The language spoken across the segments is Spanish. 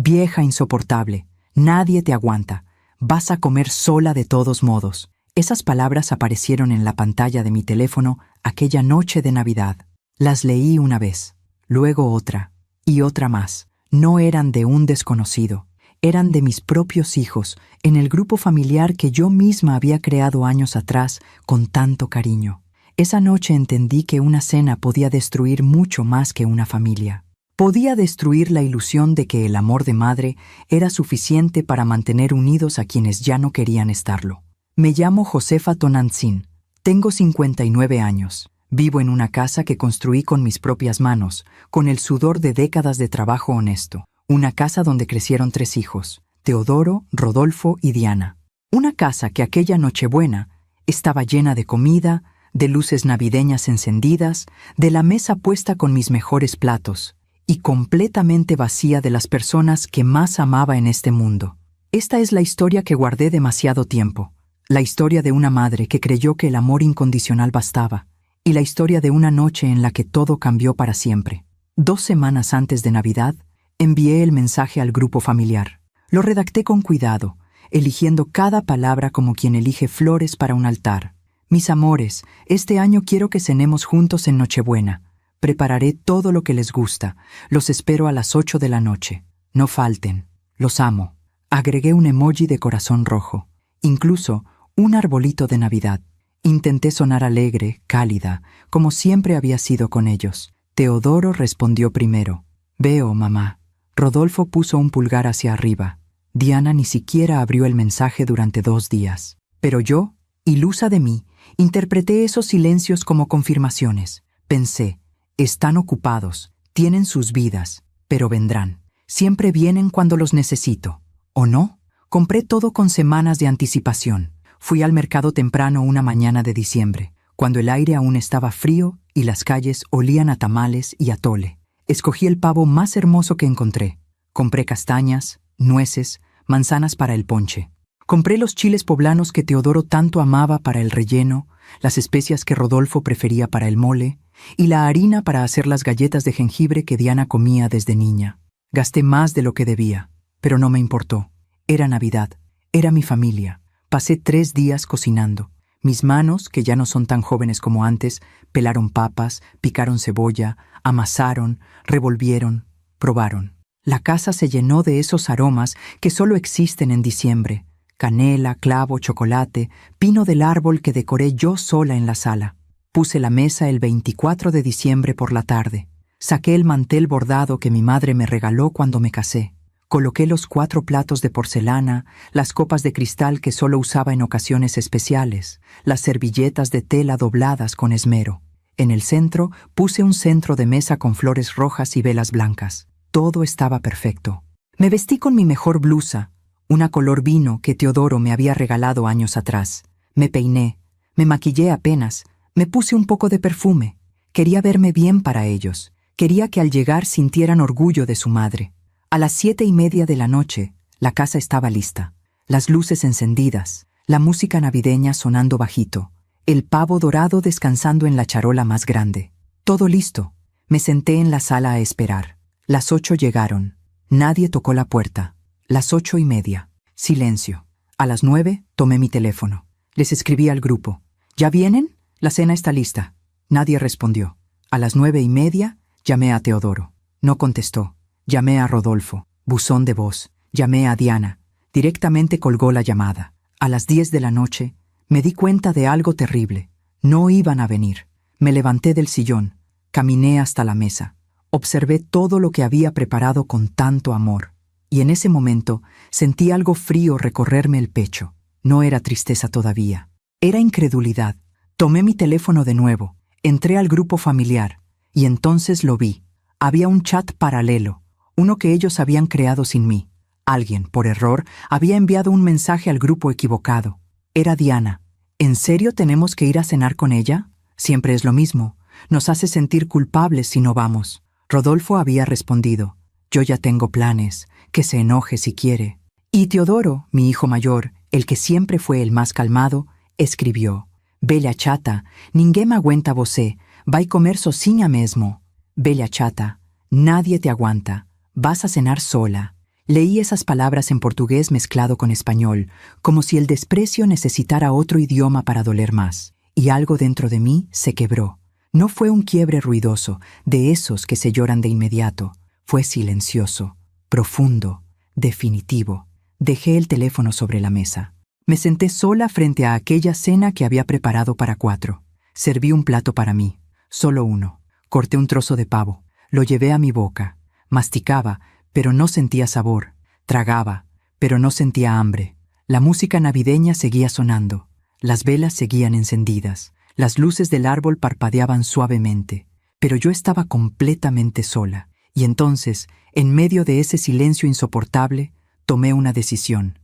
Vieja insoportable, nadie te aguanta. Vas a comer sola de todos modos. Esas palabras aparecieron en la pantalla de mi teléfono aquella noche de Navidad. Las leí una vez, luego otra, y otra más. No eran de un desconocido, eran de mis propios hijos, en el grupo familiar que yo misma había creado años atrás con tanto cariño. Esa noche entendí que una cena podía destruir mucho más que una familia. Podía destruir la ilusión de que el amor de madre era suficiente para mantener unidos a quienes ya no querían estarlo. Me llamo Josefa Tonantzin. Tengo 59 años. Vivo en una casa que construí con mis propias manos, con el sudor de décadas de trabajo honesto. Una casa donde crecieron 3 hijos, Teodoro, Rodolfo y Diana. Una casa que aquella Nochebuena estaba llena de comida, de luces navideñas encendidas, de la mesa puesta con mis mejores platos, y completamente vacía de las personas que más amaba en este mundo. Esta es la historia que guardé demasiado tiempo. La historia de una madre que creyó que el amor incondicional bastaba, y la historia de una noche en la que todo cambió para siempre. 2 semanas antes de Navidad, envié el mensaje al grupo familiar. Lo redacté con cuidado, eligiendo cada palabra como quien elige flores para un altar. Mis amores, este año quiero que cenemos juntos en Nochebuena. Prepararé todo lo que les gusta. Los espero a las 8 de la noche. No falten. Los amo. Agregué un emoji de corazón rojo. Incluso un arbolito de Navidad. Intenté sonar alegre, cálida, como siempre había sido con ellos. Teodoro respondió primero. Veo, mamá. Rodolfo puso un pulgar hacia arriba. Diana ni siquiera abrió el mensaje durante 2 días. Pero yo, ilusa de mí, interpreté esos silencios como confirmaciones. Pensé, están ocupados, tienen sus vidas, pero vendrán. Siempre vienen cuando los necesito. ¿O no? Compré todo con semanas de anticipación. Fui al mercado temprano una mañana de diciembre, cuando el aire aún estaba frío y las calles olían a tamales y atole. Escogí el pavo más hermoso que encontré. Compré castañas, nueces, manzanas para el ponche. Compré los chiles poblanos que Teodoro tanto amaba para el relleno, las especias que Rodolfo prefería para el mole, y la harina para hacer las galletas de jengibre que Diana comía desde niña. Gasté más de lo que debía, pero no me importó. Era Navidad, era mi familia. Pasé 3 días cocinando. Mis manos, que ya no son tan jóvenes como antes, pelaron papas, picaron cebolla, amasaron, revolvieron, probaron. La casa se llenó de esos aromas que solo existen en diciembre. Canela, clavo, chocolate, pino del árbol que decoré yo sola en la sala. Puse la mesa el 24 de diciembre por la tarde. Saqué el mantel bordado que mi madre me regaló cuando me casé. Coloqué los 4 platos de porcelana, las copas de cristal que solo usaba en ocasiones especiales, las servilletas de tela dobladas con esmero. En el centro puse un centro de mesa con flores rojas y velas blancas. Todo estaba perfecto. Me vestí con mi mejor blusa, una color vino que Teodoro me había regalado años atrás. Me peiné, me maquillé apenas, me puse un poco de perfume. Quería verme bien para ellos. Quería que al llegar sintieran orgullo de su madre. A las 7:30 de la noche, la casa estaba lista. Las luces encendidas, la música navideña sonando bajito, el pavo dorado descansando en la charola más grande. Todo listo. Me senté en la sala a esperar. Las 8 llegaron. Nadie tocó la puerta. Las 8:30. Silencio. A las 9 tomé mi teléfono. Les escribí al grupo. ¿Ya vienen? La cena está lista. Nadie respondió. A las 9:30 llamé a Teodoro. No contestó. Llamé a Rodolfo. Buzón de voz. Llamé a Diana. Directamente colgó la llamada. A las 10 de la noche me di cuenta de algo terrible. No iban a venir. Me levanté del sillón. Caminé hasta la mesa. Observé todo lo que había preparado con tanto amor. Y en ese momento sentí algo frío recorrerme el pecho. No era tristeza todavía. Era incredulidad. Tomé mi teléfono de nuevo. Entré al grupo familiar. Y entonces lo vi. Había un chat paralelo. Uno que ellos habían creado sin mí. Alguien, por error, había enviado un mensaje al grupo equivocado. Era Diana. ¿En serio tenemos que ir a cenar con ella? Siempre es lo mismo. Nos hace sentir culpables si no vamos. Rodolfo había respondido. Yo ya tengo planes. Que se enoje si quiere. Y Teodoro, mi hijo mayor, el que siempre fue el más calmado, escribió. Bella chata, ninguém me aguenta você. Vai comer sozinha mesmo. Bella chata, nadie te aguanta. Vas a cenar sola. Leí esas palabras en portugués mezclado con español, como si el desprecio necesitara otro idioma para doler más, y algo dentro de mí se quebró. No fue un quiebre ruidoso, de esos que se lloran de inmediato. Fue silencioso, profundo, definitivo. Dejé el teléfono sobre la mesa. Me senté sola frente a aquella cena que había preparado para 4. Serví un plato para mí, solo uno. Corté un trozo de pavo, lo llevé a mi boca. Masticaba, pero no sentía sabor. Tragaba, pero no sentía hambre. La música navideña seguía sonando. Las velas seguían encendidas. Las luces del árbol parpadeaban suavemente. Pero yo estaba completamente sola. Y entonces, en medio de ese silencio insoportable, tomé una decisión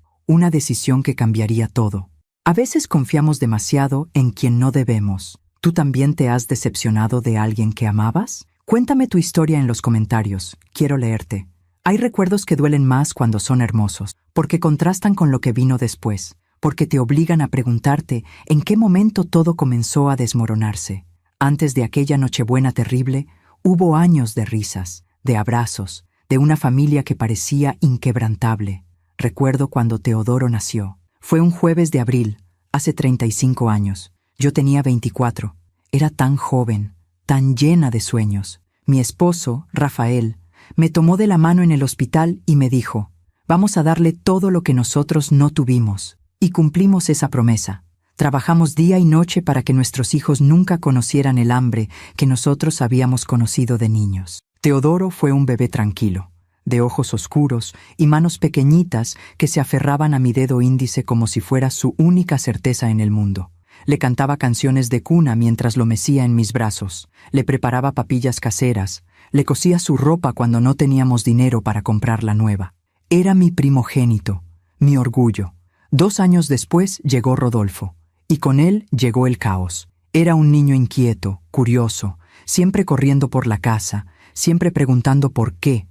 que cambiaría todo. A veces confiamos demasiado en quien no debemos. ¿Tú también te has decepcionado de alguien que amabas? Cuéntame tu historia en los comentarios. Quiero leerte. Hay recuerdos que duelen más cuando son hermosos, porque contrastan con lo que vino después, porque te obligan a preguntarte en qué momento todo comenzó a desmoronarse. Antes de aquella Nochebuena terrible, hubo años de risas, de abrazos, de una familia que parecía inquebrantable. Recuerdo cuando Teodoro nació. Fue un jueves de abril, hace 35 años. Yo tenía 24. Era tan joven, tan llena de sueños. Mi esposo, Rafael, me tomó de la mano en el hospital y me dijo: «Vamos a darle todo lo que nosotros no tuvimos». Y cumplimos esa promesa. Trabajamos día y noche para que nuestros hijos nunca conocieran el hambre que nosotros habíamos conocido de niños. Teodoro fue un bebé tranquilo, de ojos oscuros y manos pequeñitas que se aferraban a mi dedo índice como si fuera su única certeza en el mundo. Le cantaba canciones de cuna mientras lo mecía en mis brazos, le preparaba papillas caseras, le cosía su ropa cuando no teníamos dinero para comprarla nueva. Era mi primogénito, mi orgullo. 2 años después llegó Rodolfo, y con él llegó el caos. Era un niño inquieto, curioso, siempre corriendo por la casa, siempre preguntando por qué.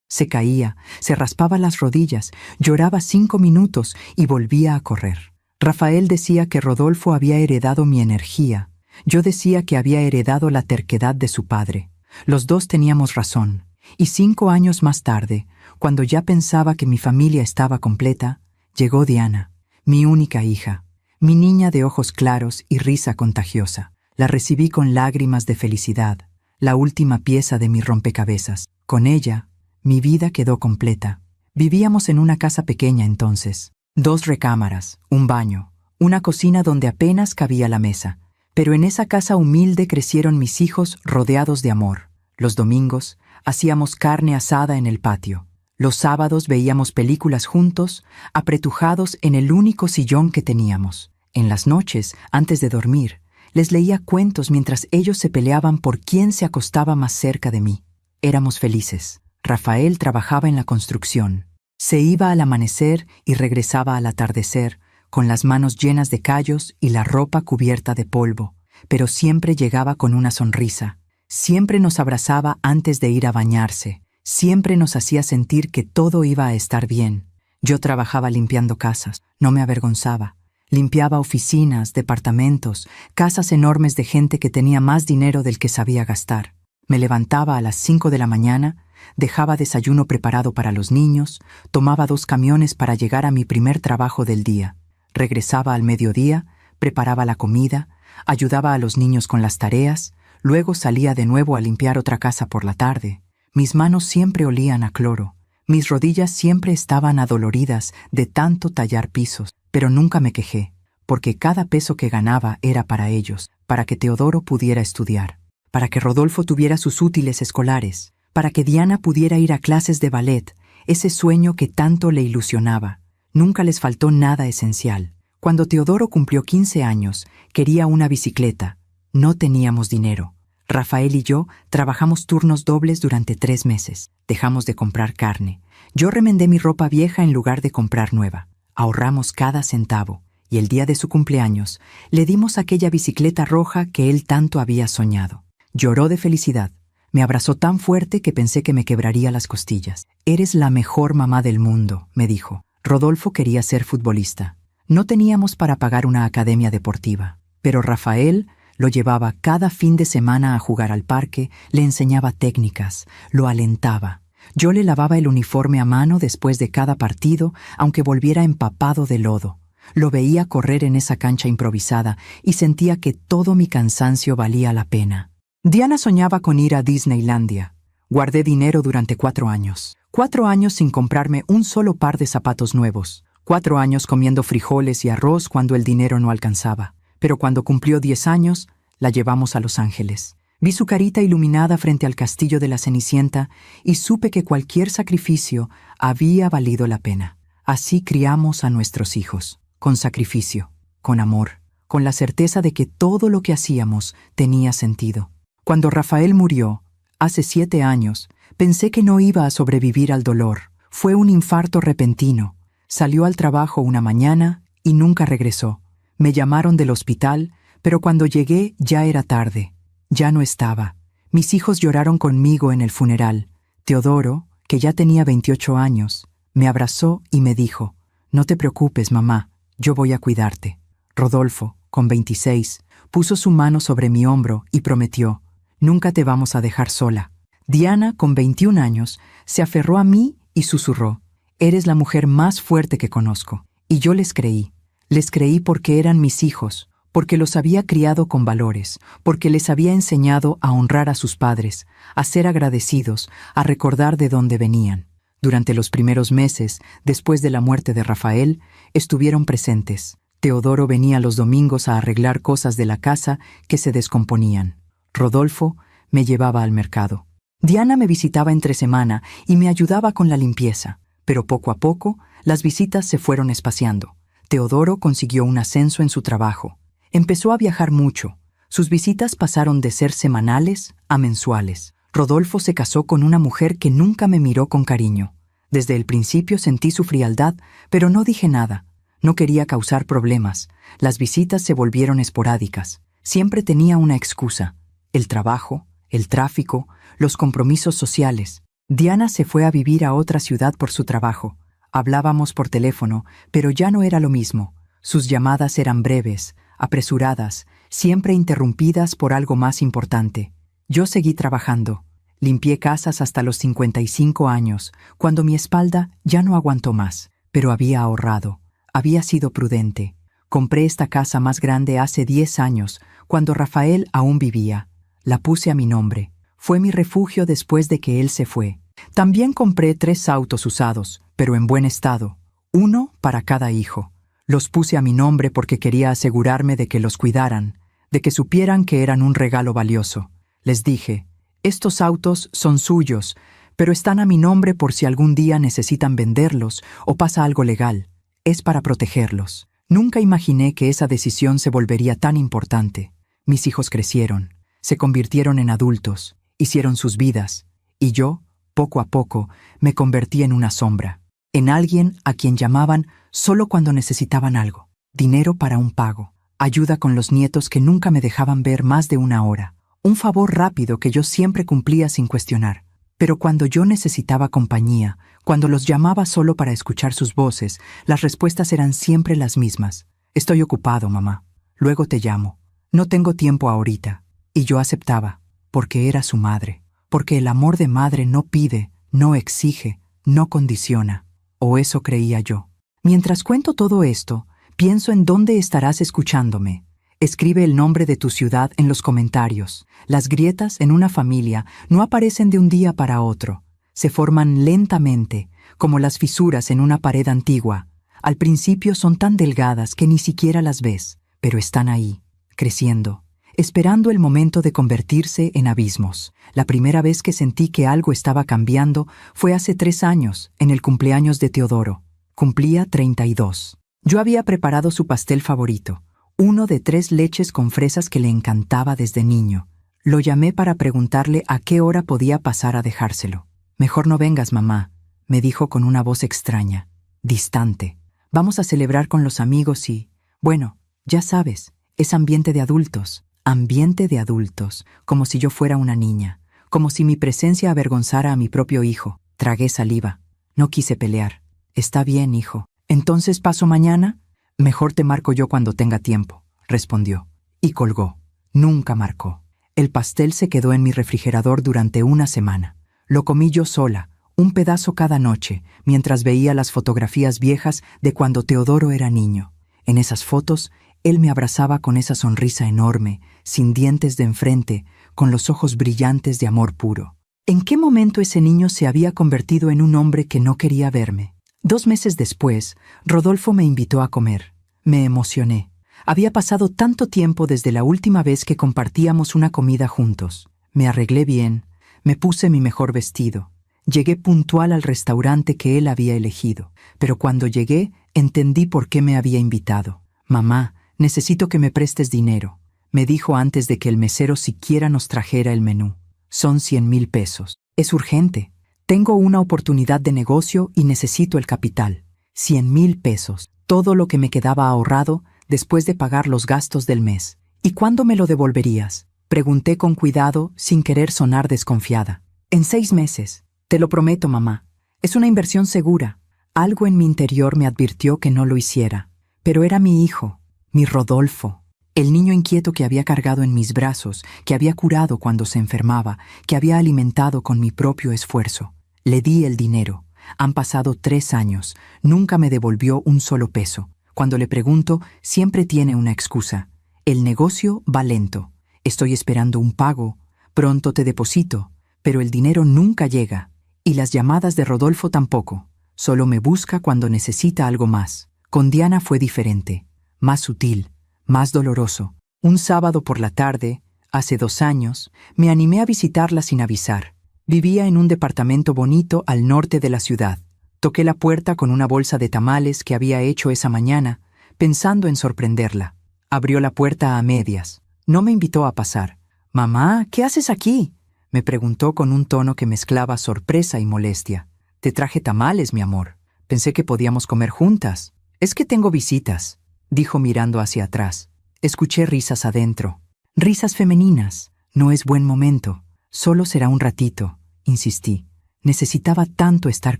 Se caía, se raspaba las rodillas, lloraba 5 minutos y volvía a correr. Rafael decía que Rodolfo había heredado mi energía. Yo decía que había heredado la terquedad de su padre. Los dos teníamos razón. Y 5 años más tarde, cuando ya pensaba que mi familia estaba completa, llegó Diana, mi única hija, mi niña de ojos claros y risa contagiosa. La recibí con lágrimas de felicidad, la última pieza de mi rompecabezas. Con ella, mi vida quedó completa. Vivíamos en una casa pequeña entonces. 2 recámaras, un baño, una cocina donde apenas cabía la mesa. Pero en esa casa humilde crecieron mis hijos rodeados de amor. Los domingos hacíamos carne asada en el patio. Los sábados veíamos películas juntos, apretujados en el único sillón que teníamos. En las noches, antes de dormir, les leía cuentos mientras ellos se peleaban por quién se acostaba más cerca de mí. Éramos felices. Rafael trabajaba en la construcción. Se iba al amanecer y regresaba al atardecer, con las manos llenas de callos y la ropa cubierta de polvo, pero siempre llegaba con una sonrisa. Siempre nos abrazaba antes de ir a bañarse. Siempre nos hacía sentir que todo iba a estar bien. Yo trabajaba limpiando casas, no me avergonzaba. Limpiaba oficinas, departamentos, casas enormes de gente que tenía más dinero del que sabía gastar. Me levantaba a las 5 de la mañana, dejaba desayuno preparado para los niños, tomaba 2 camiones para llegar a mi primer trabajo del día. Regresaba al mediodía, preparaba la comida, ayudaba a los niños con las tareas, luego salía de nuevo a limpiar otra casa por la tarde. Mis manos siempre olían a cloro. Mis rodillas siempre estaban adoloridas de tanto tallar pisos, pero nunca me quejé, porque cada peso que ganaba era para ellos, para que Teodoro pudiera estudiar, para que Rodolfo tuviera sus útiles escolares, para que Diana pudiera ir a clases de ballet, ese sueño que tanto le ilusionaba. Nunca les faltó nada esencial. Cuando Teodoro cumplió 15 años, quería una bicicleta. No teníamos dinero. Rafael y yo trabajamos turnos dobles durante 3 meses. Dejamos de comprar carne. Yo remendé mi ropa vieja en lugar de comprar nueva. Ahorramos cada centavo, y el día de su cumpleaños le dimos aquella bicicleta roja que él tanto había soñado. Lloró de felicidad. Me abrazó tan fuerte que pensé que me quebraría las costillas. «Eres la mejor mamá del mundo», me dijo. Rodolfo quería ser futbolista. No teníamos para pagar una academia deportiva, pero Rafael lo llevaba cada fin de semana a jugar al parque, le enseñaba técnicas, lo alentaba. Yo le lavaba el uniforme a mano después de cada partido, aunque volviera empapado de lodo. Lo veía correr en esa cancha improvisada y sentía que todo mi cansancio valía la pena. Diana soñaba con ir a Disneylandia. Guardé dinero durante 4 años. 4 años sin comprarme un solo par de zapatos nuevos. 4 años comiendo frijoles y arroz cuando el dinero no alcanzaba. Pero cuando cumplió 10 años, la llevamos a Los Ángeles. Vi su carita iluminada frente al castillo de la Cenicienta y supe que cualquier sacrificio había valido la pena. Así criamos a nuestros hijos, con sacrificio, con amor, con la certeza de que todo lo que hacíamos tenía sentido. Cuando Rafael murió, hace 7 años, pensé que no iba a sobrevivir al dolor. Fue un infarto repentino. Salió al trabajo una mañana y nunca regresó. Me llamaron del hospital, pero cuando llegué ya era tarde. Ya no estaba. Mis hijos lloraron conmigo en el funeral. Teodoro, que ya tenía 28 años, me abrazó y me dijo: «No te preocupes, mamá, yo voy a cuidarte». Rodolfo, con 26, puso su mano sobre mi hombro y prometió: «Nunca te vamos a dejar sola». Diana, con 21 años, se aferró a mí y susurró: «Eres la mujer más fuerte que conozco». Y yo les creí. Les creí porque eran mis hijos, porque los había criado con valores, porque les había enseñado a honrar a sus padres, a ser agradecidos, a recordar de dónde venían. Durante los primeros meses, después de la muerte de Rafael, estuvieron presentes. Teodoro venía los domingos a arreglar cosas de la casa que se descomponían. Rodolfo me llevaba al mercado. Diana me visitaba entre semana y me ayudaba con la limpieza, pero poco a poco las visitas se fueron espaciando. Teodoro consiguió un ascenso en su trabajo. Empezó a viajar mucho. Sus visitas pasaron de ser semanales a mensuales. Rodolfo se casó con una mujer que nunca me miró con cariño. Desde el principio sentí su frialdad, pero no dije nada. No quería causar problemas. Las visitas se volvieron esporádicas. Siempre tenía una excusa: el trabajo, el tráfico, los compromisos sociales. Diana se fue a vivir a otra ciudad por su trabajo. Hablábamos por teléfono, pero ya no era lo mismo. Sus llamadas eran breves, apresuradas, siempre interrumpidas por algo más importante. Yo seguí trabajando. Limpié casas hasta los 55 años, cuando mi espalda ya no aguantó más. Pero había ahorrado. Había sido prudente. Compré esta casa más grande hace 10 años, cuando Rafael aún vivía. La puse a mi nombre. Fue mi refugio después de que él se fue. También compré 3 autos usados, pero en buen estado. 1 para cada hijo. Los puse a mi nombre porque quería asegurarme de que los cuidaran, de que supieran que eran un regalo valioso. Les dije: «Estos autos son suyos, pero están a mi nombre por si algún día necesitan venderlos o pasa algo legal. Es para protegerlos». Nunca imaginé que esa decisión se volvería tan importante. Mis hijos crecieron, se convirtieron en adultos, hicieron sus vidas, y yo, poco a poco, me convertí en una sombra, en alguien a quien llamaban solo cuando necesitaban algo: dinero para un pago, ayuda con los nietos que nunca me dejaban ver más de 1 hora, un favor rápido que yo siempre cumplía sin cuestionar. Pero cuando yo necesitaba compañía, cuando los llamaba solo para escuchar sus voces, las respuestas eran siempre las mismas: «Estoy ocupado, mamá. Luego te llamo. No tengo tiempo ahorita». Y yo aceptaba, porque era su madre, porque el amor de madre no pide, no exige, no condiciona. O eso creía yo. Mientras cuento todo esto, pienso en dónde estarás escuchándome. Escribe el nombre de tu ciudad en los comentarios. Las grietas en una familia no aparecen de un día para otro. Se forman lentamente, como las fisuras en una pared antigua. Al principio son tan delgadas que ni siquiera las ves, pero están ahí, creciendo, esperando el momento de convertirse en abismos. La primera vez que sentí que algo estaba cambiando fue hace 3 años, en el cumpleaños de Teodoro. Cumplía 32. Yo había preparado su pastel favorito, uno de 3 leches con fresas que le encantaba desde niño. Lo llamé para preguntarle a qué hora podía pasar a dejárselo. «Mejor no vengas, mamá», me dijo con una voz extraña, distante. «Vamos a celebrar con los amigos y, bueno, ya sabes, es ambiente de adultos». Ambiente de adultos, como si yo fuera una niña, como si mi presencia avergonzara a mi propio hijo. Tragué saliva. No quise pelear. «Está bien, hijo. ¿Entonces paso mañana?» «Mejor te marco yo cuando tenga tiempo», respondió. Y colgó. Nunca marcó. El pastel se quedó en mi refrigerador durante 1 semana. Lo comí yo sola, un pedazo cada noche, mientras veía las fotografías viejas de cuando Teodoro era niño. En esas fotos, él me abrazaba con esa sonrisa enorme, sin dientes de enfrente, con los ojos brillantes de amor puro. ¿En qué momento ese niño se había convertido en un hombre que no quería verme? 2 meses después, Rodolfo me invitó a comer. Me emocioné. Había pasado tanto tiempo desde la última vez que compartíamos una comida juntos. Me arreglé bien, me puse mi mejor vestido. Llegué puntual al restaurante que él había elegido, pero cuando llegué entendí por qué me había invitado. «Mamá, necesito que me prestes dinero», me dijo antes de que el mesero siquiera nos trajera el menú. «Son 100,000 pesos. Es urgente. Tengo una oportunidad de negocio y necesito el capital. 100,000 pesos, todo lo que me quedaba ahorrado después de pagar los gastos del mes. ¿Y cuándo me lo devolverías?», pregunté con cuidado, sin querer sonar desconfiada. «En 6 meses. Te lo prometo, mamá. Es una inversión segura». Algo en mi interior me advirtió que no lo hiciera. Pero era mi hijo, mi Rodolfo, el niño inquieto que había cargado en mis brazos, que había curado cuando se enfermaba, que había alimentado con mi propio esfuerzo. Le di el dinero. Han pasado 3 años. Nunca me devolvió un solo peso. Cuando le pregunto, siempre tiene una excusa. «El negocio va lento. Estoy esperando un pago. Pronto te deposito». Pero el dinero nunca llega. Y las llamadas de Rodolfo tampoco. Solo me busca cuando necesita algo más. Con Diana fue diferente. Más sutil, más doloroso. Un sábado por la tarde, hace 2 años, me animé a visitarla sin avisar. Vivía en un departamento bonito al norte de la ciudad. Toqué la puerta con una bolsa de tamales que había hecho esa mañana, pensando en sorprenderla. Abrió la puerta a medias. No me invitó a pasar. «Mamá, ¿qué haces aquí?», me preguntó con un tono que mezclaba sorpresa y molestia. «Te traje tamales, mi amor. Pensé que podíamos comer juntas». «Es que tengo visitas», dijo mirando hacia atrás. Escuché risas adentro. Risas femeninas. «No es buen momento. Solo será un ratito», insistí. Necesitaba tanto estar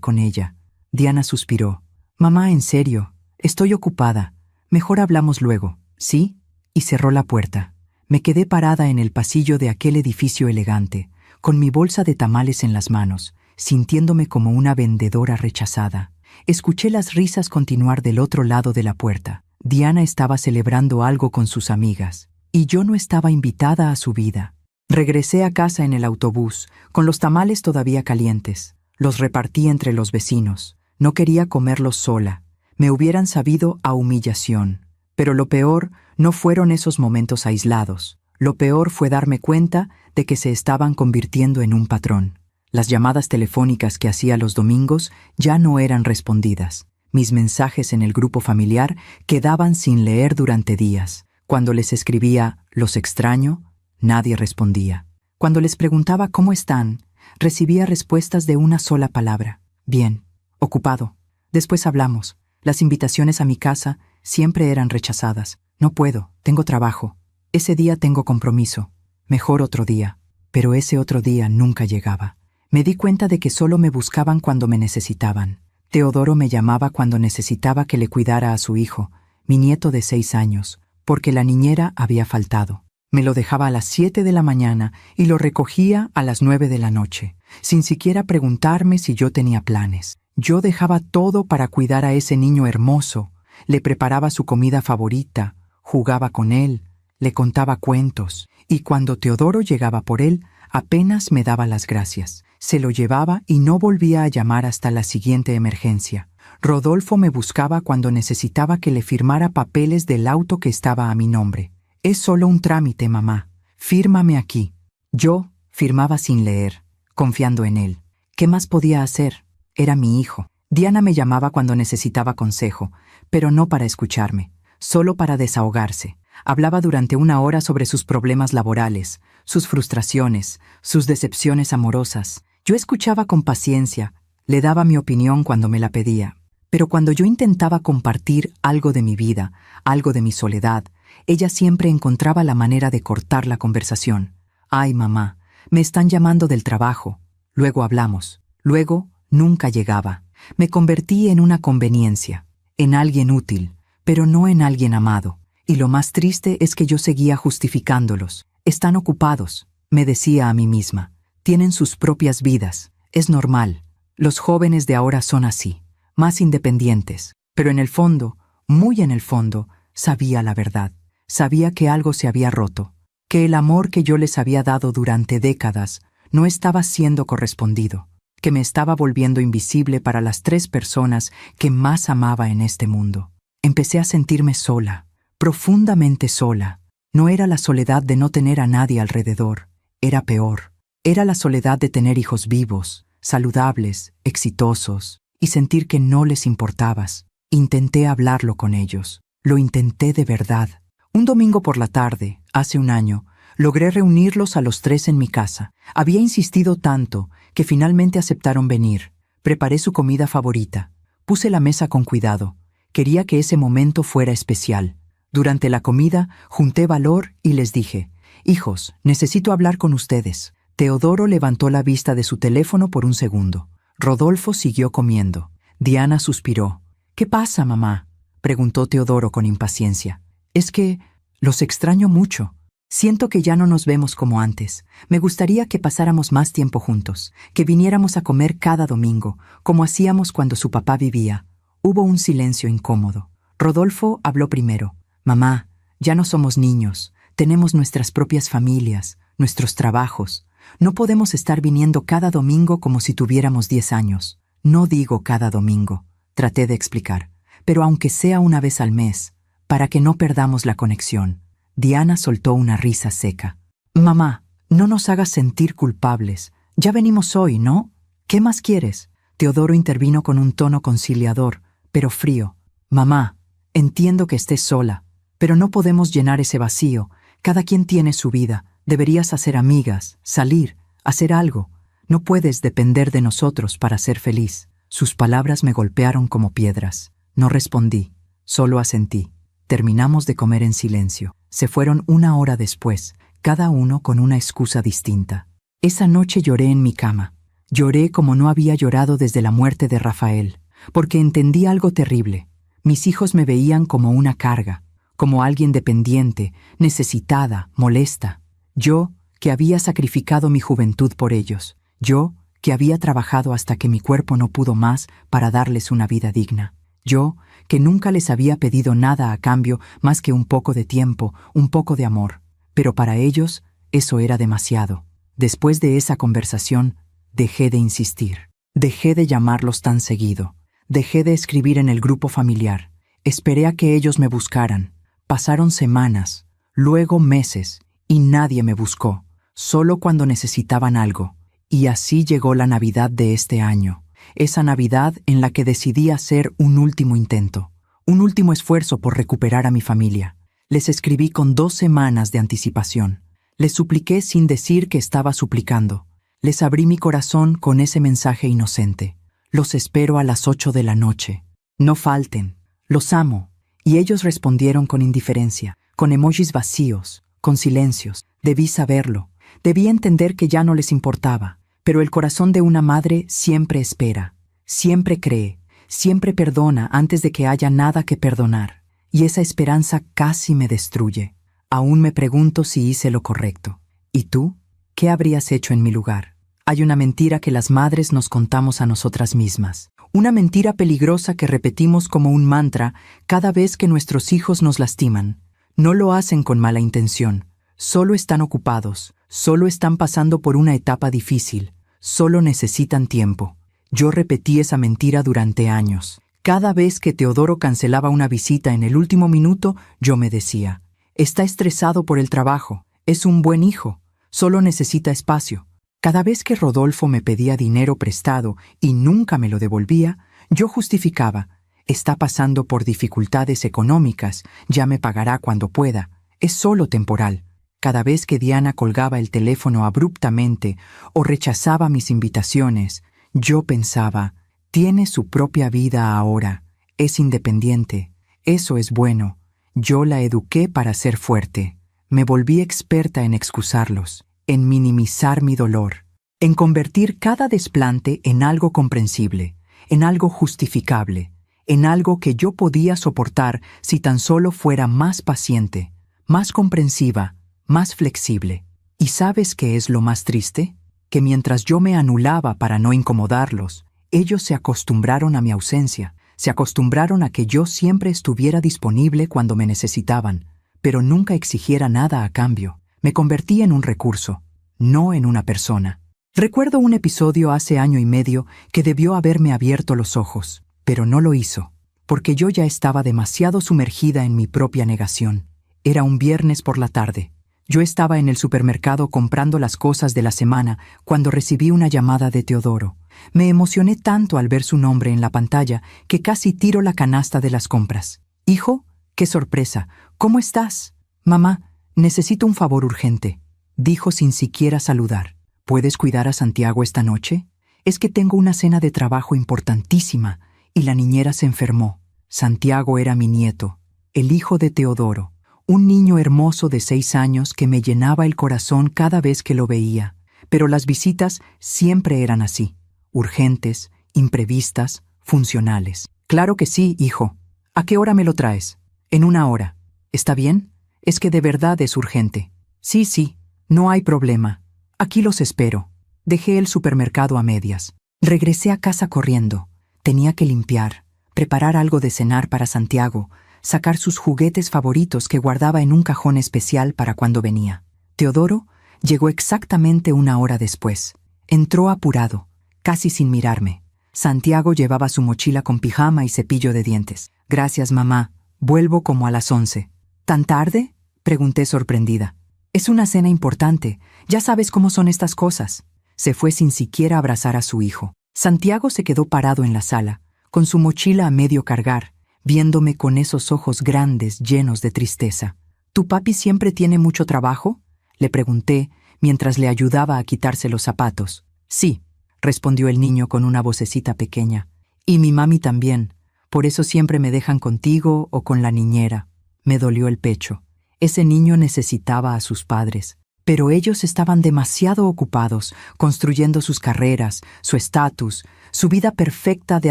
con ella. Diana suspiró. «Mamá, en serio. Estoy ocupada. Mejor hablamos luego, ¿sí?», y cerró la puerta. Me quedé parada en el pasillo de aquel edificio elegante, con mi bolsa de tamales en las manos, sintiéndome como una vendedora rechazada. Escuché las risas continuar del otro lado de la puerta. Diana estaba celebrando algo con sus amigas, y yo no estaba invitada a su vida. Regresé a casa en el autobús, con los tamales todavía calientes. Los repartí entre los vecinos. No quería comerlos sola. Me hubieran sabido a humillación. Pero lo peor no fueron esos momentos aislados. Lo peor fue darme cuenta de que se estaban convirtiendo en un patrón. Las llamadas telefónicas que hacía los domingos ya no eran respondidas. Mis mensajes en el grupo familiar quedaban sin leer durante días. Cuando les escribía «los extraño», nadie respondía. Cuando les preguntaba «¿cómo están?», recibía respuestas de una sola palabra: «Bien, ocupado. Después hablamos». Las invitaciones a mi casa siempre eran rechazadas. «No puedo, tengo trabajo. Ese día tengo compromiso. Mejor otro día». Pero ese otro día nunca llegaba. Me di cuenta de que solo me buscaban cuando me necesitaban. Teodoro me llamaba cuando necesitaba que le cuidara a su hijo, mi nieto de 6 años, porque la niñera había faltado. Me lo dejaba a las 7 de la mañana y lo recogía a las 9 de la noche, sin siquiera preguntarme si yo tenía planes. Yo dejaba todo para cuidar a ese niño hermoso. Le preparaba su comida favorita, jugaba con él, le contaba cuentos, y cuando Teodoro llegaba por él, apenas me daba las gracias. Se lo llevaba y no volvía a llamar hasta la siguiente emergencia. Rodolfo me buscaba cuando necesitaba que le firmara papeles del auto que estaba a mi nombre. «Es solo un trámite, mamá. Fírmame aquí». Yo firmaba sin leer, confiando en él. ¿Qué más podía hacer? Era mi hijo. Diana me llamaba cuando necesitaba consejo, pero no para escucharme, solo para desahogarse. Hablaba durante 1 hora sobre sus problemas laborales, sus frustraciones, sus decepciones amorosas. Yo escuchaba con paciencia, le daba mi opinión cuando me la pedía. Pero cuando yo intentaba compartir algo de mi vida, algo de mi soledad, ella siempre encontraba la manera de cortar la conversación. «Ay, mamá, me están llamando del trabajo. Luego hablamos». Luego nunca llegaba. Me convertí en una conveniencia, en alguien útil, pero no en alguien amado. Y lo más triste es que yo seguía justificándolos. «Están ocupados», me decía a mí misma. «Tienen sus propias vidas. Es normal. Los jóvenes de ahora son así, más independientes, pero en el fondo, muy en el fondo, sabía la verdad. Sabía que algo se había roto, que el amor que yo les había dado durante décadas no estaba siendo correspondido, que me estaba volviendo invisible para las 3 personas que más amaba en este mundo. Empecé a sentirme sola, profundamente sola. No era la soledad de no tener a nadie alrededor, era peor. Era la soledad de tener hijos vivos, saludables, exitosos, y sentir que no les importabas. Intenté hablarlo con ellos. Lo intenté de verdad. Un domingo por la tarde, hace un año, logré reunirlos a los 3 en mi casa. Había insistido tanto que finalmente aceptaron venir. Preparé su comida favorita. Puse la mesa con cuidado. Quería que ese momento fuera especial. Durante la comida, junté valor y les dije: «Hijos, necesito hablar con ustedes». Teodoro levantó la vista de su teléfono por un segundo. Rodolfo siguió comiendo. Diana suspiró. «¿Qué pasa, mamá?», preguntó Teodoro con impaciencia. «Es que los extraño mucho. Siento que ya no nos vemos como antes. Me gustaría que pasáramos más tiempo juntos, que viniéramos a comer cada domingo, como hacíamos cuando su papá vivía». Hubo un silencio incómodo. Rodolfo habló primero. «Mamá, ya no somos niños. Tenemos nuestras propias familias, nuestros trabajos. No podemos estar viniendo cada domingo como si tuviéramos 10 años. No digo cada domingo», traté de explicar, «pero aunque sea una vez al mes, para que no perdamos la conexión». Diana soltó una risa seca. «Mamá, no nos hagas sentir culpables. Ya venimos hoy, ¿no? ¿Qué más quieres?». Teodoro intervino con un tono conciliador, pero frío. «Mamá, entiendo que estés sola, pero no podemos llenar ese vacío. Cada quien tiene su vida. Deberías hacer amigas, salir, hacer algo. No puedes depender de nosotros para ser feliz». Sus palabras me golpearon como piedras. No respondí, solo asentí. Terminamos de comer en silencio. Se fueron 1 hora después, cada uno con una excusa distinta. Esa noche lloré en mi cama. Lloré como no había llorado desde la muerte de Rafael, porque entendí algo terrible. Mis hijos me veían como una carga, como alguien dependiente, necesitada, molesta. Yo, que había sacrificado mi juventud por ellos. Yo, que había trabajado hasta que mi cuerpo no pudo más para darles una vida digna. Yo, que nunca les había pedido nada a cambio más que un poco de tiempo, un poco de amor. Pero para ellos, eso era demasiado. Después de esa conversación, dejé de insistir. Dejé de llamarlos tan seguido. Dejé de escribir en el grupo familiar. Esperé a que ellos me buscaran. Pasaron semanas, luego meses, y nadie me buscó, solo cuando necesitaban algo. Y así llegó la Navidad de este año. Esa Navidad en la que decidí hacer un último intento, un último esfuerzo por recuperar a mi familia. Les escribí con 2 semanas de anticipación. Les supliqué sin decir que estaba suplicando. Les abrí mi corazón con ese mensaje inocente. «Los espero a las 8 de la noche. No falten. Los amo». Y ellos respondieron con indiferencia, con emojis vacíos, con silencios. Debí saberlo. Debí entender que ya no les importaba. Pero el corazón de una madre siempre espera, siempre cree, siempre perdona antes de que haya nada que perdonar. Y esa esperanza casi me destruye. Aún me pregunto si hice lo correcto. ¿Y tú? ¿Qué habrías hecho en mi lugar? Hay una mentira que las madres nos contamos a nosotras mismas. Una mentira peligrosa que repetimos como un mantra cada vez que nuestros hijos nos lastiman. No lo hacen con mala intención. Solo están ocupados. Solo están pasando por una etapa difícil. Solo necesitan tiempo. Yo repetí esa mentira durante años. Cada vez que Teodoro cancelaba una visita en el último minuto, yo me decía: «Está estresado por el trabajo. Es un buen hijo. Solo necesita espacio». Cada vez que Rodolfo me pedía dinero prestado y nunca me lo devolvía, yo justificaba: «Está pasando por dificultades económicas. Ya me pagará cuando pueda. Es solo temporal». Cada vez que Diana colgaba el teléfono abruptamente o rechazaba mis invitaciones, yo pensaba: «Tiene su propia vida ahora, es independiente, eso es bueno». Yo la eduqué para ser fuerte. Me volví experta en excusarlos, en minimizar mi dolor, en convertir cada desplante en algo comprensible, en algo justificable, en algo que yo podía soportar si tan solo fuera más paciente, más comprensiva, más flexible. ¿Y sabes qué es lo más triste? Que mientras yo me anulaba para no incomodarlos, Ellos se acostumbraron a mi ausencia, se acostumbraron a que yo siempre estuviera disponible cuando me necesitaban, pero nunca exigiera nada a cambio. Me convertí en un recurso, no en una persona. Recuerdo un episodio hace año y medio que debió haberme abierto los ojos, pero no lo hizo, porque yo ya estaba demasiado sumergida en mi propia negación. Era un viernes por la tarde. Yo estaba en el supermercado comprando las cosas de la semana cuando recibí una llamada de Teodoro. Me emocioné tanto al ver su nombre en la pantalla que casi tiro la canasta de las compras. «Hijo, qué sorpresa. ¿Cómo estás?» «Mamá, necesito un favor urgente», dijo sin siquiera saludar. «¿Puedes cuidar a Santiago esta noche? Es que tengo una cena de trabajo importantísima y la niñera se enfermó». Santiago era mi nieto, el hijo de Teodoro, un niño hermoso de 6 años que me llenaba el corazón cada vez que lo veía. Pero las visitas siempre eran así, urgentes, imprevistas, funcionales. «Claro que sí, hijo. ¿A qué hora me lo traes?» «En 1 hora. ¿Está bien? Es que de verdad es urgente». Sí, no hay problema. Aquí los espero». Dejé el supermercado a medias. Regresé a casa corriendo. Tenía que limpiar, preparar algo de cenar para Santiago, sacar sus juguetes favoritos que guardaba en un cajón especial para cuando venía. Teodoro llegó exactamente 1 hora después. Entró apurado, casi sin mirarme. Santiago llevaba su mochila con pijama y cepillo de dientes. «Gracias, mamá. Vuelvo como a las 11. «¿Tan tarde?», pregunté sorprendida. «Es una cena importante. Ya sabes cómo son estas cosas». Se fue sin siquiera abrazar a su hijo. Santiago se quedó parado en la sala, con su mochila a medio cargar, viéndome con esos ojos grandes llenos de tristeza. «¿Tu papi siempre tiene mucho trabajo?», le pregunté mientras le ayudaba a quitarse los zapatos. «Sí», respondió el niño con una vocecita pequeña. «Y mi mami también. Por eso siempre me dejan contigo o con la niñera». Me dolió el pecho. Ese niño necesitaba a sus padres, pero ellos estaban demasiado ocupados construyendo sus carreras, su estatus, su vida perfecta de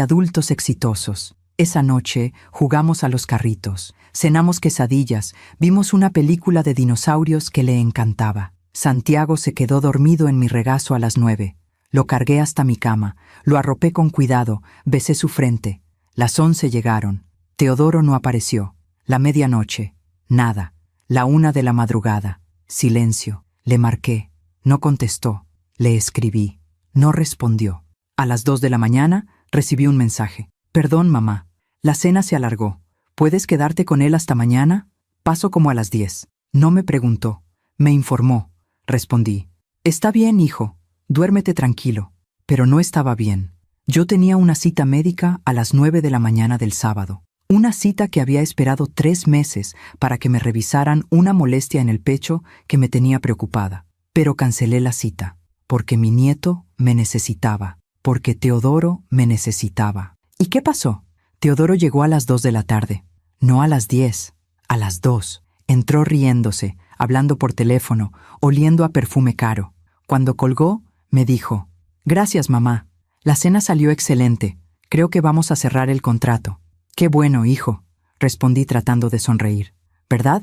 adultos exitosos. Esa noche jugamos a los carritos, cenamos quesadillas, vimos una película de dinosaurios que le encantaba. Santiago se quedó dormido en mi regazo a las 9. Lo cargué hasta mi cama, lo arropé con cuidado, besé su frente. Las 11 llegaron. Teodoro no apareció. La medianoche. Nada. La 1 de la madrugada. Silencio. Le marqué. No contestó. Le escribí. No respondió. A las 2 de la mañana recibí un mensaje. «Perdón, mamá. La cena se alargó. ¿Puedes quedarte con él hasta mañana?» «Paso como a las 10. No me preguntó. Me informó. Respondí. «Está bien, hijo. Duérmete tranquilo». Pero no estaba bien. Yo tenía una cita médica a las 9 de la mañana del sábado. Una cita que había esperado 3 meses para que me revisaran una molestia en el pecho que me tenía preocupada. Pero cancelé la cita, porque mi nieto me necesitaba, porque Teodoro me necesitaba. ¿Y qué pasó? Teodoro llegó a las 2 de la tarde. No a las 10, a las 2. Entró riéndose, hablando por teléfono, oliendo a perfume caro. Cuando colgó, me dijo: «Gracias, mamá. La cena salió excelente. Creo que vamos a cerrar el contrato». «Qué bueno, hijo», respondí tratando de sonreír. «¿Verdad?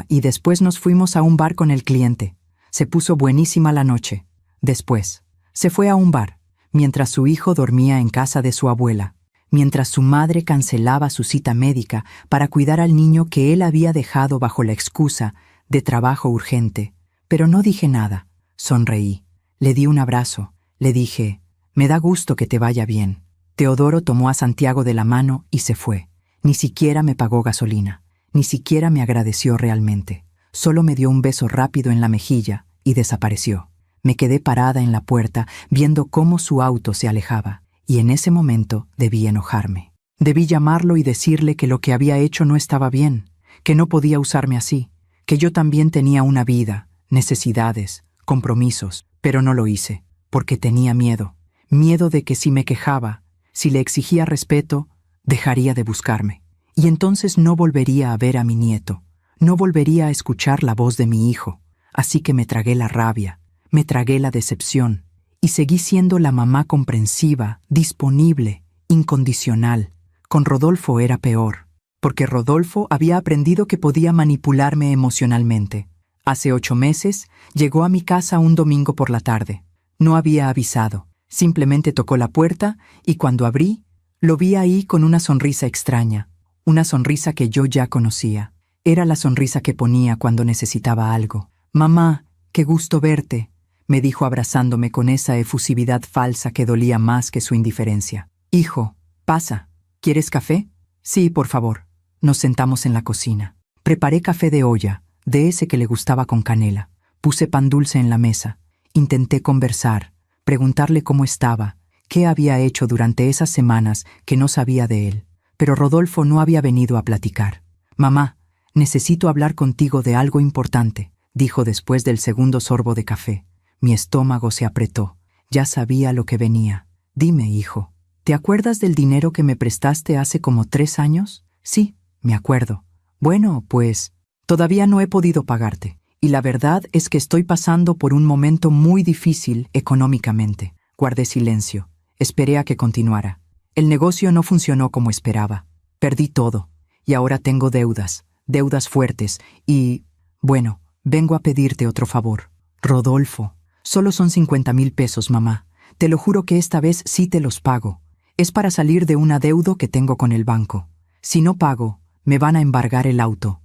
Y después nos fuimos a un bar con el cliente. Se puso buenísima la noche. Después, se fue a un bar, mientras su hijo dormía en casa de su abuela, mientras su madre cancelaba su cita médica para cuidar al niño que él había dejado bajo la excusa de trabajo urgente. Pero no dije nada. Sonreí. Le di un abrazo. Le dije: «Me da gusto que te vaya bien». Teodoro tomó a Santiago de la mano y se fue. Ni siquiera me pagó gasolina. Ni siquiera me agradeció realmente. Solo me dio un beso rápido en la mejilla y desapareció. Me quedé parada en la puerta viendo cómo su auto se alejaba. Y en ese momento debí enojarme. Debí llamarlo y decirle que lo que había hecho no estaba bien, que no podía usarme así, que yo también tenía una vida, necesidades, compromisos, pero no lo hice, porque tenía miedo. Miedo de que si me quejaba, si le exigía respeto, dejaría de buscarme. Y entonces no volvería a ver a mi nieto, no volvería a escuchar la voz de mi hijo. Así que me tragué la rabia, me tragué la decepción, y seguí siendo la mamá comprensiva, disponible, incondicional. Con Rodolfo era peor, porque Rodolfo había aprendido que podía manipularme emocionalmente. Hace 8 meses llegó a mi casa un domingo por la tarde. No había avisado. Simplemente tocó la puerta y cuando abrí, lo vi ahí con una sonrisa extraña, una sonrisa que yo ya conocía. Era la sonrisa que ponía cuando necesitaba algo. «Mamá, qué gusto verte», me dijo abrazándome con esa efusividad falsa que dolía más que su indiferencia. «Hijo, pasa. ¿Quieres café?» «Sí, por favor». Nos sentamos en la cocina. Preparé café de olla, de ese que le gustaba con canela. Puse pan dulce en la mesa. Intenté conversar, preguntarle cómo estaba, qué había hecho durante esas semanas que no sabía de él. Pero Rodolfo no había venido a platicar. «Mamá, necesito hablar contigo de algo importante», dijo después del segundo sorbo de café. Mi estómago se apretó. Ya sabía lo que venía. «Dime, hijo, ¿te acuerdas del dinero que me prestaste hace como 3 años?» «Sí, me acuerdo». «Bueno, pues, todavía no he podido pagarte. Y la verdad es que estoy pasando por un momento muy difícil económicamente». Guardé silencio. Esperé a que continuara. El negocio no funcionó como esperaba. Perdí todo. Y ahora tengo deudas fuertes y... Bueno, vengo a pedirte otro favor. «Rodolfo, solo son 50,000 pesos, mamá. Te lo juro que esta vez sí te los pago. Es para salir de un adeudo que tengo con el banco. Si no pago, me van a embargar el auto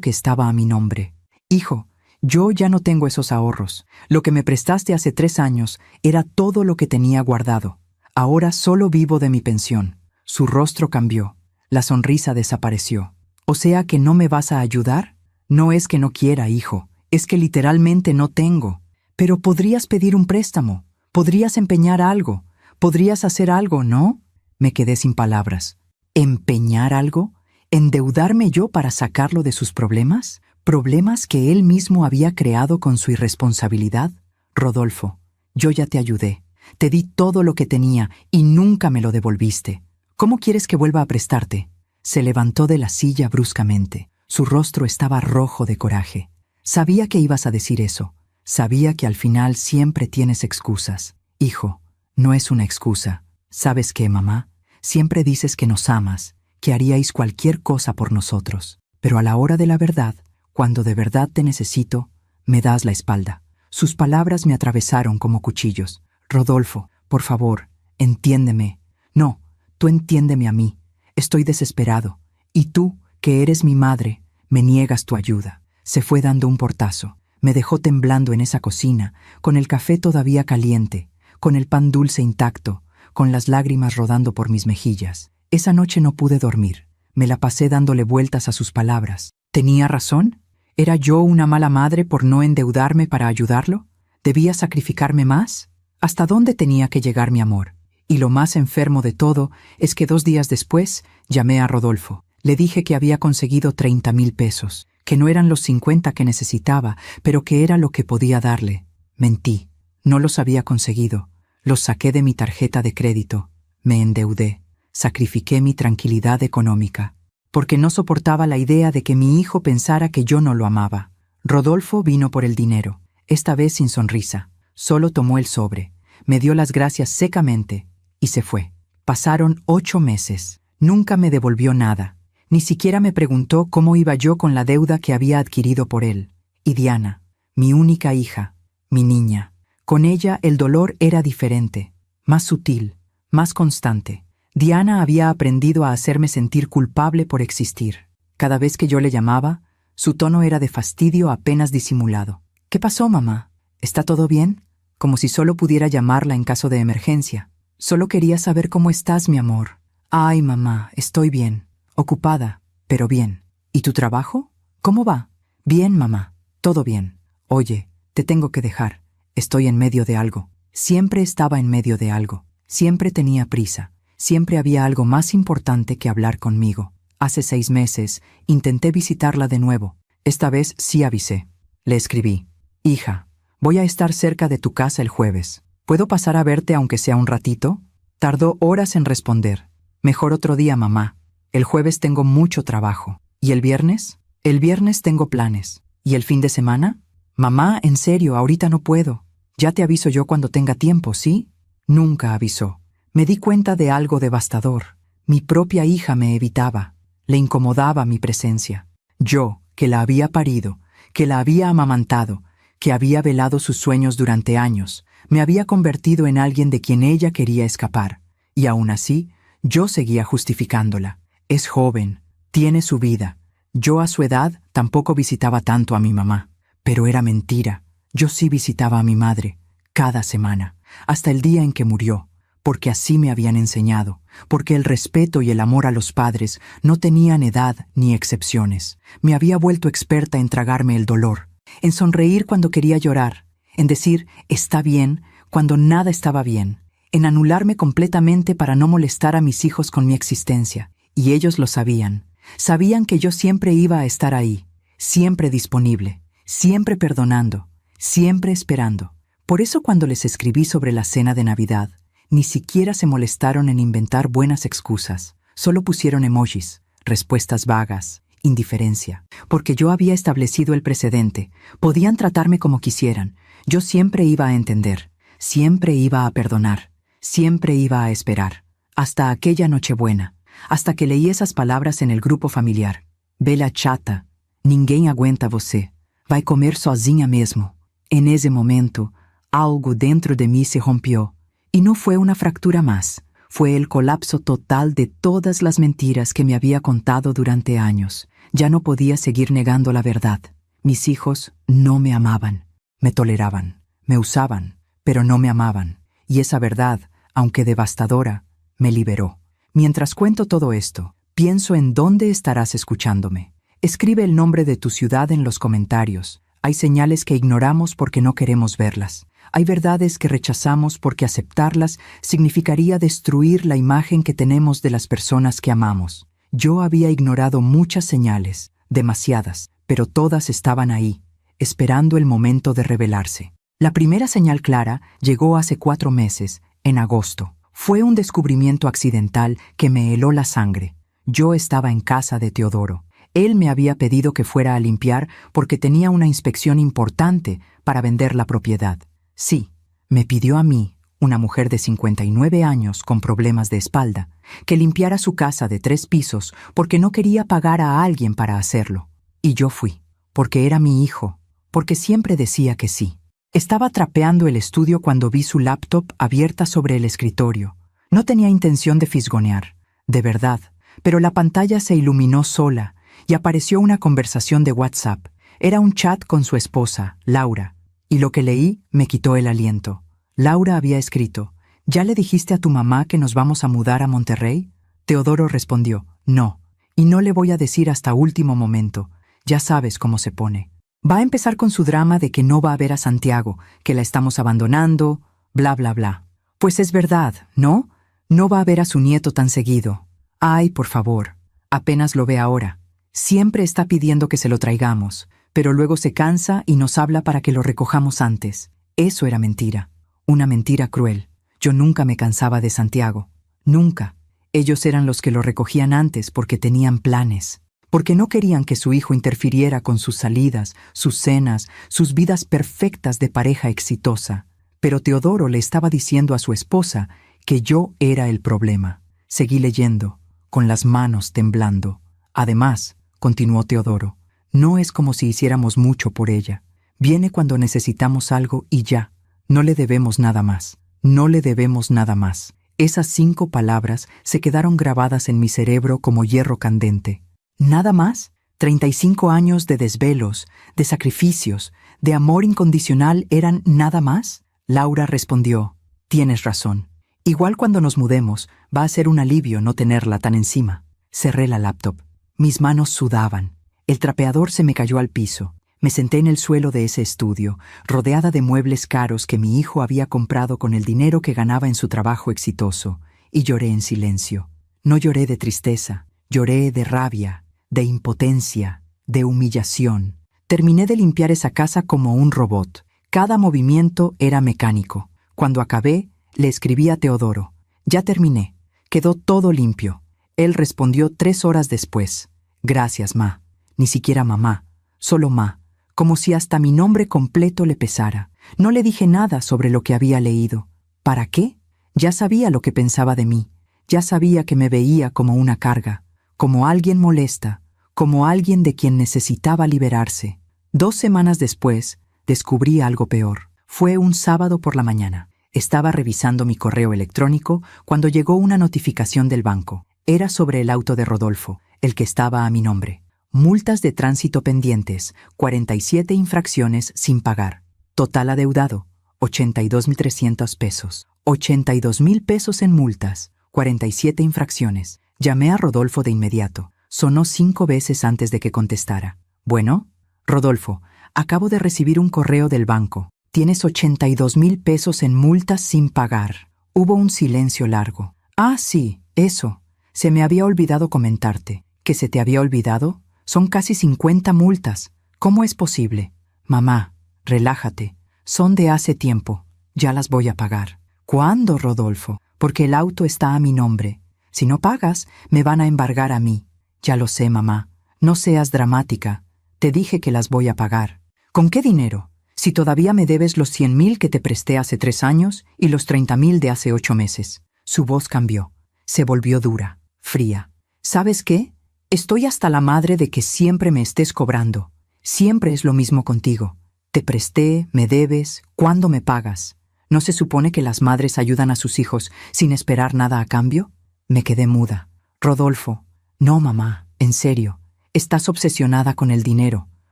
que estaba a mi nombre. Hijo, yo ya no tengo esos ahorros. Lo que me prestaste hace 3 años era todo lo que tenía guardado. Ahora solo vivo de mi pensión». Su rostro cambió. La sonrisa desapareció. «¿O sea que no me vas a ayudar?» «No es que no quiera, hijo. Es que literalmente no tengo. Pero podrías pedir un préstamo. Podrías empeñar algo. Podrías hacer algo, ¿no?» Me quedé sin palabras. ¿Empeñar algo? ¿Endeudarme yo para sacarlo de sus problemas? ¿Problemas que él mismo había creado con su irresponsabilidad? «Rodolfo, yo ya te ayudé. Te di todo lo que tenía y nunca me lo devolviste. ¿Cómo quieres que vuelva a prestarte?» Se levantó de la silla bruscamente. Su rostro estaba rojo de coraje. «Sabía que ibas a decir eso. Sabía que al final siempre tienes excusas». «Hijo, no es una excusa. ¿Sabes qué, mamá? Siempre dices que nos amas, que haríais cualquier cosa por nosotros. Pero a la hora de la verdad, cuando de verdad te necesito, me das la espalda». Sus palabras me atravesaron como cuchillos. «Rodolfo, por favor, entiéndeme». «No, tú entiéndeme a mí. Estoy desesperado. Y tú, que eres mi madre, me niegas tu ayuda». Se fue dando un portazo. Me dejó temblando en esa cocina, con el café todavía caliente, con el pan dulce intacto, con las lágrimas rodando por mis mejillas. Esa noche no pude dormir. Me la pasé dándole vueltas a sus palabras. ¿Tenía razón? ¿Era yo una mala madre por no endeudarme para ayudarlo? ¿Debía sacrificarme más? ¿Hasta dónde tenía que llegar mi amor? Y lo más enfermo de todo es que 2 días después llamé a Rodolfo. Le dije que había conseguido 30,000 pesos, que no eran los 50 que necesitaba, pero que era lo que podía darle. Mentí. No los había conseguido. Los saqué de mi tarjeta de crédito. Me endeudé. Sacrifiqué mi tranquilidad económica. Porque no soportaba la idea de que mi hijo pensara que yo no lo amaba. Rodolfo vino por el dinero, esta vez sin sonrisa. Solo tomó el sobre, me dio las gracias secamente y se fue. Pasaron 8 meses. Nunca me devolvió nada. Ni siquiera me preguntó cómo iba yo con la deuda que había adquirido por él. Y Diana, mi única hija, mi niña. Con ella el dolor era diferente, más sutil, más constante. Diana había aprendido a hacerme sentir culpable por existir. Cada vez que yo le llamaba, su tono era de fastidio apenas disimulado. «¿Qué pasó, mamá? ¿Está todo bien?» Como si solo pudiera llamarla en caso de emergencia. «Solo quería saber cómo estás, mi amor». «Ay, mamá, estoy bien. Ocupada, pero bien. ¿Y tu trabajo? ¿Cómo va?» «Bien, mamá. Todo bien. Oye, te tengo que dejar. Estoy en medio de algo». Siempre estaba en medio de algo. Siempre tenía prisa. Siempre había algo más importante que hablar conmigo. Hace 6 meses intenté visitarla de nuevo. Esta vez sí avisé. Le escribí: «Hija, voy a estar cerca de tu casa el jueves. ¿Puedo pasar a verte aunque sea un ratito?» Tardó horas en responder. «Mejor otro día, mamá. El jueves tengo mucho trabajo. ¿Y el viernes?» «El viernes tengo planes. ¿Y el fin de semana?» «Mamá, en serio, ahorita no puedo. Ya te aviso yo cuando tenga tiempo, ¿sí?» Nunca avisó. Me di cuenta de algo devastador. Mi propia hija me evitaba. Le incomodaba mi presencia. Yo, que la había parido, que la había amamantado, que había velado sus sueños durante años, Me había convertido en alguien de quien ella quería escapar. Y aún así, yo seguía justificándola. Es joven, tiene su vida. Yo a su edad tampoco visitaba tanto a mi mamá. Pero era mentira. Yo sí visitaba a mi madre, cada semana, hasta el día en que murió, porque así me habían enseñado, porque el respeto y el amor a los padres no tenían edad ni excepciones. Me había vuelto experta en tragarme el dolor, en sonreír cuando quería llorar, en decir «está bien» cuando nada estaba bien, en anularme completamente para no molestar a mis hijos con mi existencia. Y ellos lo sabían. Sabían que yo siempre iba a estar ahí, siempre disponible, siempre perdonando, siempre esperando. Por eso cuando les escribí sobre la cena de Navidad, ni siquiera se molestaron en inventar buenas excusas. Solo pusieron emojis, respuestas vagas, indiferencia. Porque yo había establecido el precedente. Podían tratarme como quisieran. Yo siempre iba a entender. Siempre iba a perdonar. Siempre iba a esperar. Hasta aquella Nochebuena. Hasta que leí esas palabras en el grupo familiar. Bela chata, ninguém aguenta você. Vai comer sozinha mesmo. En ese momento, algo dentro de mí se rompió. Y no fue una fractura más. Fue el colapso total de todas las mentiras que me había contado durante años. Ya no podía seguir negando la verdad. Mis hijos no me amaban. Me toleraban. Me usaban. Pero no me amaban. Y esa verdad, aunque devastadora, me liberó. Mientras cuento todo esto, pienso en dónde estarás escuchándome. Escribe el nombre de tu ciudad en los comentarios. Hay señales que ignoramos porque no queremos verlas. Hay verdades que rechazamos porque aceptarlas significaría destruir la imagen que tenemos de las personas que amamos. Yo había ignorado muchas señales, demasiadas, pero todas estaban ahí, esperando el momento de revelarse. La primera señal clara llegó hace 4 meses, en agosto. Fue un descubrimiento accidental que me heló la sangre. Yo estaba en casa de Teodoro. Él me había pedido que fuera a limpiar porque tenía una inspección importante para vender la propiedad. Sí, me pidió a mí, una mujer de 59 años con problemas de espalda, que limpiara su casa de 3 pisos porque no quería pagar a alguien para hacerlo. Y yo fui, porque era mi hijo, porque siempre decía que sí. Estaba trapeando el estudio cuando vi su laptop abierta sobre el escritorio. No tenía intención de fisgonear, de verdad, pero la pantalla se iluminó sola y apareció una conversación de WhatsApp. Era un chat con su esposa, Laura, y lo que leí me quitó el aliento. Laura había escrito: ¿Ya le dijiste a tu mamá que nos vamos a mudar a Monterrey? Teodoro respondió: no, y no le voy a decir hasta último momento. Ya sabes cómo se pone. Va a empezar con su drama de que no va a ver a Santiago, que la estamos abandonando, bla, bla, bla. Pues es verdad, ¿no? No va a ver a su nieto tan seguido. Ay, por favor, apenas lo ve ahora. Siempre está pidiendo que se lo traigamos, pero luego se cansa y nos habla para que lo recojamos antes. Eso era mentira. Una mentira cruel. Yo nunca me cansaba de Santiago. Nunca. Ellos eran los que lo recogían antes porque tenían planes. Porque no querían que su hijo interfiriera con sus salidas, sus cenas, sus vidas perfectas de pareja exitosa. Pero Teodoro le estaba diciendo a su esposa que yo era el problema. Seguí leyendo, con las manos temblando. Además, continuó Teodoro, no es como si hiciéramos mucho por ella. Viene cuando necesitamos algo y ya. No le debemos nada más. No le debemos nada más. Esas 5 palabras se quedaron grabadas en mi cerebro como hierro candente. ¿Nada más? 35 años de desvelos, de sacrificios, de amor incondicional eran nada más. Laura respondió: tienes razón. Igual cuando nos mudemos, va a ser un alivio no tenerla tan encima. Cerré la laptop. Mis manos sudaban. El trapeador se me cayó al piso. Me senté en el suelo de ese estudio, rodeada de muebles caros que mi hijo había comprado con el dinero que ganaba en su trabajo exitoso, y lloré en silencio. No lloré de tristeza, lloré de rabia, de impotencia, de humillación. Terminé de limpiar esa casa como un robot. Cada movimiento era mecánico. Cuando acabé, le escribí a Teodoro: ya terminé. Quedó todo limpio. Él respondió 3 horas después: gracias, ma. Ni siquiera mamá, solo ma. Como si hasta mi nombre completo le pesara. No le dije nada sobre lo que había leído. ¿Para qué? Ya sabía lo que pensaba de mí. Ya sabía que me veía como una carga, como alguien molesta, como alguien de quien necesitaba liberarse. 2 semanas después, descubrí algo peor. Fue un sábado por la mañana. Estaba revisando mi correo electrónico cuando llegó una notificación del banco. Era sobre el auto de Rodolfo, el que estaba a mi nombre. Multas de tránsito pendientes, 47 infracciones sin pagar. Total adeudado, 82.300 pesos. 82.000 pesos en multas, 47 infracciones. Llamé a Rodolfo de inmediato. Sonó 5 veces antes de que contestara. Bueno, Rodolfo, acabo de recibir un correo del banco. Tienes 82.000 pesos en multas sin pagar. Hubo un silencio largo. Ah, sí, eso. Se me había olvidado comentarte. ¿Que se te había olvidado? Son casi 50 multas. ¿Cómo es posible? Mamá, relájate. Son de hace tiempo. Ya las voy a pagar. ¿Cuándo, Rodolfo? Porque el auto está a mi nombre. Si no pagas, me van a embargar a mí. Ya lo sé, mamá. No seas dramática. Te dije que las voy a pagar. ¿Con qué dinero? Si todavía me debes los 100.000 que te presté hace 3 años y los 30.000 de hace 8 meses. Su voz cambió. Se volvió dura, fría. ¿Sabes qué? Estoy hasta la madre de que siempre me estés cobrando. Siempre es lo mismo contigo. Te presté, me debes, ¿cuándo me pagas? ¿No se supone que las madres ayudan a sus hijos sin esperar nada a cambio? Me quedé muda. Rodolfo. No, mamá, en serio. Estás obsesionada con el dinero.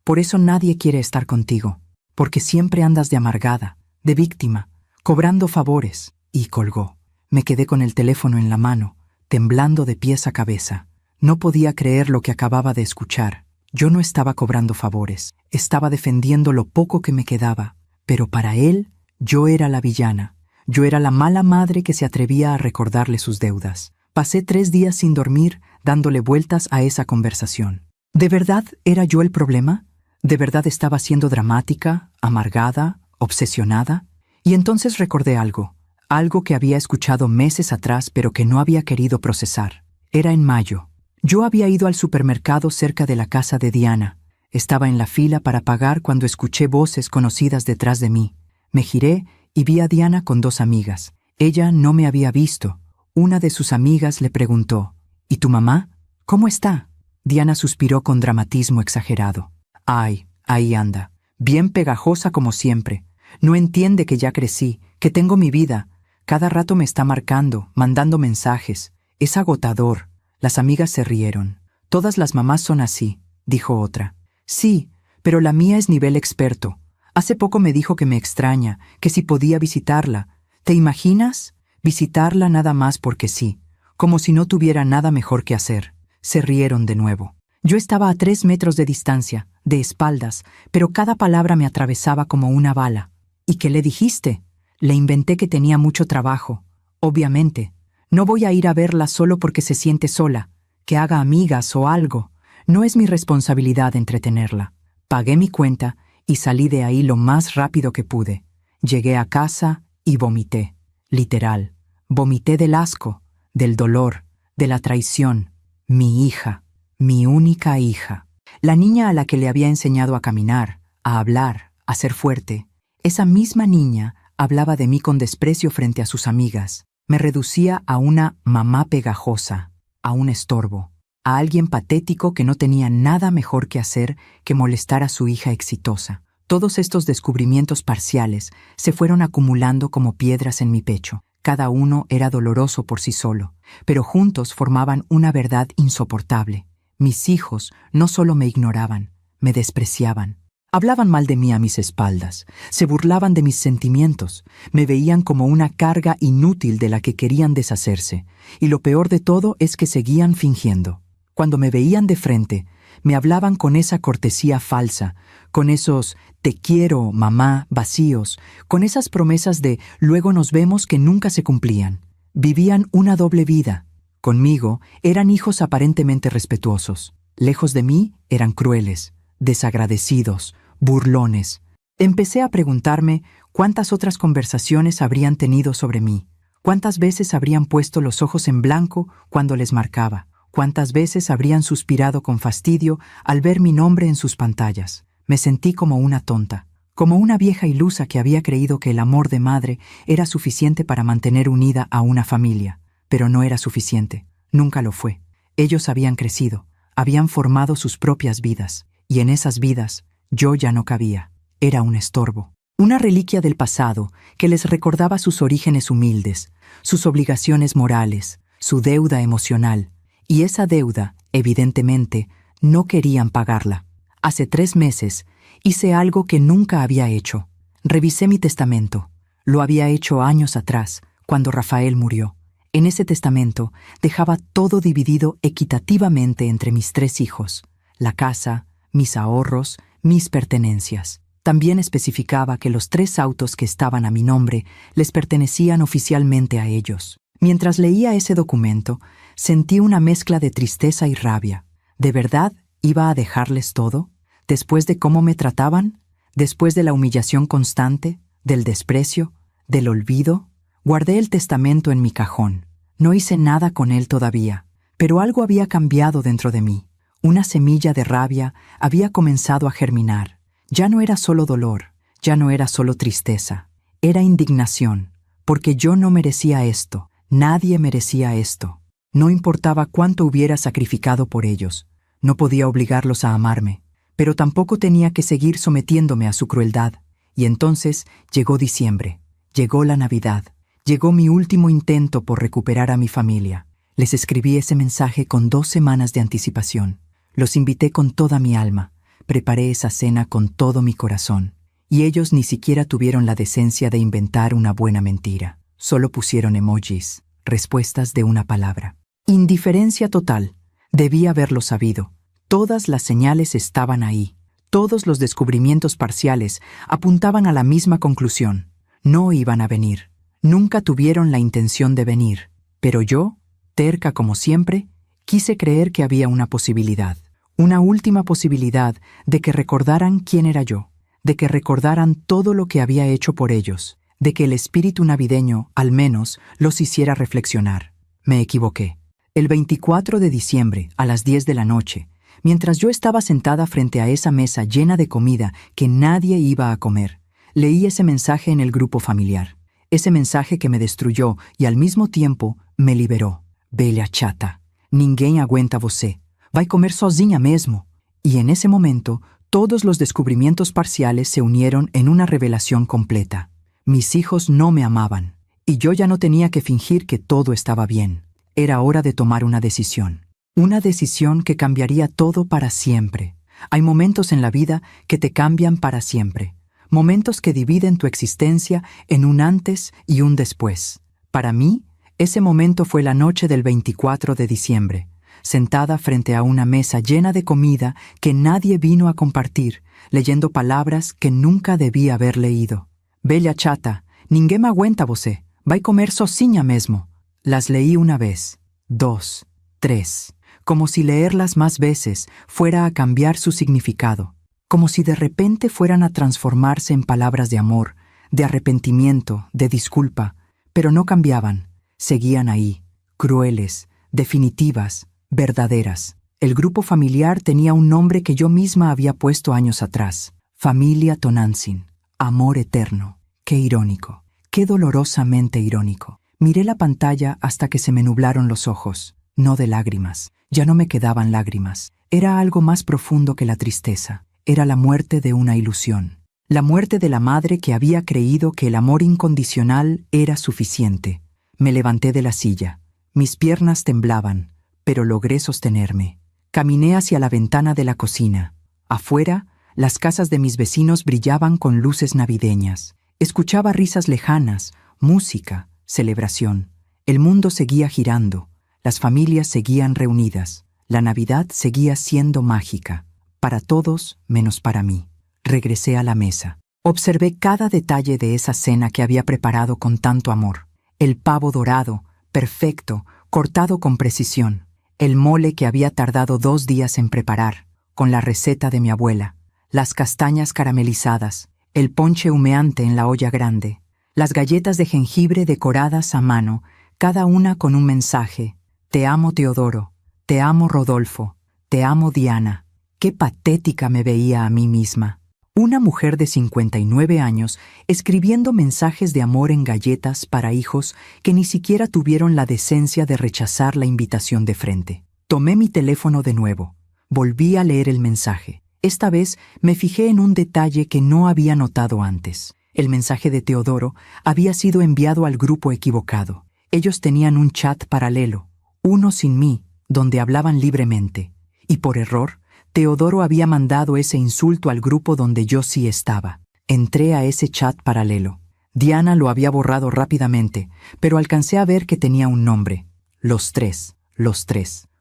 Por eso nadie quiere estar contigo. Porque siempre andas de amargada, de víctima, cobrando favores. Y colgó. Me quedé con el teléfono en la mano, temblando de pies a cabeza. No podía creer lo que acababa de escuchar. Yo no estaba cobrando favores. Estaba defendiendo lo poco que me quedaba. Pero para él, yo era la villana. Yo era la mala madre que se atrevía a recordarle sus deudas. Pasé 3 días sin dormir, dándole vueltas a esa conversación. ¿De verdad era yo el problema? ¿De verdad estaba siendo dramática, amargada, obsesionada? Y entonces recordé algo que había escuchado meses atrás pero que no había querido procesar. Era en mayo. Yo había ido al supermercado cerca de la casa de Diana. Estaba en la fila para pagar cuando escuché voces conocidas detrás de mí. Me giré y vi a Diana con 2 amigas. Ella no me había visto. Una de sus amigas le preguntó, ¿y tu mamá? ¿Cómo está? Diana suspiró con dramatismo exagerado. Ay, ahí anda, bien pegajosa como siempre. No entiende que ya crecí, que tengo mi vida. Cada rato me está marcando, mandando mensajes. Es agotador. Las amigas se rieron. Todas las mamás son así, dijo otra. Sí, pero la mía es nivel experto. Hace poco me dijo que me extraña, que si podía visitarla. ¿Te imaginas? Visitarla nada más porque sí, como si no tuviera nada mejor que hacer. Se rieron de nuevo. Yo estaba a 3 metros de distancia, de espaldas, pero cada palabra me atravesaba como una bala. ¿Y qué le dijiste? Le inventé que tenía mucho trabajo. Obviamente. No voy a ir a verla solo porque se siente sola, que haga amigas o algo. No es mi responsabilidad entretenerla. Pagué mi cuenta y salí de ahí lo más rápido que pude. Llegué a casa y vomité. Literal. Vomité del asco, del dolor, de la traición. Mi hija. Mi única hija. La niña a la que le había enseñado a caminar, a hablar, a ser fuerte. Esa misma niña hablaba de mí con desprecio frente a sus amigas. Me reducía a una mamá pegajosa, a un estorbo, a alguien patético que no tenía nada mejor que hacer que molestar a su hija exitosa. Todos estos descubrimientos parciales se fueron acumulando como piedras en mi pecho. Cada uno era doloroso por sí solo, pero juntos formaban una verdad insoportable. Mis hijos no solo me ignoraban, me despreciaban. Hablaban mal de mí a mis espaldas, se burlaban de mis sentimientos, me veían como una carga inútil de la que querían deshacerse, y lo peor de todo es que seguían fingiendo. Cuando me veían de frente, me hablaban con esa cortesía falsa, con esos «te quiero, mamá» vacíos, con esas promesas de «luego nos vemos» que nunca se cumplían. Vivían una doble vida. Conmigo eran hijos aparentemente respetuosos. Lejos de mí eran crueles, desagradecidos, burlones. Empecé a preguntarme cuántas otras conversaciones habrían tenido sobre mí, cuántas veces habrían puesto los ojos en blanco cuando les marcaba, cuántas veces habrían suspirado con fastidio al ver mi nombre en sus pantallas. Me sentí como una tonta, como una vieja ilusa que había creído que el amor de madre era suficiente para mantener unida a una familia. Pero no era suficiente, nunca lo fue. Ellos habían crecido, habían formado sus propias vidas, y en esas vidas yo ya no cabía. Era un estorbo. una reliquia del pasado que les recordaba sus orígenes humildes, sus obligaciones morales, su deuda emocional, y esa deuda, evidentemente, no querían pagarla. Hace 3 meses hice algo que nunca había hecho. Revisé mi testamento. Lo había hecho años atrás, cuando Rafael murió. En ese testamento dejaba todo dividido equitativamente entre mis 3 hijos, la casa, mis ahorros, mis pertenencias. También especificaba que los 3 autos que estaban a mi nombre les pertenecían oficialmente a ellos. Mientras leía ese documento, sentí una mezcla de tristeza y rabia. ¿De verdad iba a dejarles todo? ¿Después de cómo me trataban? ¿Después de la humillación constante? ¿Del desprecio? ¿Del olvido? Guardé el testamento en mi cajón. No hice nada con él todavía, pero algo había cambiado dentro de mí. Una semilla de rabia había comenzado a germinar. Ya no era solo dolor, ya no era solo tristeza. Era indignación, porque yo no merecía esto. Nadie merecía esto. No importaba cuánto hubiera sacrificado por ellos. No podía obligarlos a amarme, pero tampoco tenía que seguir sometiéndome a su crueldad. Y entonces llegó diciembre, llegó la Navidad, llegó mi último intento por recuperar a mi familia. Les escribí ese mensaje con 2 semanas de anticipación. Los invité con toda mi alma. Preparé esa cena con todo mi corazón. Y ellos ni siquiera tuvieron la decencia de inventar una buena mentira. Solo pusieron emojis, respuestas de una palabra. Indiferencia total. Debí haberlo sabido. Todas las señales estaban ahí. Todos los descubrimientos parciales apuntaban a la misma conclusión. No iban a venir. Nunca tuvieron la intención de venir. Pero yo, terca como siempre, quise creer que había una posibilidad. Una última posibilidad de que recordaran quién era yo, de que recordaran todo lo que había hecho por ellos, de que el espíritu navideño, al menos, los hiciera reflexionar. Me equivoqué. El 24 de diciembre, a las 10 de la noche, mientras yo estaba sentada frente a esa mesa llena de comida que nadie iba a comer, leí ese mensaje en el grupo familiar. Ese mensaje que me destruyó y al mismo tiempo me liberó. Velha chata, ninguém aguenta você. Vai comer sozinha mesmo. Y en ese momento, todos los descubrimientos parciales se unieron en una revelación completa. Mis hijos no me amaban, y yo ya no tenía que fingir que todo estaba bien. Era hora de tomar una decisión. Una decisión que cambiaría todo para siempre. Hay momentos en la vida que te cambian para siempre. Momentos que dividen tu existencia en un antes y un después. Para mí, ese momento fue la noche del 24 de diciembre. Sentada frente a una mesa llena de comida que nadie vino a compartir, leyendo palabras que nunca debí haber leído. Velha chata, ninguém aguenta você, vai comer sozinha mesmo. Las leí 1 vez, 2, 3, como si leerlas más veces fuera a cambiar su significado, como si de repente fueran a transformarse en palabras de amor, de arrepentimiento, de disculpa, pero no cambiaban, seguían ahí, crueles, definitivas, verdaderas. El grupo familiar tenía un nombre que yo misma había puesto años atrás. Familia Tonantzin. Amor eterno. Qué irónico. Qué dolorosamente irónico. Miré la pantalla hasta que se me nublaron los ojos. No de lágrimas. Ya no me quedaban lágrimas. Era algo más profundo que la tristeza. Era la muerte de una ilusión. La muerte de la madre que había creído que el amor incondicional era suficiente. Me levanté de la silla. Mis piernas temblaban, pero logré sostenerme. Caminé hacia la ventana de la cocina. Afuera, las casas de mis vecinos brillaban con luces navideñas. Escuchaba risas lejanas, música, celebración. El mundo seguía girando. Las familias seguían reunidas. La Navidad seguía siendo mágica. Para todos, menos para mí. Regresé a la mesa. Observé cada detalle de esa cena que había preparado con tanto amor. El pavo dorado, perfecto, cortado con precisión. El mole que había tardado 2 días en preparar, con la receta de mi abuela. Las castañas caramelizadas, el ponche humeante en la olla grande, las galletas de jengibre decoradas a mano, cada una con un mensaje. Te amo, Teodoro. Te amo, Rodolfo. Te amo, Diana. Qué patética me veía a mí misma. Una mujer de 59 años escribiendo mensajes de amor en galletas para hijos que ni siquiera tuvieron la decencia de rechazar la invitación de frente. Tomé mi teléfono de nuevo. Volví a leer el mensaje. Esta vez me fijé en un detalle que no había notado antes. El mensaje de Teodoro había sido enviado al grupo equivocado. Ellos tenían un chat paralelo, uno sin mí, donde hablaban libremente. Y por error, Teodoro había mandado ese insulto al grupo donde yo sí estaba. Entré a ese chat paralelo. Diana lo había borrado rápidamente, pero alcancé a ver que tenía un nombre. Los tres,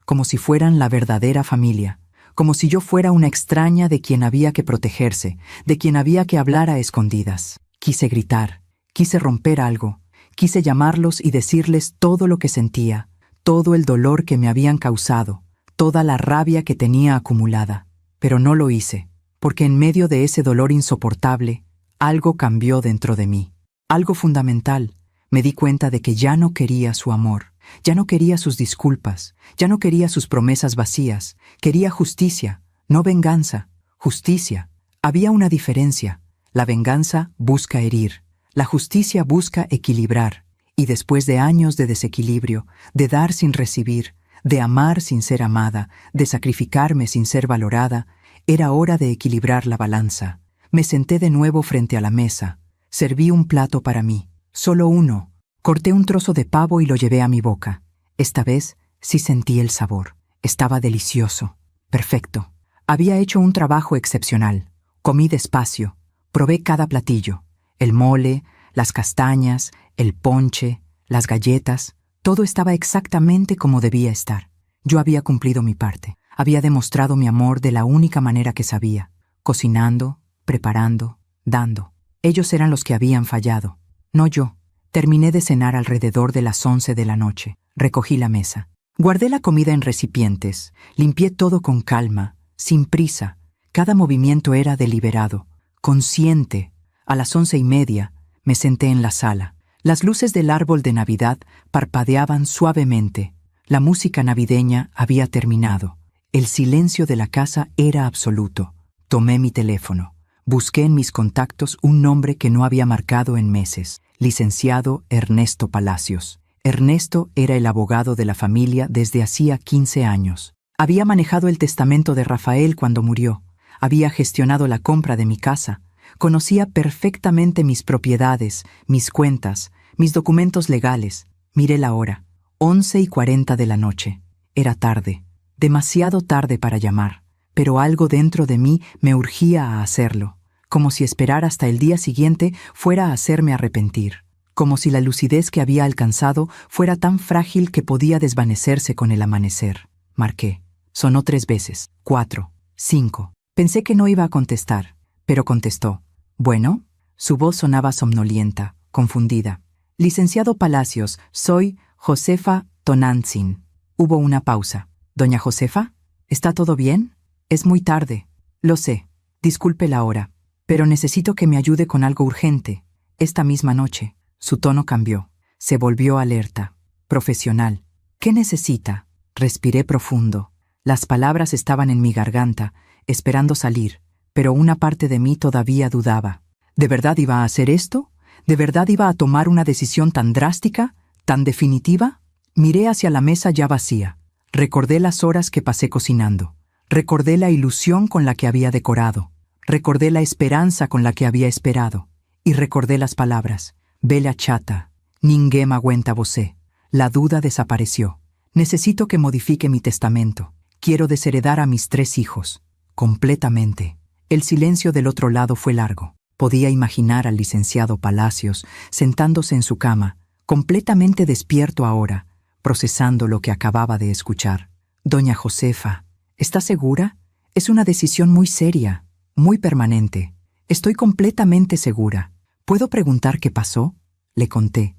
como si fueran la verdadera familia, como si yo fuera una extraña de quien había que protegerse, de quien había que hablar a escondidas. Quise gritar, quise romper algo, quise llamarlos y decirles todo lo que sentía, todo el dolor que me habían causado, toda la rabia que tenía acumulada. Pero no lo hice, porque en medio de ese dolor insoportable, algo cambió dentro de mí. Algo fundamental. Me di cuenta de que ya no quería su amor, ya no quería sus disculpas, ya no quería sus promesas vacías. Quería justicia, no venganza. Justicia. Había una diferencia. La venganza busca herir, la justicia busca equilibrar. Y después de años de desequilibrio, de dar sin recibir, de amar sin ser amada, de sacrificarme sin ser valorada, era hora de equilibrar la balanza. Me senté de nuevo frente a la mesa. Serví un plato para mí, solo uno. Corté un trozo de pavo y lo llevé a mi boca. Esta vez sí sentí el sabor. Estaba delicioso, perfecto. Había hecho un trabajo excepcional. Comí despacio, probé cada platillo. El mole, las castañas, el ponche, las galletas, todo estaba exactamente como debía estar. Yo había cumplido mi parte. Había demostrado mi amor de la única manera que sabía, cocinando, preparando, dando. Ellos eran los que habían fallado, no yo. Terminé de cenar alrededor de las 11 de la noche. Recogí la mesa. Guardé la comida en recipientes. Limpié todo con calma, sin prisa. Cada movimiento era deliberado, consciente. A las 11:30 me senté en la sala. Las luces del árbol de Navidad parpadeaban suavemente. La música navideña había terminado. El silencio de la casa era absoluto. Tomé mi teléfono. Busqué en mis contactos un nombre que no había marcado en meses. Licenciado Ernesto Palacios. Ernesto era el abogado de la familia desde hacía 15 años. Había manejado el testamento de Rafael cuando murió. Había gestionado la compra de mi casa. Conocía perfectamente mis propiedades, mis cuentas, mis documentos legales. Miré la hora. 11:40 de la noche. Era tarde. Demasiado tarde para llamar. Pero algo dentro de mí me urgía a hacerlo. Como si esperar hasta el día siguiente fuera a hacerme arrepentir. Como si la lucidez que había alcanzado fuera tan frágil que podía desvanecerse con el amanecer. Marqué. Sonó 3 veces, 4, 5. Pensé que no iba a contestar, pero contestó. ¿Bueno? Su voz sonaba somnolienta, confundida. Licenciado Palacios, soy Josefa Tonantzin. Hubo una pausa. ¿Doña Josefa? ¿Está todo bien? Es muy tarde. Lo sé. Disculpe la hora. Pero necesito que me ayude con algo urgente. Esta misma noche. Su tono cambió. Se volvió alerta. Profesional. ¿Qué necesita? Respiré profundo. Las palabras estaban en mi garganta, esperando salir, pero una parte de mí todavía dudaba. ¿De verdad iba a hacer esto? ¿De verdad iba a tomar una decisión tan drástica, tan definitiva? Miré hacia la mesa ya vacía. Recordé las horas que pasé cocinando. Recordé la ilusión con la que había decorado. Recordé la esperanza con la que había esperado. Y recordé las palabras. Bella chata, ninguém aguenta você. La duda desapareció. Necesito que modifique mi testamento. Quiero desheredar a mis 3 hijos. Completamente. El silencio del otro lado fue largo. Podía imaginar al licenciado Palacios sentándose en su cama, completamente despierto ahora, procesando lo que acababa de escuchar. Doña Josefa, ¿está segura? Es una decisión muy seria, muy permanente. Estoy completamente segura. ¿Puedo preguntar qué pasó? Le conté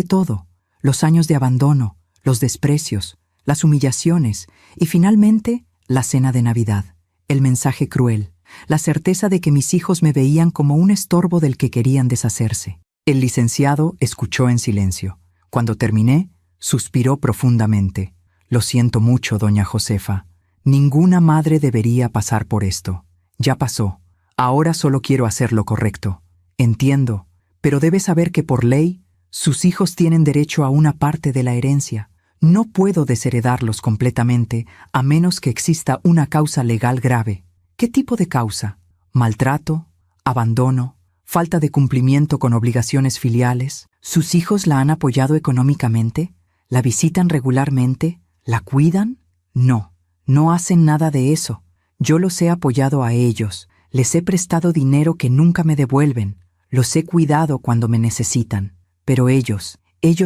todo. Los años de abandono, los desprecios, las humillaciones y finalmente la cena de Navidad. El mensaje cruel, la certeza de que mis hijos me veían como un estorbo del que querían deshacerse. El licenciado escuchó en silencio. Cuando terminé, suspiró profundamente. Lo siento mucho, doña Josefa. Ninguna madre debería pasar por esto. Ya pasó. Ahora solo quiero hacer lo correcto. Entiendo, pero debe saber que por ley, sus hijos tienen derecho a una parte de la herencia. No puedo desheredarlos completamente a menos que exista una causa legal grave. ¿Qué tipo de causa? ¿Maltrato? ¿Abandono? falta de cumplimiento con obligaciones filiales. ¿Sus hijos la han apoyado económicamente? ¿La visitan regularmente? ¿La cuidan? No, no hacen nada de eso. Yo los he apoyado a ellos, les he prestado dinero que nunca me devuelven, los he cuidado cuando me necesitan, pero ellos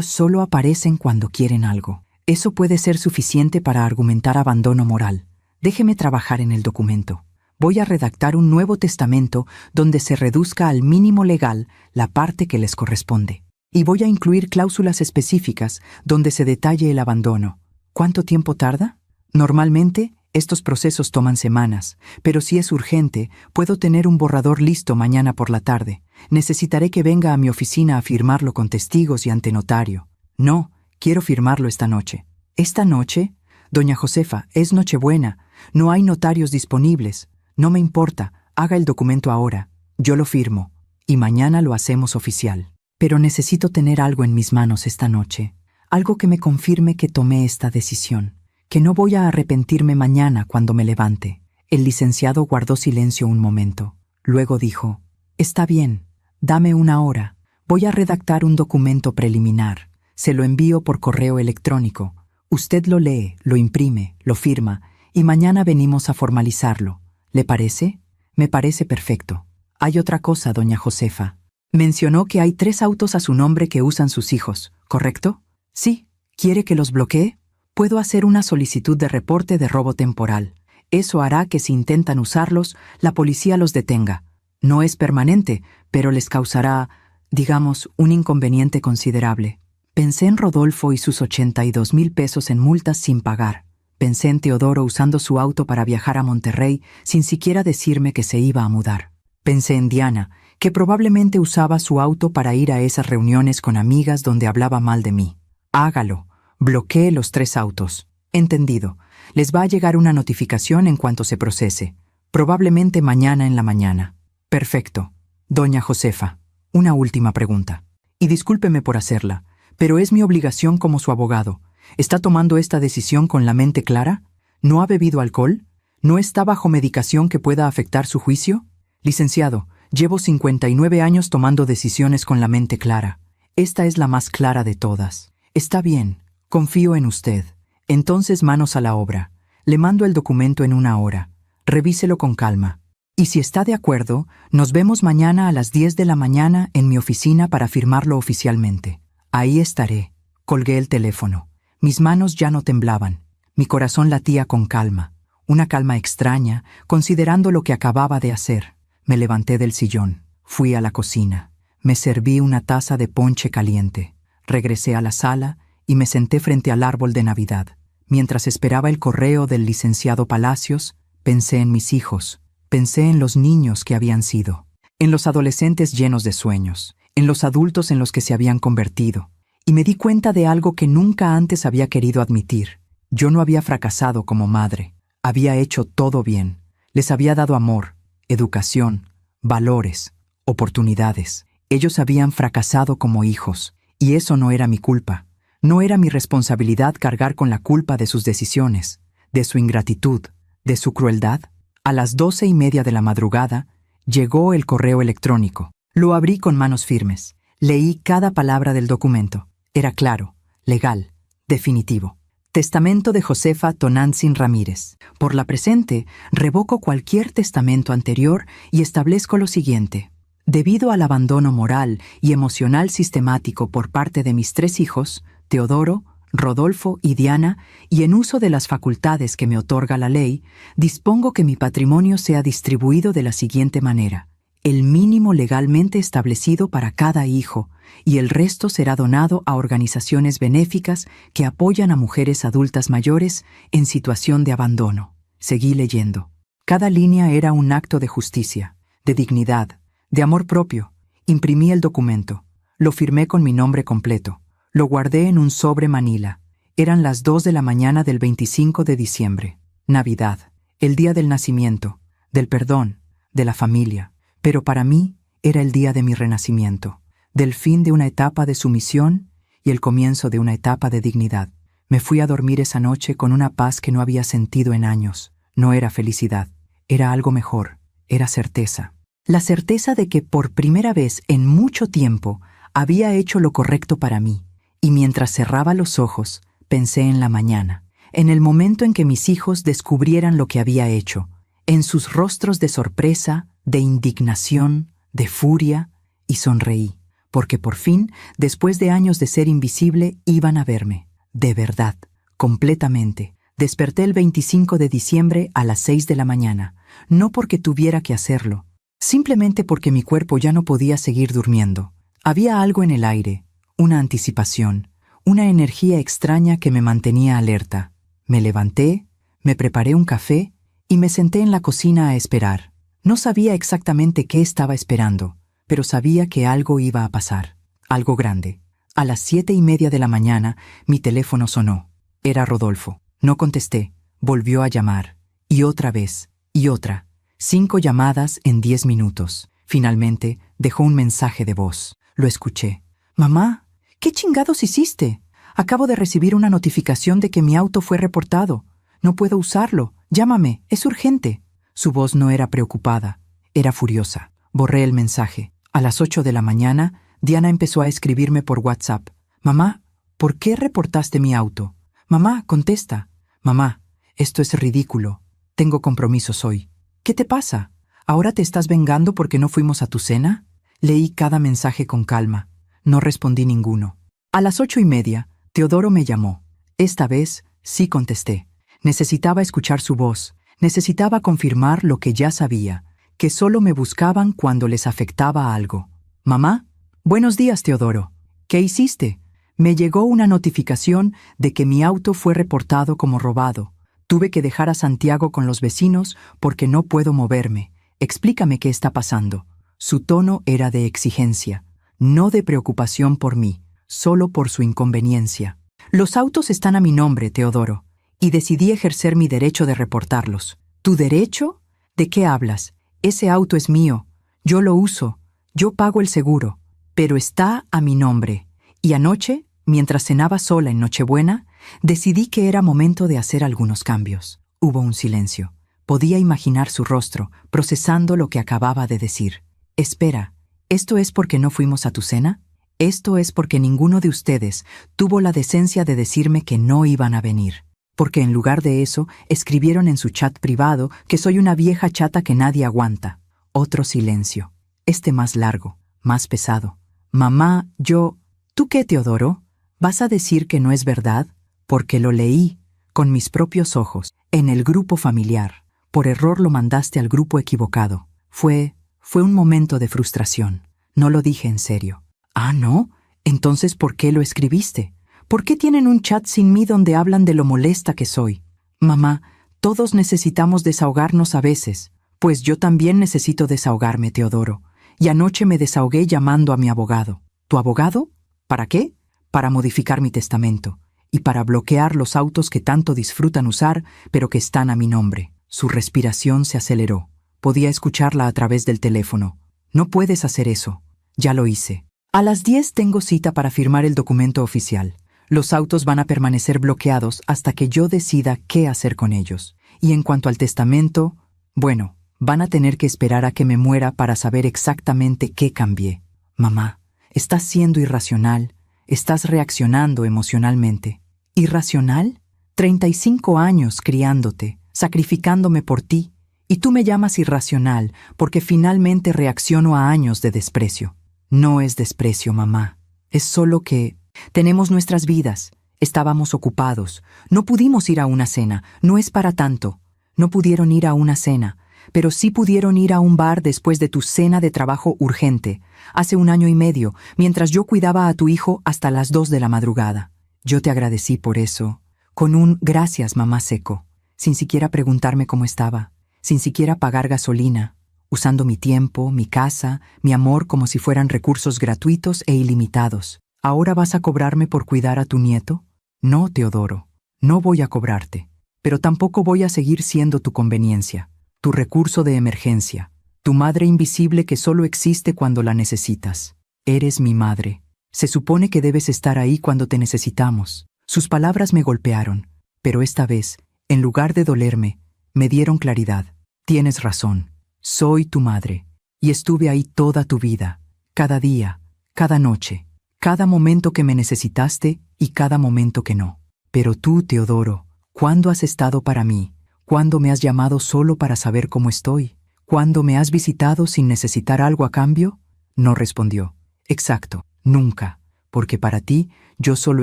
solo aparecen cuando quieren algo. Eso puede ser suficiente para argumentar abandono moral. Déjeme trabajar en el documento. Voy a redactar un nuevo testamento donde se reduzca al mínimo legal la parte que les corresponde. Y voy a incluir cláusulas específicas donde se detalle el abandono. ¿Cuánto tiempo tarda? Normalmente, estos procesos toman semanas, pero si es urgente, puedo tener un borrador listo mañana por la tarde. Necesitaré que venga a mi oficina a firmarlo con testigos y ante notario. No, quiero firmarlo esta noche. ¿Esta noche? Doña Josefa, es Nochebuena. No hay notarios disponibles. No me importa, haga el documento ahora. Yo lo firmo. Y mañana lo hacemos oficial. Pero necesito tener algo en mis manos esta noche. Algo que me confirme que tomé esta decisión. Que no voy a arrepentirme mañana cuando me levante. El licenciado guardó silencio un momento. Luego dijo: Está bien, dame una hora. Voy a redactar un documento preliminar. Se lo envío por correo electrónico. Usted lo lee, lo imprime, lo firma, y mañana venimos a formalizarlo. ¿Le parece? Me parece perfecto. Hay otra cosa, doña Josefa. Mencionó que hay 3 autos a su nombre que usan sus hijos, ¿correcto? Sí. ¿Quiere que los bloquee? Puedo hacer una solicitud de reporte de robo temporal. Eso hará que si intentan usarlos, la policía los detenga. No es permanente, pero les causará, digamos, un inconveniente considerable. Pensé en Rodolfo y sus 82,000 pesos en multas sin pagar. Pensé en Teodoro usando su auto para viajar a Monterrey sin siquiera decirme que se iba a mudar. Pensé en Diana, que probablemente usaba su auto para ir a esas reuniones con amigas donde hablaba mal de mí. Hágalo. Bloquee los 3 autos. Entendido. Les va a llegar una notificación en cuanto se procese. Probablemente mañana en la mañana. Perfecto. Doña Josefa, una última pregunta. Y discúlpeme por hacerla, pero es mi obligación como su abogado. ¿Está tomando esta decisión con la mente clara? ¿No ha bebido alcohol? ¿No está bajo medicación que pueda afectar su juicio? Licenciado, llevo 59 años tomando decisiones con la mente clara. Esta es la más clara de todas. Está bien, confío en usted. Entonces manos a la obra. Le mando el documento en una hora. Revíselo con calma. Y si está de acuerdo, nos vemos mañana a las 10 de la mañana en mi oficina para firmarlo oficialmente. Ahí estaré. Colgué el teléfono. Mis manos ya no temblaban. Mi corazón latía con calma. Una calma extraña, considerando lo que acababa de hacer. Me levanté del sillón. Fui a la cocina. Me serví una taza de ponche caliente. Regresé a la sala y me senté frente al árbol de Navidad. Mientras esperaba el correo del licenciado Palacios, pensé en mis hijos. Pensé en los niños que habían sido. En los adolescentes llenos de sueños. En los adultos en los que se habían convertido. Y me di cuenta de algo que nunca antes había querido admitir. Yo no había fracasado como madre. Había hecho todo bien. Les había dado amor, educación, valores, oportunidades. Ellos habían fracasado como hijos, y eso no era mi culpa. No era mi responsabilidad cargar con la culpa de sus decisiones, de su ingratitud, de su crueldad. A las 12:30 de la madrugada, llegó el correo electrónico. Lo abrí con manos firmes. Leí cada palabra del documento. Era claro, legal, definitivo. Testamento de Josefa Tonantzin Ramírez. Por la presente, revoco cualquier testamento anterior y establezco lo siguiente. Debido al abandono moral y emocional sistemático por parte de mis 3 hijos, Teodoro, Rodolfo y Diana, y en uso de las facultades que me otorga la ley, dispongo que mi patrimonio sea distribuido de la siguiente manera. El mínimo legalmente establecido para cada hijo, y el resto será donado a organizaciones benéficas que apoyan a mujeres adultas mayores en situación de abandono. Seguí leyendo. Cada línea era un acto de justicia, de dignidad, de amor propio. Imprimí el documento. Lo firmé con mi nombre completo. Lo guardé en un sobre manila. Eran las 2 de la mañana del 25 de diciembre. Navidad. El día del nacimiento, del perdón, de la familia. Pero para mí era el día de mi renacimiento, del fin de una etapa de sumisión y el comienzo de una etapa de dignidad. Me fui a dormir esa noche con una paz que no había sentido en años. No era felicidad, era algo mejor, era certeza. La certeza de que por primera vez en mucho tiempo había hecho lo correcto para mí, y mientras cerraba los ojos, pensé en la mañana, en el momento en que mis hijos descubrieran lo que había hecho, en sus rostros de sorpresa, de indignación, de furia, y sonreí, porque por fin, después de años de ser invisible, iban a verme, de verdad, completamente. Desperté el 25 de diciembre a las 6 de la mañana, no porque tuviera que hacerlo, simplemente porque mi cuerpo ya no podía seguir durmiendo. Había algo en el aire, una anticipación, una energía extraña que me mantenía alerta. Me levanté, me preparé un café y me senté en la cocina a esperar. No sabía exactamente qué estaba esperando, pero sabía que algo iba a pasar, algo grande. A las 7:30 de la mañana, mi teléfono sonó. Era Rodolfo. No contesté. Volvió a llamar. Y otra vez. Y otra. 5 llamadas en 10 minutos. Finalmente, dejó un mensaje de voz. Lo escuché. «Mamá, ¿qué chingados hiciste? Acabo de recibir una notificación de que mi auto fue reportado. No puedo usarlo. Llámame. Es urgente». Su voz no era preocupada. Era furiosa. Borré el mensaje. A las 8 de la mañana, Diana empezó a escribirme por WhatsApp. «Mamá, ¿por qué reportaste mi auto? Mamá, contesta. Mamá, esto es ridículo. Tengo compromisos hoy. ¿Qué te pasa? ¿Ahora te estás vengando porque no fuimos a tu cena?» Leí cada mensaje con calma. No respondí ninguno. A las 8:30, Teodoro me llamó. Esta vez sí contesté. Necesitaba escuchar su voz. Necesitaba confirmar lo que ya sabía, que solo me buscaban cuando les afectaba algo. «Mamá, buenos días, Teodoro. ¿Qué hiciste? Me llegó una notificación de que mi auto fue reportado como robado. Tuve que dejar a Santiago con los vecinos porque no puedo moverme. Explícame qué está pasando». Su tono era de exigencia, no de preocupación por mí, solo por su inconveniencia. «Los autos están a mi nombre, Teodoro, y decidí ejercer mi derecho de reportarlos». «¿Tu derecho? ¿De qué hablas? Ese auto es mío. Yo lo uso. Yo pago el seguro. Pero está a mi nombre. Y anoche, mientras cenaba sola en Nochebuena, decidí que era momento de hacer algunos cambios». Hubo un silencio. Podía imaginar su rostro, procesando lo que acababa de decir. «Espera, ¿esto es porque no fuimos a tu cena? Esto es porque ninguno de ustedes tuvo la decencia de decirme que no iban a venir. Porque en lugar de eso, escribieron en su chat privado que soy una vieja chata que nadie aguanta». Otro silencio. Este más largo, más pesado. «Mamá, yo... ¿Tú qué, Teodoro? ¿Vas a decir que no es verdad? Porque lo leí, con mis propios ojos, en el grupo familiar. Por error lo mandaste al grupo equivocado. Fue un momento de frustración. No lo dije en serio». «¿Ah, no? Entonces, ¿por qué lo escribiste? ¿Por qué tienen un chat sin mí donde hablan de lo molesta que soy?» «Mamá, todos necesitamos desahogarnos a veces. Pues yo también necesito desahogarme, Teodoro. Y anoche me desahogué llamando a mi abogado». «¿Tu abogado? ¿Para qué?» «Para modificar mi testamento. Y para bloquear los autos que tanto disfrutan usar, pero que están a mi nombre». Su respiración se aceleró. Podía escucharla a través del teléfono. «No puedes hacer eso. Ya lo hice. A las 10 tengo cita para firmar el documento oficial. Los autos van a permanecer bloqueados hasta que yo decida qué hacer con ellos. Y en cuanto al testamento, bueno, van a tener que esperar a que me muera para saber exactamente qué cambié». «Mamá, estás siendo irracional. Estás reaccionando emocionalmente». «¿Irracional? 35 años criándote, sacrificándome por ti. Y tú me llamas irracional porque finalmente reacciono a años de desprecio». «No es desprecio, mamá. Es solo que tenemos nuestras vidas. Estábamos ocupados. No pudimos ir a una cena. No es para tanto. No pudieron ir a una cena, pero sí pudieron ir a un bar después de tu cena de trabajo urgente, hace 1 año y medio, mientras yo cuidaba a tu hijo hasta las 2 de la madrugada. Yo te agradecí por eso, con un gracias, mamá seco, sin siquiera preguntarme cómo estaba, sin siquiera pagar gasolina, usando mi tiempo, mi casa, mi amor como si fueran recursos gratuitos e ilimitados. ¿Ahora vas a cobrarme por cuidar a tu nieto? No, Teodoro, no voy a cobrarte, pero tampoco voy a seguir siendo tu conveniencia, tu recurso de emergencia, tu madre invisible que solo existe cuando la necesitas. Eres mi madre. Se supone que debes estar ahí cuando te necesitamos». Sus palabras me golpearon, pero esta vez, en lugar de dolerme, me dieron claridad. «Tienes razón. Soy tu madre. Y estuve ahí toda tu vida, cada día, cada noche, cada momento que me necesitaste y cada momento que no. Pero tú, Teodoro, ¿cuándo has estado para mí? ¿Cuándo me has llamado solo para saber cómo estoy? ¿Cuándo me has visitado sin necesitar algo a cambio? No respondió. Exacto, nunca, porque para ti yo solo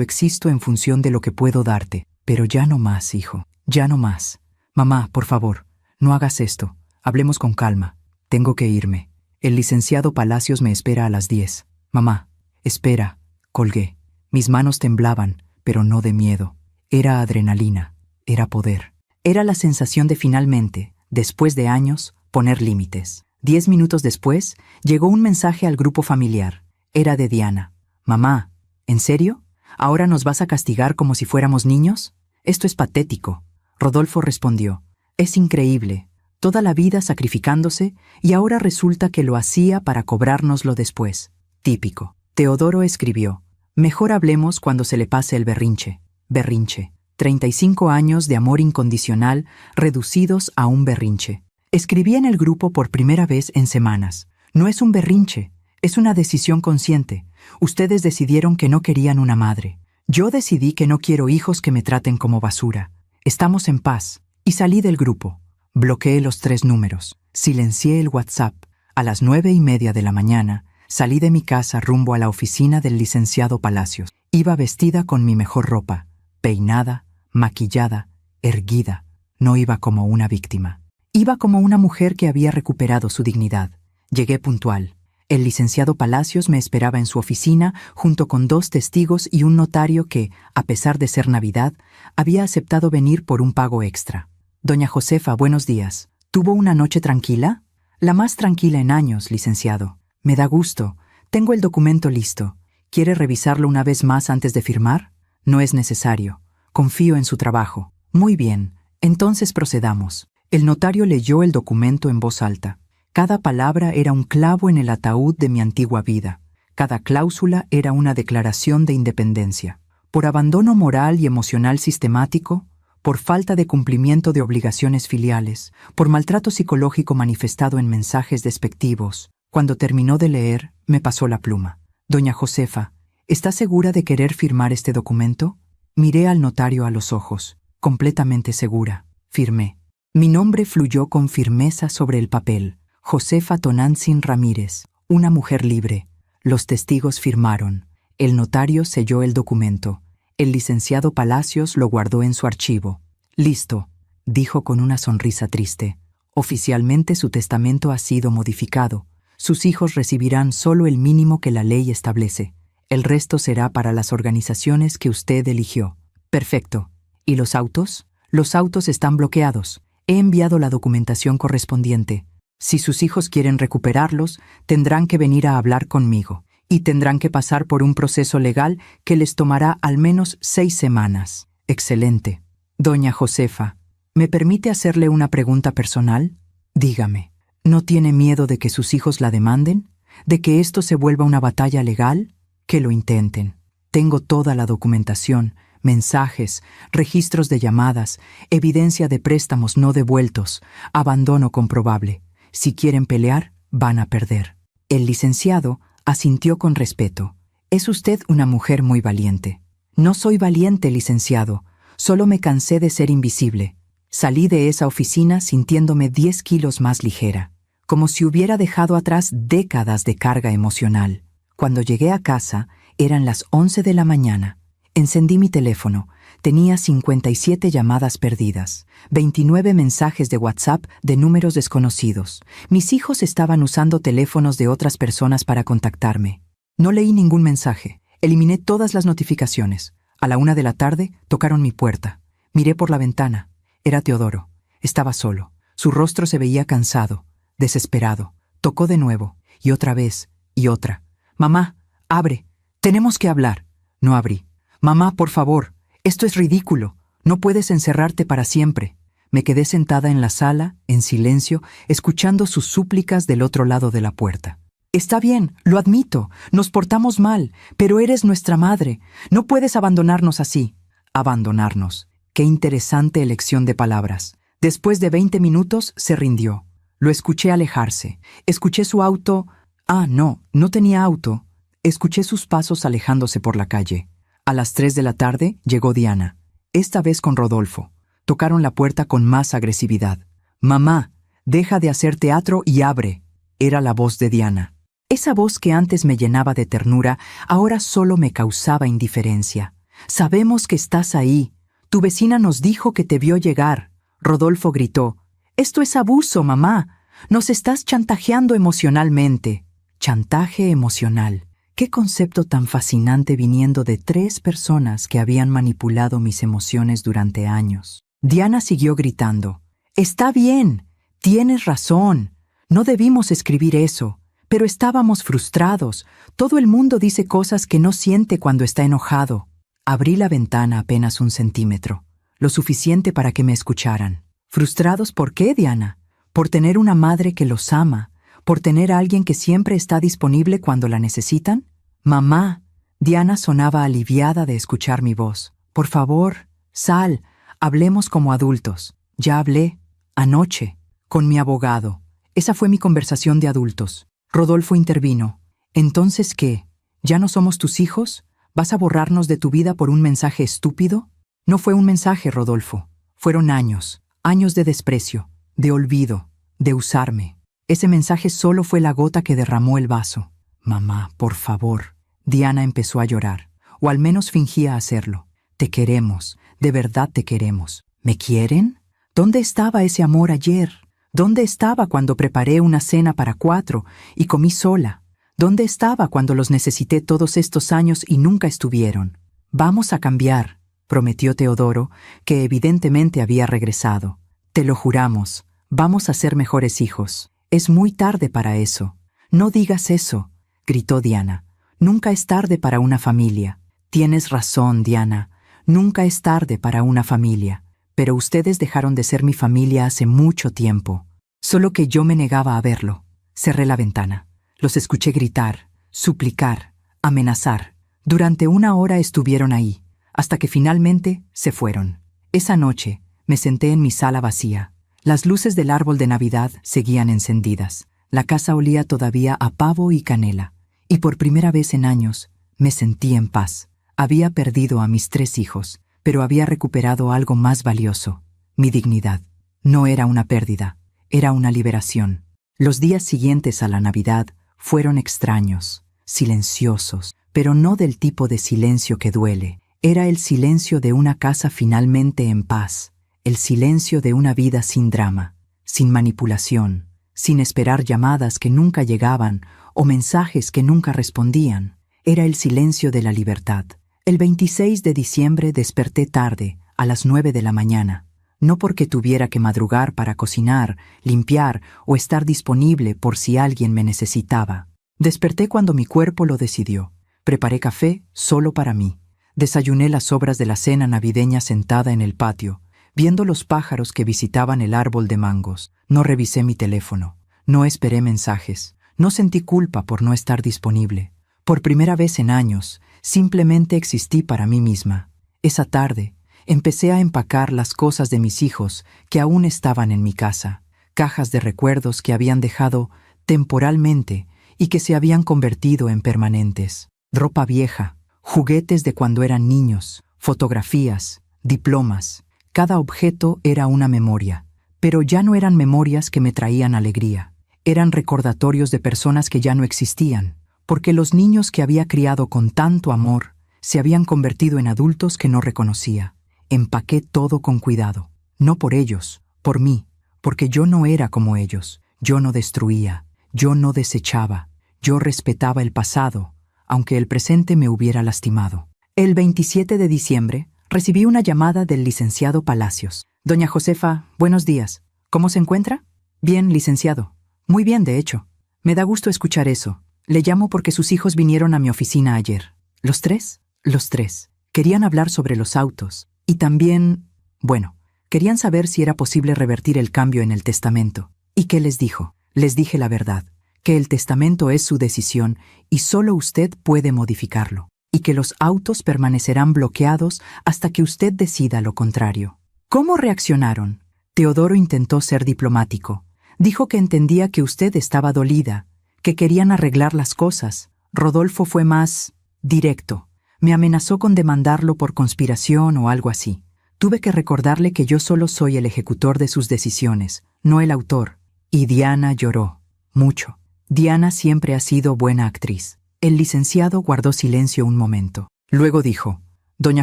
existo en función de lo que puedo darte. Pero ya no más, hijo, ya no más. Mamá, por favor, no hagas esto. Hablemos con calma. Tengo que irme. El licenciado Palacios me espera a las 10. Mamá, espera. Colgué. Mis manos temblaban, pero no de miedo. Era adrenalina. Era poder. Era la sensación de finalmente, después de años, poner límites. 10 minutos después, llegó un mensaje al grupo familiar. Era de Diana. Mamá, ¿en serio? ¿Ahora nos vas a castigar como si fuéramos niños? Esto es patético. Rodolfo respondió. Es increíble. Toda la vida sacrificándose y ahora resulta que lo hacía para cobrárnoslo después. Típico. Teodoro escribió. Mejor hablemos cuando se le pase el berrinche. Berrinche. 35 años de amor incondicional reducidos a un berrinche. Escribí en el grupo por primera vez en semanas. No es un berrinche, es una decisión consciente. Ustedes decidieron que no querían una madre. Yo decidí que no quiero hijos que me traten como basura. Estamos en paz. Y salí del grupo. Bloqueé los 3 números. Silencié el WhatsApp. A las 9:30 de la mañana, salí de mi casa rumbo a la oficina del licenciado Palacios. Iba vestida con mi mejor ropa, peinada, maquillada, erguida. No iba como una víctima. Iba como una mujer que había recuperado su dignidad. Llegué puntual. El licenciado Palacios me esperaba en su oficina junto con 2 testigos y un notario que, a pesar de ser Navidad, había aceptado venir por un pago extra. Doña Josefa, buenos días. ¿Tuvo una noche tranquila? La más tranquila en años, licenciado. Me da gusto. Tengo el documento listo. ¿Quiere revisarlo una vez más antes de firmar? No es necesario. Confío en su trabajo. Muy bien. Entonces procedamos. El notario leyó el documento en voz alta. Cada palabra era un clavo en el ataúd de mi antigua vida. Cada cláusula era una declaración de independencia. Por abandono moral y emocional sistemático, por falta de cumplimiento de obligaciones filiales, por maltrato psicológico manifestado en mensajes despectivos. Cuando terminó de leer, me pasó la pluma. Doña Josefa, ¿está segura de querer firmar este documento? Miré al notario a los ojos. Completamente segura. Firmé. Mi nombre fluyó con firmeza sobre el papel. Josefa Tonantzin Ramírez, una mujer libre. Los testigos firmaron. El notario selló el documento. El licenciado Palacios lo guardó en su archivo. Listo, dijo con una sonrisa triste. Oficialmente su testamento ha sido modificado. Sus hijos recibirán solo el mínimo que la ley establece. El resto será para las organizaciones que usted eligió. Perfecto. ¿Y los autos? Los autos están bloqueados. He enviado la documentación correspondiente. Si sus hijos quieren recuperarlos, tendrán que venir a hablar conmigo. Y tendrán que pasar por un proceso legal que les tomará al menos 6 semanas. Excelente. Doña Josefa, ¿me permite hacerle una pregunta personal? Dígame, ¿no tiene miedo de que sus hijos la demanden? ¿De que esto se vuelva una batalla legal? Que lo intenten. Tengo toda la documentación, mensajes, registros de llamadas, evidencia de préstamos no devueltos, abandono comprobable. Si quieren pelear, van a perder. El licenciado asintió con respeto. Es usted una mujer muy valiente. No soy valiente, licenciado. Solo me cansé de ser invisible. Salí de esa oficina sintiéndome 10 kilos más ligera, como si hubiera dejado atrás décadas de carga emocional. Cuando llegué a casa, eran las 11 de la mañana. Encendí mi teléfono. Tenía 57 llamadas perdidas, 29 mensajes de WhatsApp de números desconocidos. Mis hijos estaban usando teléfonos de otras personas para contactarme. No leí ningún mensaje. Eliminé todas las notificaciones. A la 1 de la tarde tocaron mi puerta. Miré por la ventana. Era Teodoro. Estaba solo. Su rostro se veía cansado, desesperado. Tocó de nuevo, y otra vez, y otra. «Mamá, abre. Tenemos que hablar». No abrí. «Mamá, por favor. Esto es ridículo. No puedes encerrarte para siempre». Me quedé sentada en la sala, en silencio, escuchando sus súplicas del otro lado de la puerta. «Está bien, lo admito. Nos portamos mal, pero eres nuestra madre. No puedes abandonarnos así». Abandonarnos. Qué interesante elección de palabras. Después de 20 minutos se rindió. Lo escuché alejarse. Escuché su auto. Ah, no, no tenía auto. Escuché sus pasos alejándose por la calle. A las 3 de la tarde llegó Diana, esta vez con Rodolfo. Tocaron la puerta con más agresividad. «Mamá, deja de hacer teatro y abre», era la voz de Diana. Esa voz que antes me llenaba de ternura, ahora solo me causaba indiferencia. «Sabemos que estás ahí. Tu vecina nos dijo que te vio llegar». Rodolfo gritó. «Esto es abuso, mamá. Nos estás chantajeando emocionalmente». Chantaje emocional. Qué concepto tan fascinante viniendo de 3 personas que habían manipulado mis emociones durante años. Diana siguió gritando. «Está bien, tienes razón. No debimos escribir eso, pero estábamos frustrados. Todo el mundo dice cosas que no siente cuando está enojado». Abrí la ventana apenas 1 centímetro, lo suficiente para que me escucharan. ¿Frustrados por qué, Diana? ¿Por tener una madre que los ama? ¿Por tener a alguien que siempre está disponible cuando la necesitan? «Mamá». Diana sonaba aliviada de escuchar mi voz. «Por favor, sal, hablemos como adultos». «Ya hablé, anoche, con mi abogado». Esa fue mi conversación de adultos. Rodolfo intervino. «¿Entonces qué? ¿Ya no somos tus hijos? ¿Vas a borrarnos de tu vida por un mensaje estúpido?» No fue un mensaje, Rodolfo. Fueron años, años de desprecio, de olvido, de usarme. Ese mensaje solo fue la gota que derramó el vaso. «Mamá, por favor». Diana empezó a llorar, o al menos fingía hacerlo. «Te queremos, de verdad te queremos». ¿Me quieren? ¿Dónde estaba ese amor ayer? ¿Dónde estaba cuando preparé una cena para 4 y comí sola? ¿Dónde estaba cuando los necesité todos estos años y nunca estuvieron? «Vamos a cambiar», prometió Teodoro, que evidentemente había regresado. «Te lo juramos, vamos a ser mejores hijos. Es muy tarde para eso». «No digas eso», gritó Diana. «Nunca es tarde para una familia». «Tienes razón, Diana. Nunca es tarde para una familia. Pero ustedes dejaron de ser mi familia hace mucho tiempo». Solo que yo me negaba a verlo. Cerré la ventana. Los escuché gritar, suplicar, amenazar. Durante 1 hora estuvieron ahí, hasta que finalmente se fueron. Esa noche me senté en mi sala vacía. Las luces del árbol de Navidad seguían encendidas. La casa olía todavía a pavo y canela. Y por primera vez en años me sentí en paz. Había perdido a mis 3 hijos, pero había recuperado algo más valioso, mi dignidad. No era una pérdida, era una liberación. Los días siguientes a la Navidad fueron extraños, silenciosos, pero no del tipo de silencio que duele. Era el silencio de una casa finalmente en paz, el silencio de una vida sin drama, sin manipulación, sin esperar llamadas que nunca llegaban o mensajes que nunca respondían. Era el silencio de la libertad. El 26 de diciembre desperté tarde, a las 9 de la mañana. No porque tuviera que madrugar para cocinar, limpiar o estar disponible por si alguien me necesitaba. Desperté cuando mi cuerpo lo decidió. Preparé café solo para mí. Desayuné las sobras de la cena navideña sentada en el patio, viendo los pájaros que visitaban el árbol de mangos. No revisé mi teléfono. No esperé mensajes. No sentí culpa por no estar disponible. Por primera vez en años, simplemente existí para mí misma. Esa tarde, empecé a empacar las cosas de mis hijos que aún estaban en mi casa, cajas de recuerdos que habían dejado temporalmente y que se habían convertido en permanentes. Ropa vieja, juguetes de cuando eran niños, fotografías, diplomas. Cada objeto era una memoria, pero ya no eran memorias que me traían alegría. Eran recordatorios de personas que ya no existían, porque los niños que había criado con tanto amor se habían convertido en adultos que no reconocía. Empaqué todo con cuidado, no por ellos, por mí, porque yo no era como ellos. Yo no destruía, yo no desechaba, yo respetaba el pasado, aunque el presente me hubiera lastimado. El 27 de diciembre recibí una llamada del licenciado Palacios. «Doña Josefa, buenos días. ¿Cómo se encuentra?» «Bien, licenciado. Muy bien, de hecho. Me da gusto escuchar eso. Le llamo porque sus hijos vinieron a mi oficina ayer». «¿Los 3?» «Los 3. Querían hablar sobre los autos. Y también, bueno, querían saber si era posible revertir el cambio en el testamento». «¿Y qué les dijo?» «Les dije la verdad, que el testamento es su decisión y solo usted puede modificarlo, y que los autos permanecerán bloqueados hasta que usted decida lo contrario». «¿Cómo reaccionaron?» Teodoro intentó ser diplomático. Dijo que entendía que usted estaba dolida, que querían arreglar las cosas. Rodolfo fue más directo. Me amenazó con demandarlo por conspiración o algo así. Tuve que recordarle que yo solo soy el ejecutor de sus decisiones, no el autor. Y Diana lloró. Mucho. Diana siempre ha sido buena actriz. El licenciado guardó silencio un momento. Luego dijo: Doña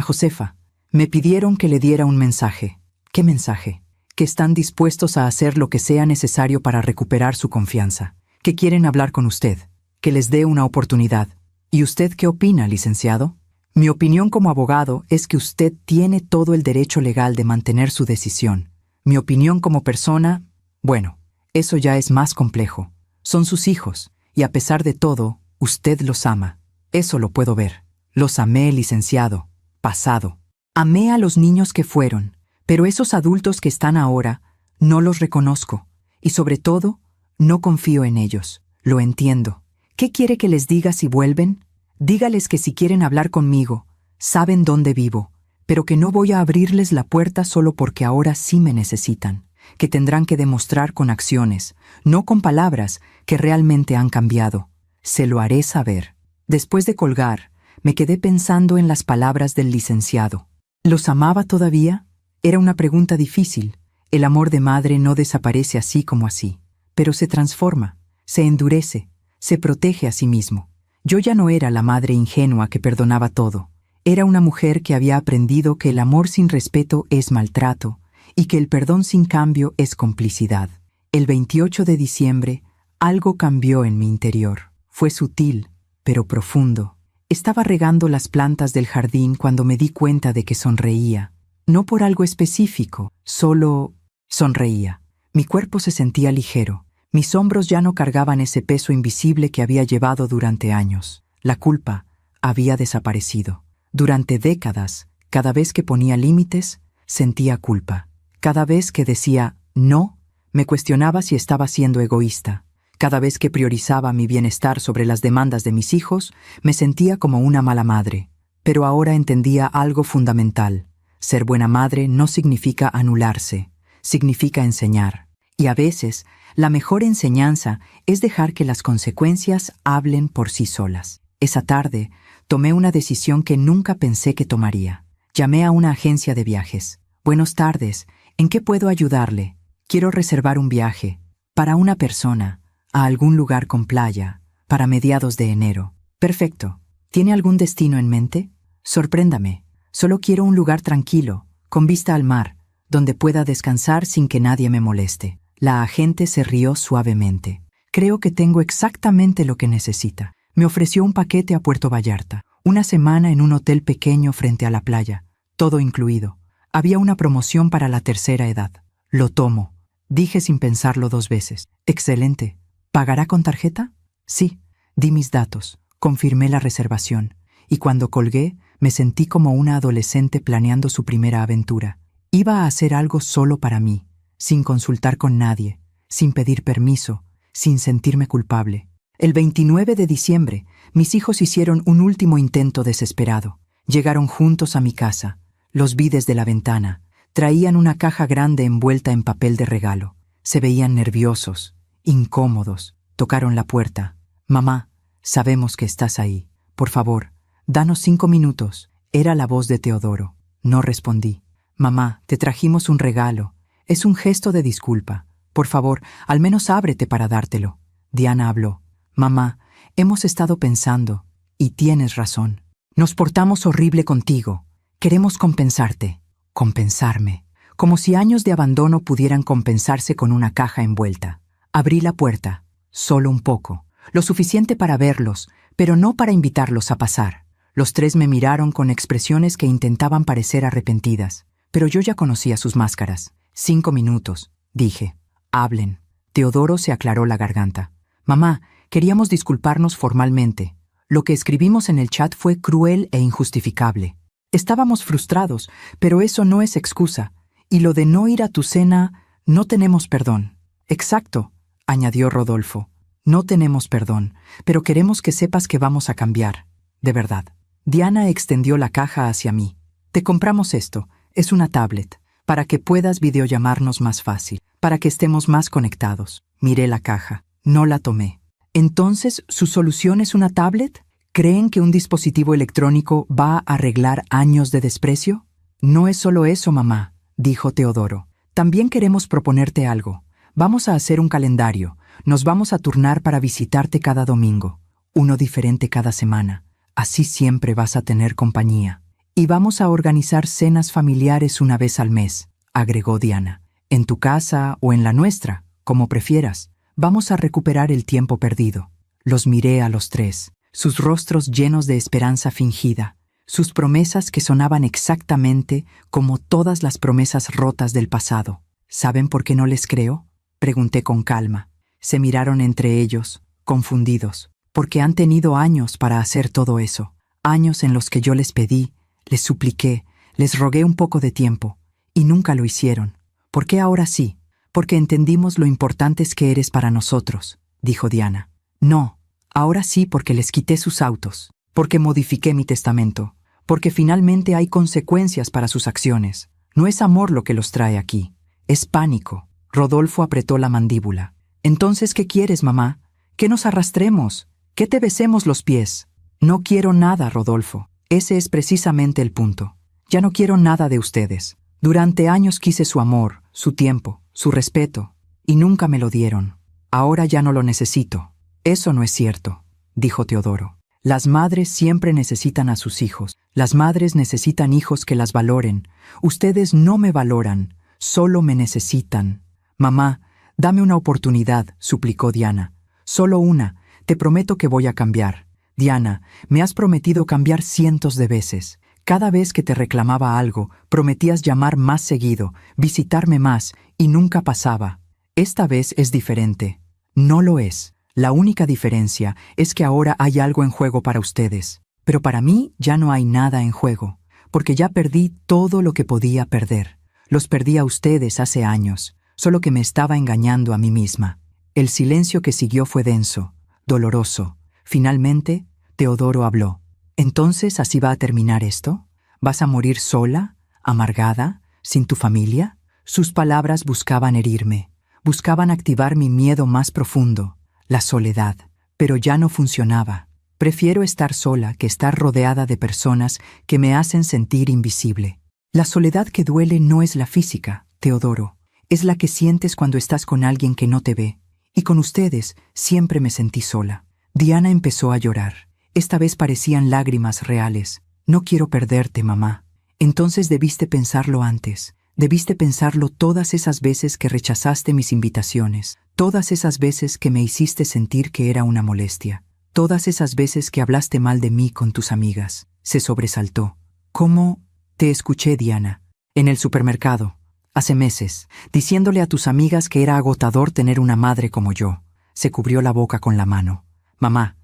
Josefa, me pidieron que le diera un mensaje. ¿Qué mensaje? Que están dispuestos a hacer lo que sea necesario para recuperar su confianza. Que quieren hablar con usted. Que les dé una oportunidad. ¿Y usted qué opina, licenciado? Mi opinión como abogado es que usted tiene todo el derecho legal de mantener su decisión. Mi opinión como persona, bueno, eso ya es más complejo. Son sus hijos, y a pesar de todo, usted los ama. Eso lo puedo ver. Los amé, licenciado. Pasado. Amé a los niños que fueron, pero esos adultos que están ahora, no los reconozco. Y sobre todo, no confío en ellos. Lo entiendo. ¿Qué quiere que les diga si vuelven? Dígales que si quieren hablar conmigo, saben dónde vivo, pero que no voy a abrirles la puerta solo porque ahora sí me necesitan, que tendrán que demostrar con acciones, no con palabras, que realmente han cambiado. Se lo haré saber. Después de colgar, me quedé pensando en las palabras del licenciado. ¿Los amaba todavía? Era una pregunta difícil. El amor de madre no desaparece así como así, pero se transforma, se endurece, se protege a sí mismo. Yo ya no era la madre ingenua que perdonaba todo. Era una mujer que había aprendido que el amor sin respeto es maltrato y que el perdón sin cambio es complicidad. El 28 de diciembre, algo cambió en mi interior. Fue sutil, pero profundo. Estaba regando las plantas del jardín cuando me di cuenta de que sonreía. No por algo específico, solo sonreía. Mi cuerpo se sentía ligero. Mis hombros ya no cargaban ese peso invisible que había llevado durante años. La culpa había desaparecido. Durante décadas, cada vez que ponía límites, sentía culpa. Cada vez que decía no, me cuestionaba si estaba siendo egoísta. Cada vez que priorizaba mi bienestar sobre las demandas de mis hijos, me sentía como una mala madre. Pero ahora entendía algo fundamental. Ser buena madre no significa anularse, significa enseñar. Y a veces, la mejor enseñanza es dejar que las consecuencias hablen por sí solas. Esa tarde, tomé una decisión que nunca pensé que tomaría. Llamé a una agencia de viajes. Buenas tardes, ¿en qué puedo ayudarle? Quiero reservar un viaje, para una persona, a algún lugar con playa, para mediados de enero. Perfecto. ¿Tiene algún destino en mente? Sorpréndame. Solo quiero un lugar tranquilo, con vista al mar, donde pueda descansar sin que nadie me moleste. La agente se rió suavemente. Creo que tengo exactamente lo que necesita. Me ofreció un paquete a Puerto Vallarta, una semana en un hotel pequeño frente a la playa, todo incluido. Había una promoción para la tercera edad. Lo tomo, dije sin pensarlo 2 veces. Excelente. ¿Pagará con tarjeta? Sí. Di mis datos, confirmé la reservación, y cuando colgué, me sentí como una adolescente planeando su primera aventura. Iba a hacer algo solo para mí, sin consultar con nadie, sin pedir permiso, sin sentirme culpable. El 29 de diciembre, mis hijos hicieron un último intento desesperado. Llegaron juntos a mi casa. Los vi desde la ventana. Traían una caja grande envuelta en papel de regalo. Se veían nerviosos, incómodos. Tocaron la puerta. Mamá, sabemos que estás ahí. Por favor, danos 5 minutos. Era la voz de Teodoro. No respondí. Mamá, te trajimos un regalo. Es un gesto de disculpa. Por favor, al menos ábrete para dártelo. Diana habló. Mamá, hemos estado pensando, y tienes razón. Nos portamos horrible contigo. Queremos compensarte. Compensarme. Como si años de abandono pudieran compensarse con una caja envuelta. Abrí la puerta. Solo un poco. Lo suficiente para verlos, pero no para invitarlos a pasar. Los 3 me miraron con expresiones que intentaban parecer arrepentidas, pero yo ya conocía sus máscaras. 5 minutos, dije. Hablen. Teodoro se aclaró la garganta. Mamá, queríamos disculparnos formalmente. Lo que escribimos en el chat fue cruel e injustificable. Estábamos frustrados, pero eso no es excusa. Y lo de no ir a tu cena, no tenemos perdón. Exacto, añadió Rodolfo. No tenemos perdón, pero queremos que sepas que vamos a cambiar. De verdad. Diana extendió la caja hacia mí. Te compramos esto. Es una tablet. para que puedas videollamarnos más fácil, para que estemos más conectados. Miré la caja. No la tomé. ¿Entonces su solución es una tablet? ¿Creen que un dispositivo electrónico va a arreglar años de desprecio? No es solo eso, mamá, dijo Teodoro. También queremos proponerte algo. Vamos a hacer un calendario. Nos vamos a turnar para visitarte cada domingo. Uno diferente cada semana. Así siempre vas a tener compañía. Y vamos a organizar cenas familiares una vez al mes, agregó Diana. En tu casa o en la nuestra, como prefieras. Vamos a recuperar el tiempo perdido. Los miré a los tres, sus rostros llenos de esperanza fingida, sus promesas que sonaban exactamente como todas las promesas rotas del pasado. ¿Saben por qué no les creo? Pregunté con calma. Se miraron entre ellos, confundidos, porque han tenido años para hacer todo eso, años en los que yo les pedí, les supliqué, les rogué un poco de tiempo, y nunca lo hicieron. ¿Por qué ahora sí? Porque entendimos lo importantes que eres para nosotros, dijo Diana. No, ahora sí porque les quité sus autos, porque modifiqué mi testamento, porque finalmente hay consecuencias para sus acciones. No es amor lo que los trae aquí, es pánico. Rodolfo apretó la mandíbula. Entonces, ¿qué quieres, mamá? ¿Que nos arrastremos? ¿Que te besemos los pies? No quiero nada, Rodolfo. Ese es precisamente el punto. Ya no quiero nada de ustedes. Durante años quise su amor, su tiempo, su respeto, y nunca me lo dieron. Ahora ya no lo necesito. Eso no es cierto, dijo Teodoro. Las madres siempre necesitan a sus hijos. Las madres necesitan hijos que las valoren. Ustedes no me valoran, solo me necesitan. Mamá, dame una oportunidad, suplicó Diana. Solo una. Te prometo que voy a cambiar. Diana, me has prometido cambiar cientos de veces. Cada vez que te reclamaba algo, prometías llamar más seguido, visitarme más, y nunca pasaba. Esta vez es diferente. No lo es. La única diferencia es que ahora hay algo en juego para ustedes. Pero para mí ya no hay nada en juego, porque ya perdí todo lo que podía perder. Los perdí a ustedes hace años, solo que me estaba engañando a mí misma. El silencio que siguió fue denso, doloroso. Finalmente, Teodoro habló. ¿Entonces así va a terminar esto? ¿Vas a morir sola, amargada, sin tu familia? Sus palabras buscaban herirme, buscaban activar mi miedo más profundo, la soledad, pero ya no funcionaba. Prefiero estar sola que estar rodeada de personas que me hacen sentir invisible. La soledad que duele no es la física, Teodoro, es la que sientes cuando estás con alguien que no te ve. Y con ustedes siempre me sentí sola. Diana empezó a llorar. Esta vez parecían lágrimas reales. No quiero perderte, mamá. Entonces debiste pensarlo antes. Debiste pensarlo todas esas veces que rechazaste mis invitaciones. Todas esas veces que me hiciste sentir que era una molestia. Todas esas veces que hablaste mal de mí con tus amigas. Se sobresaltó. ¿Cómo? Te escuché, Diana. En el supermercado. Hace meses. Diciéndole a tus amigas que era agotador tener una madre como yo. Se cubrió la boca con la mano. Mamá,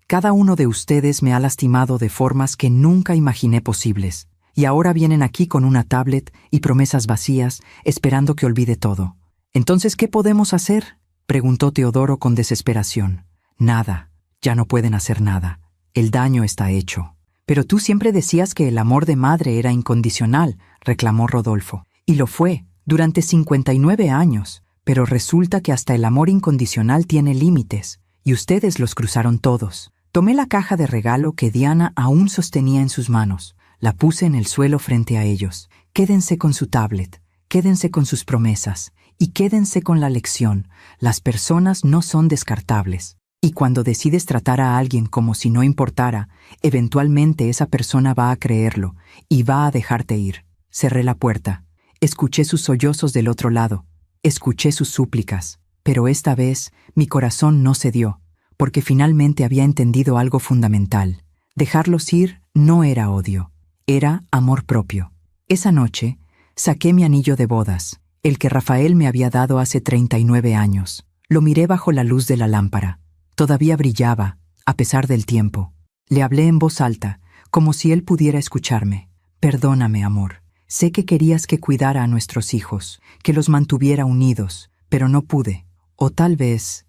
cada uno de ustedes me ha lastimado de formas que nunca imaginé posibles, y ahora vienen aquí con una tablet y promesas vacías, esperando que olvide todo. ¿Entonces qué podemos hacer?, preguntó Teodoro con desesperación. Nada, ya no pueden hacer nada. El daño está hecho. Pero tú siempre decías que el amor de madre era incondicional, reclamó Rodolfo. Y lo fue, durante 59 años, pero resulta que hasta el amor incondicional tiene límites. Y ustedes los cruzaron todos. Tomé la caja de regalo que Diana aún sostenía en sus manos. La puse en el suelo frente a ellos. Quédense con su tablet, quédense con sus promesas, y quédense con la lección. Las personas no son descartables. Y cuando decides tratar a alguien como si no importara, eventualmente esa persona va a creerlo, y va a dejarte ir. Cerré la puerta. Escuché sus sollozos del otro lado. Escuché sus súplicas. Pero esta vez mi corazón no cedió, porque finalmente había entendido algo fundamental. Dejarlos ir no era odio, era amor propio. Esa noche saqué mi anillo de bodas, el que Rafael me había dado hace 39 años. Lo miré bajo la luz de la lámpara. Todavía brillaba, a pesar del tiempo. Le hablé en voz alta, como si él pudiera escucharme. Perdóname, amor. Sé que querías que cuidara a nuestros hijos, que los mantuviera unidos, pero no pude. O tal vez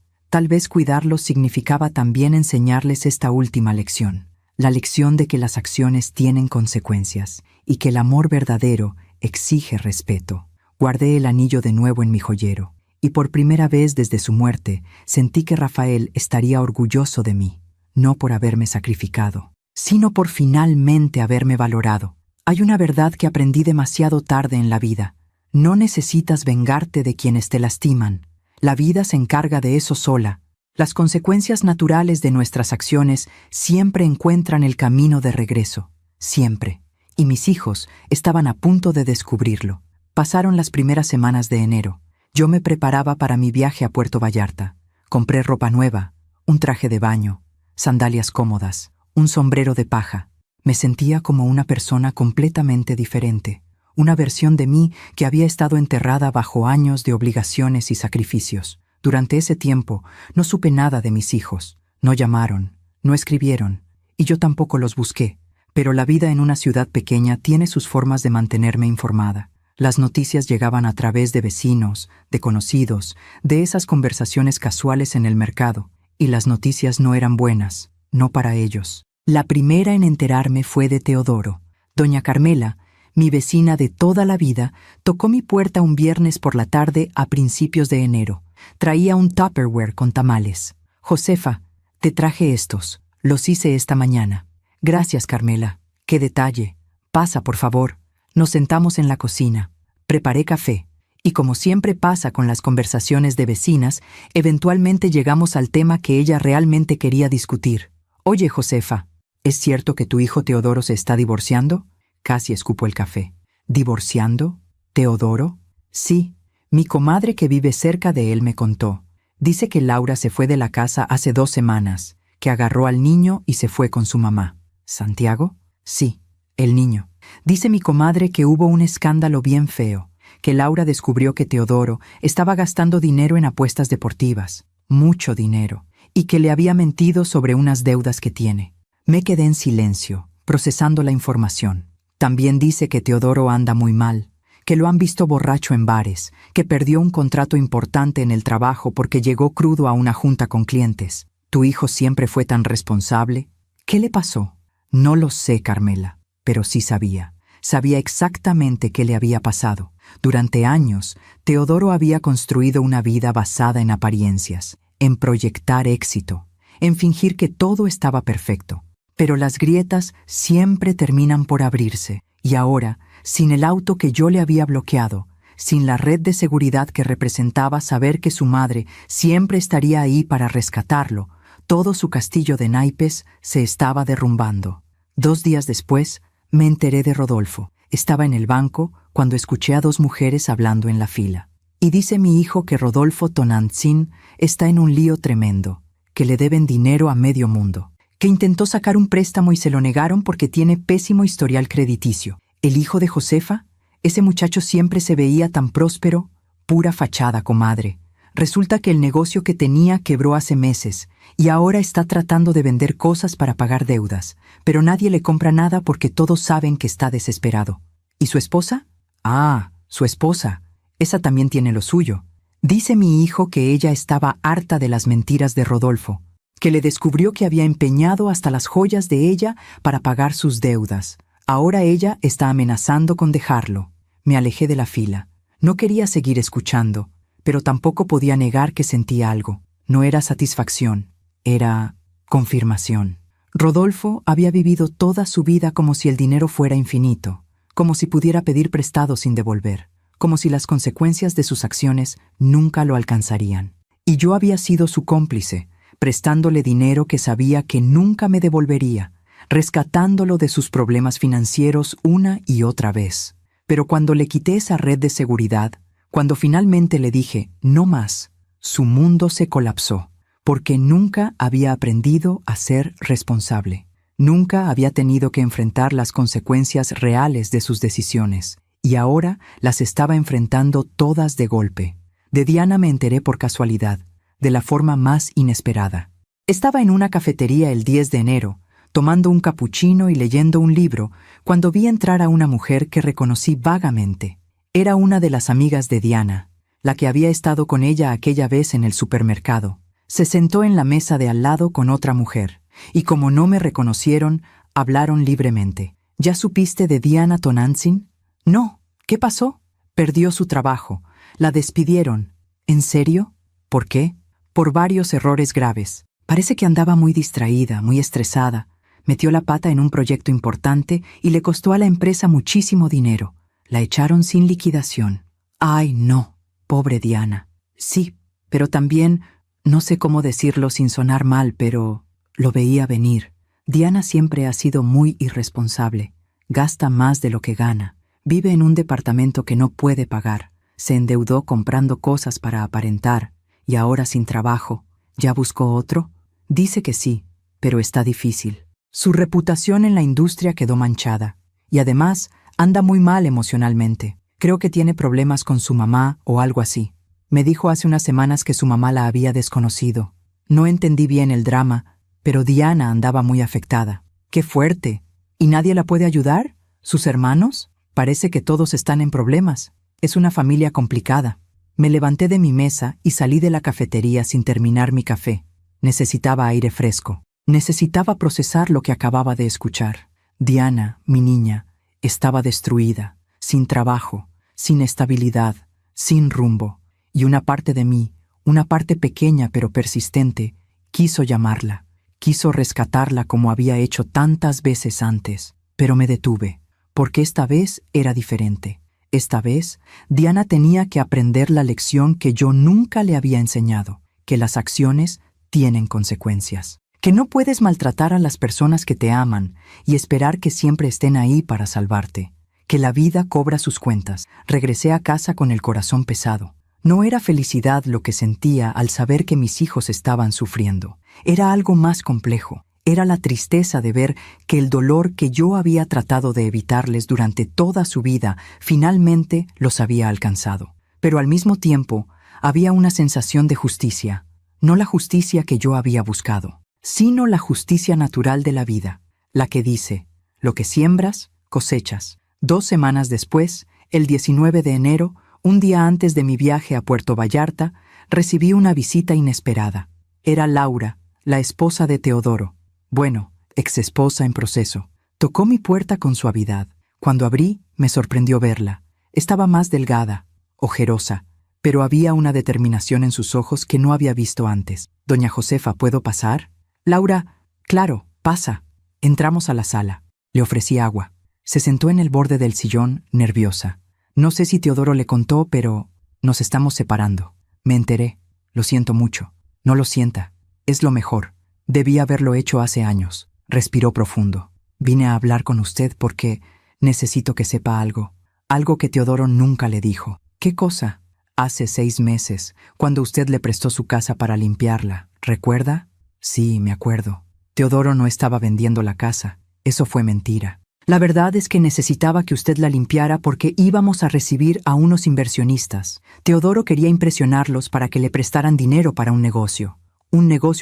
cuidarlos significaba también enseñarles esta última lección, la lección de que las acciones tienen consecuencias y que el amor verdadero exige respeto. Guardé el anillo de nuevo en mi joyero, y por primera vez desde su muerte sentí que Rafael estaría orgulloso de mí, no por haberme sacrificado, sino por finalmente haberme valorado. Hay una verdad que aprendí demasiado tarde en la vida. No necesitas vengarte de quienes te lastiman. La vida se encarga de eso sola. Las consecuencias naturales de nuestras acciones siempre encuentran el camino de regreso. Siempre. Y mis hijos estaban a punto de descubrirlo. Pasaron las primeras semanas de enero. Yo me preparaba para mi viaje a Puerto Vallarta. Compré ropa nueva, un traje de baño, sandalias cómodas, un sombrero de paja. Me sentía como una persona completamente diferente, una versión de mí que había estado enterrada bajo años de obligaciones y sacrificios. Durante ese tiempo no supe nada de mis hijos, no llamaron, no escribieron, y yo tampoco los busqué. Pero la vida en una ciudad pequeña tiene sus formas de mantenerme informada. Las noticias llegaban a través de vecinos, de conocidos, de esas conversaciones casuales en el mercado, y las noticias no eran buenas, no para ellos. La primera en enterarme fue de Teodoro. Doña Carmela, mi vecina de toda la vida, tocó mi puerta un viernes por la tarde a principios de enero. Traía un Tupperware con tamales. «Josefa, te traje estos. Los hice esta mañana». «Gracias, Carmela. Qué detalle. Pasa, por favor». Nos sentamos en la cocina. Preparé café. Y como siempre pasa con las conversaciones de vecinas, eventualmente llegamos al tema que ella realmente quería discutir. «Oye, Josefa, ¿es cierto que tu hijo Teodoro se está divorciando?» Casi escupo el café. «¿Divorciando? ¿Teodoro?» «Sí. Mi comadre que vive cerca de él me contó. Dice que Laura se fue de la casa hace 2 semanas, que agarró al niño y se fue con su mamá». «¿Santiago?» «Sí, el niño. Dice mi comadre que hubo un escándalo bien feo, que Laura descubrió que Teodoro estaba gastando dinero en apuestas deportivas, mucho dinero, y que le había mentido sobre unas deudas que tiene». Me quedé en silencio, procesando la información. También dice que Teodoro anda muy mal, que lo han visto borracho en bares, que perdió un contrato importante en el trabajo porque llegó crudo a una junta con clientes. «¿Tu hijo siempre fue tan responsable? ¿Qué le pasó?» «No lo sé, Carmela, pero sí sabía. Sabía exactamente qué le había pasado. Durante años, Teodoro había construido una vida basada en apariencias, en proyectar éxito, en fingir que todo estaba perfecto. Pero las grietas siempre terminan por abrirse, y ahora, sin el auto que yo le había bloqueado, sin la red de seguridad que representaba saber que su madre siempre estaría ahí para rescatarlo, todo su castillo de naipes se estaba derrumbando. 2 días después, me enteré de Rodolfo. Estaba en el banco cuando escuché a 2 mujeres hablando en la fila. Y dice mi hijo que Rodolfo Tonantzin está en un lío tremendo, que le deben dinero a medio mundo, que intentó sacar un préstamo y se lo negaron porque tiene pésimo historial crediticio. ¿El hijo de Josefa? Ese muchacho siempre se veía tan próspero. Pura fachada, comadre. Resulta que el negocio que tenía quebró hace meses y ahora está tratando de vender cosas para pagar deudas, pero nadie le compra nada porque todos saben que está desesperado. ¿Y su esposa? Ah, su esposa. Esa también tiene lo suyo. Dice mi hijo que ella estaba harta de las mentiras de Rodolfo, que le descubrió que había empeñado hasta las joyas de ella para pagar sus deudas. Ahora ella está amenazando con dejarlo. Me alejé de la fila. No quería seguir escuchando, pero tampoco podía negar que sentía algo. No era satisfacción, era confirmación. Rodolfo había vivido toda su vida como si el dinero fuera infinito, como si pudiera pedir prestado sin devolver, como si las consecuencias de sus acciones nunca lo alcanzarían. Y yo había sido su cómplice, prestándole dinero que sabía que nunca me devolvería, rescatándolo de sus problemas financieros una y otra vez. Pero cuando le quité esa red de seguridad, cuando finalmente le dije «no más», su mundo se colapsó, porque nunca había aprendido a ser responsable. Nunca había tenido que enfrentar las consecuencias reales de sus decisiones, y ahora las estaba enfrentando todas de golpe. De Diana me enteré por casualidad, de la forma más inesperada. Estaba en una cafetería el 10 de enero, tomando un capuchino y leyendo un libro, cuando vi entrar a una mujer que reconocí vagamente. Era una de las amigas de Diana, la que había estado con ella aquella vez en el supermercado. Se sentó en la mesa de al lado con otra mujer, y como no me reconocieron, hablaron libremente. «¿Ya supiste de Diana Tonantzin?» «No, ¿Qué pasó? Perdió su trabajo. La despidieron. ¿En serio? ¿Por qué? Por varios errores graves. Parece que andaba muy distraída, muy estresada. Metió la pata en un proyecto importante y le costó a la empresa muchísimo dinero. La echaron sin liquidación. ¡Ay, no! Pobre Diana. Sí, pero también, no sé cómo decirlo sin sonar mal, pero lo veía venir. Diana siempre ha sido muy irresponsable. Gasta más de lo que gana. Vive en un departamento que no puede pagar. Se endeudó comprando cosas para aparentar. Y ahora sin trabajo. ¿Ya buscó otro? Dice que sí, pero está difícil. Su reputación en la industria quedó manchada. Y además, anda muy mal emocionalmente. Creo que tiene problemas con su mamá o algo así. Me dijo hace unas semanas que su mamá la había desconocido. No entendí bien el drama, pero Diana andaba muy afectada. ¡Qué fuerte! ¿Y nadie la puede ayudar? ¿Sus hermanos? Parece que todos están en problemas. Es una familia complicada. Me levanté de mi mesa y salí de la cafetería sin terminar mi café. Necesitaba aire fresco. Necesitaba procesar lo que acababa de escuchar. Diana, mi niña, estaba destruida, sin trabajo, sin estabilidad, sin rumbo. Y una parte de mí, una parte pequeña pero persistente, quiso llamarla, quiso rescatarla como había hecho tantas veces antes. Pero me detuve, porque esta vez era diferente. Esta vez, Diana tenía que aprender la lección que yo nunca le había enseñado, que las acciones tienen consecuencias. Que no puedes maltratar a las personas que te aman y esperar que siempre estén ahí para salvarte. Que la vida cobra sus cuentas. Regresé a casa con el corazón pesado. No era felicidad lo que sentía al saber que mis hijos estaban sufriendo. Era algo más complejo. Era la tristeza de ver que el dolor que yo había tratado de evitarles durante toda su vida finalmente los había alcanzado. Pero al mismo tiempo, había una sensación de justicia. No la justicia que yo había buscado, sino la justicia natural de la vida, la que dice, lo que siembras, cosechas. 2 semanas después, el 19 de enero, un día antes de mi viaje a Puerto Vallarta, recibí una visita inesperada. Era Laura, la esposa de Teodoro. Bueno, exesposa en proceso. Tocó mi puerta con suavidad. Cuando abrí, me sorprendió verla. Estaba más delgada, ojerosa, pero había una determinación en sus ojos que no había visto antes. «Doña Josefa, ¿puedo pasar?» «Laura, claro, pasa». Entramos a la sala. Le ofrecí agua. Se sentó en el borde del sillón, nerviosa. No sé si Teodoro le contó, pero nos estamos separando. Me enteré. Lo siento mucho. No lo sienta. Es lo mejor. Debí haberlo hecho hace años. Respiró profundo. Vine a hablar con usted porque necesito que sepa algo. Algo que Teodoro nunca le dijo. ¿Qué cosa? Hace 6 meses, cuando usted le prestó su casa para limpiarla. ¿Recuerda? Sí, me acuerdo. Teodoro no estaba vendiendo la casa. Eso fue mentira. La verdad es que necesitaba que usted la limpiara porque íbamos a recibir a unos inversionistas. Teodoro quería impresionarlos para que le prestaran dinero para un negocio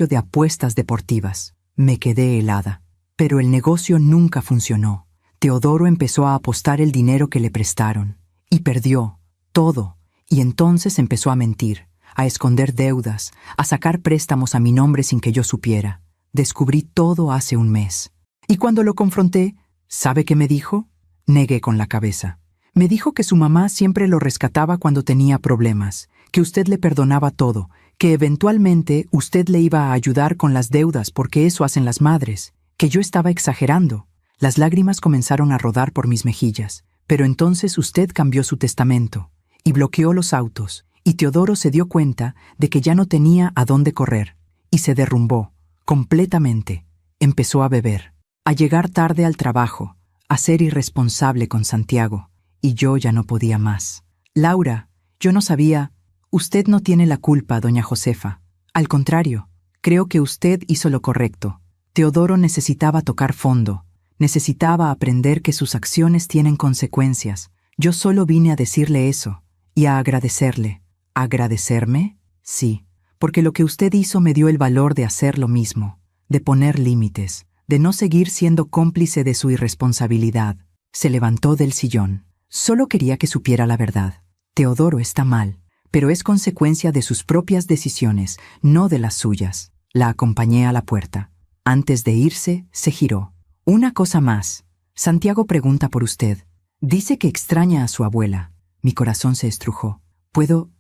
de apuestas deportivas. Me quedé helada. Pero el negocio nunca funcionó. Teodoro empezó a apostar el dinero que le prestaron. Y perdió. Todo. Y entonces empezó a mentir, a esconder deudas, a sacar préstamos a mi nombre sin que yo supiera. Descubrí todo hace un mes. Y cuando lo confronté, ¿sabe qué me dijo? Negué con la cabeza. Me dijo que su mamá siempre lo rescataba cuando tenía problemas, que usted le perdonaba todo, que eventualmente usted le iba a ayudar con las deudas porque eso hacen las madres, que yo estaba exagerando. Las lágrimas comenzaron a rodar por mis mejillas, pero entonces usted cambió su testamento y bloqueó los autos, y Teodoro se dio cuenta de que ya no tenía a dónde correr, y se derrumbó, completamente. Empezó a beber, a llegar tarde al trabajo, a ser irresponsable con Santiago, y yo ya no podía más. Laura, yo no sabía. Usted no tiene la culpa, doña Josefa. Al contrario, creo que usted hizo lo correcto. Teodoro necesitaba tocar fondo, necesitaba aprender que sus acciones tienen consecuencias. Yo solo vine a decirle eso. Y a agradecerle. ¿Agradecerme? Sí, porque lo que usted hizo me dio el valor de hacer lo mismo, de poner límites, de no seguir siendo cómplice de su irresponsabilidad. Se levantó del sillón. Solo quería que supiera la verdad. Teodoro está mal, pero es consecuencia de sus propias decisiones, no de las suyas. La acompañé a la puerta. Antes de irse, se giró. Una cosa más. Santiago pregunta por usted. Dice que extraña a su abuela. Mi corazón se estrujó. ¿Puedo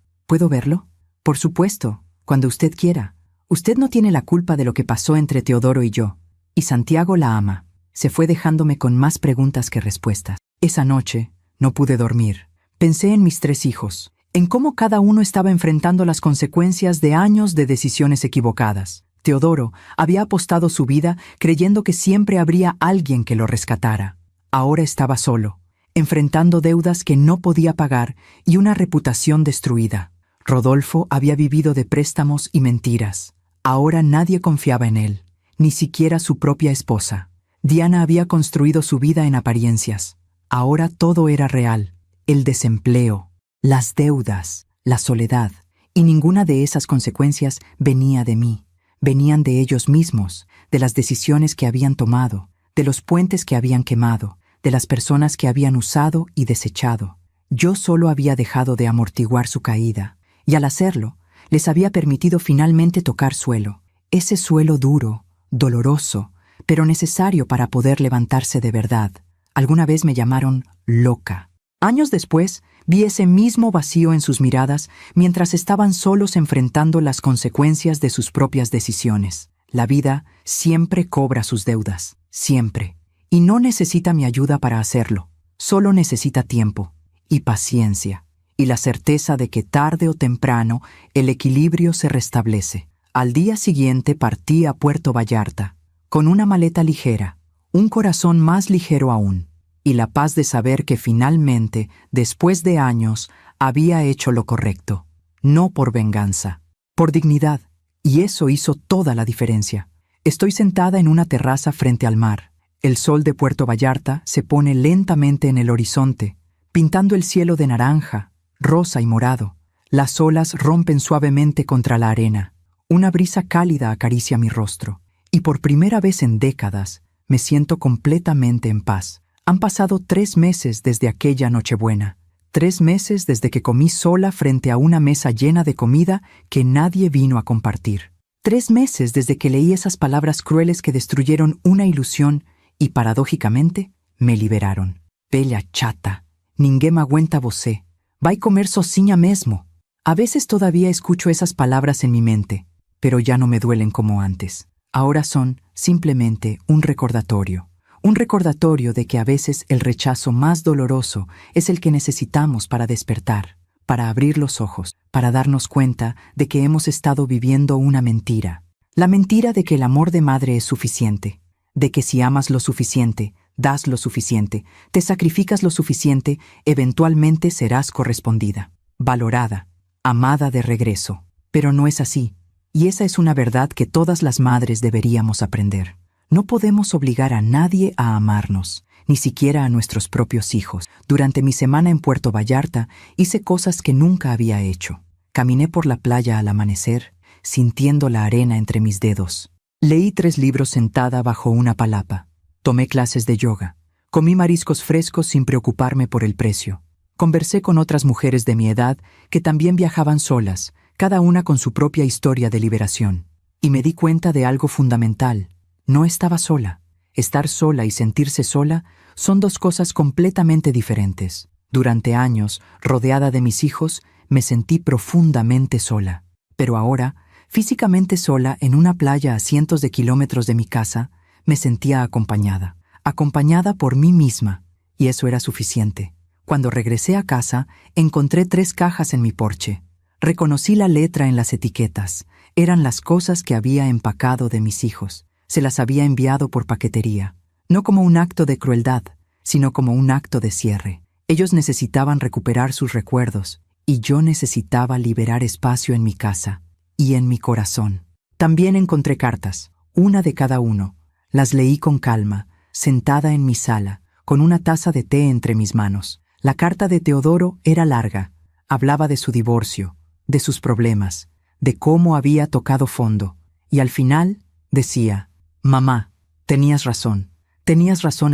verlo? Por supuesto, cuando usted quiera. Usted no tiene la culpa de lo que pasó entre Teodoro y yo. Y Santiago la ama. Se fue dejándome con más preguntas que respuestas. Esa noche no pude dormir. Pensé en mis 3 hijos, en cómo cada uno estaba enfrentando las consecuencias de años de decisiones equivocadas. Teodoro había apostado su vida creyendo que siempre habría alguien que lo rescatara. Ahora estaba solo, enfrentando deudas que no podía pagar y una reputación destruida. Rodolfo había vivido de préstamos y mentiras. Ahora nadie confiaba en él, ni siquiera su propia esposa. Diana había construido su vida en apariencias. Ahora todo era real. El desempleo, las deudas, la soledad, y ninguna de esas consecuencias venía de mí. Venían de ellos mismos, de las decisiones que habían tomado, de los puentes que habían quemado, de las personas que habían usado y desechado. Yo solo había dejado de amortiguar su caída, y al hacerlo, les había permitido finalmente tocar suelo. Ese suelo duro, doloroso, pero necesario para poder levantarse de verdad. Alguna vez me llamaron loca. Años después, vi ese mismo vacío en sus miradas mientras estaban solos enfrentando las consecuencias de sus propias decisiones. La vida siempre cobra sus deudas, siempre. Y no necesita mi ayuda para hacerlo. Solo necesita tiempo y paciencia y la certeza de que tarde o temprano el equilibrio se restablece. Al día siguiente partí a Puerto Vallarta, con una maleta ligera, un corazón más ligero aún, y la paz de saber que finalmente, después de años, había hecho lo correcto. No por venganza, por dignidad. Y eso hizo toda la diferencia. Estoy sentada en una terraza frente al mar. El sol de Puerto Vallarta se pone lentamente en el horizonte, pintando el cielo de naranja, rosa y morado. Las olas rompen suavemente contra la arena. Una brisa cálida acaricia mi rostro. Y por primera vez en décadas, me siento completamente en paz. Han pasado 3 meses desde aquella Nochebuena. 3 meses desde que comí sola frente a una mesa llena de comida que nadie vino a compartir. 3 meses desde que leí esas palabras crueles que destruyeron una ilusión y, paradójicamente, me liberaron. Bella chata, ninguém aguenta você. Vai comer sozinha mesmo. A veces todavía escucho esas palabras en mi mente, pero ya no me duelen como antes. Ahora son simplemente un recordatorio. Un recordatorio de que a veces el rechazo más doloroso es el que necesitamos para despertar, para abrir los ojos, para darnos cuenta de que hemos estado viviendo una mentira. La mentira de que el amor de madre es suficiente, de que si amas lo suficiente, das lo suficiente, te sacrificas lo suficiente, eventualmente serás correspondida, valorada, amada de regreso. Pero no es así, y esa es una verdad que todas las madres deberíamos aprender. No podemos obligar a nadie a amarnos, ni siquiera a nuestros propios hijos. Durante mi semana en Puerto Vallarta hice cosas que nunca había hecho. Caminé por la playa al amanecer, sintiendo la arena entre mis dedos. Leí 3 libros sentada bajo una palapa. Tomé clases de yoga. Comí mariscos frescos sin preocuparme por el precio. Conversé con otras mujeres de mi edad que también viajaban solas, cada una con su propia historia de liberación. Y me di cuenta de algo fundamental. No estaba sola. Estar sola y sentirse sola son 2 cosas completamente diferentes. Durante años, rodeada de mis hijos, me sentí profundamente sola. Pero ahora, físicamente sola en una playa a cientos de kilómetros de mi casa, me sentía acompañada por mí misma, y eso era suficiente. Cuando regresé a casa, encontré 3 cajas en mi porche. Reconocí la letra en las etiquetas. Eran las cosas que había empacado de mis hijos. Se las había enviado por paquetería, no como un acto de crueldad, sino como un acto de cierre. Ellos necesitaban recuperar sus recuerdos, y yo necesitaba liberar espacio en mi casa y en mi corazón. También encontré cartas, una de cada uno. Las leí con calma, sentada en mi sala, con una taza de té entre mis manos. La carta de Teodoro era larga. Hablaba de su divorcio, de sus problemas, de cómo había tocado fondo, y al final decía: «Mamá, tenías razón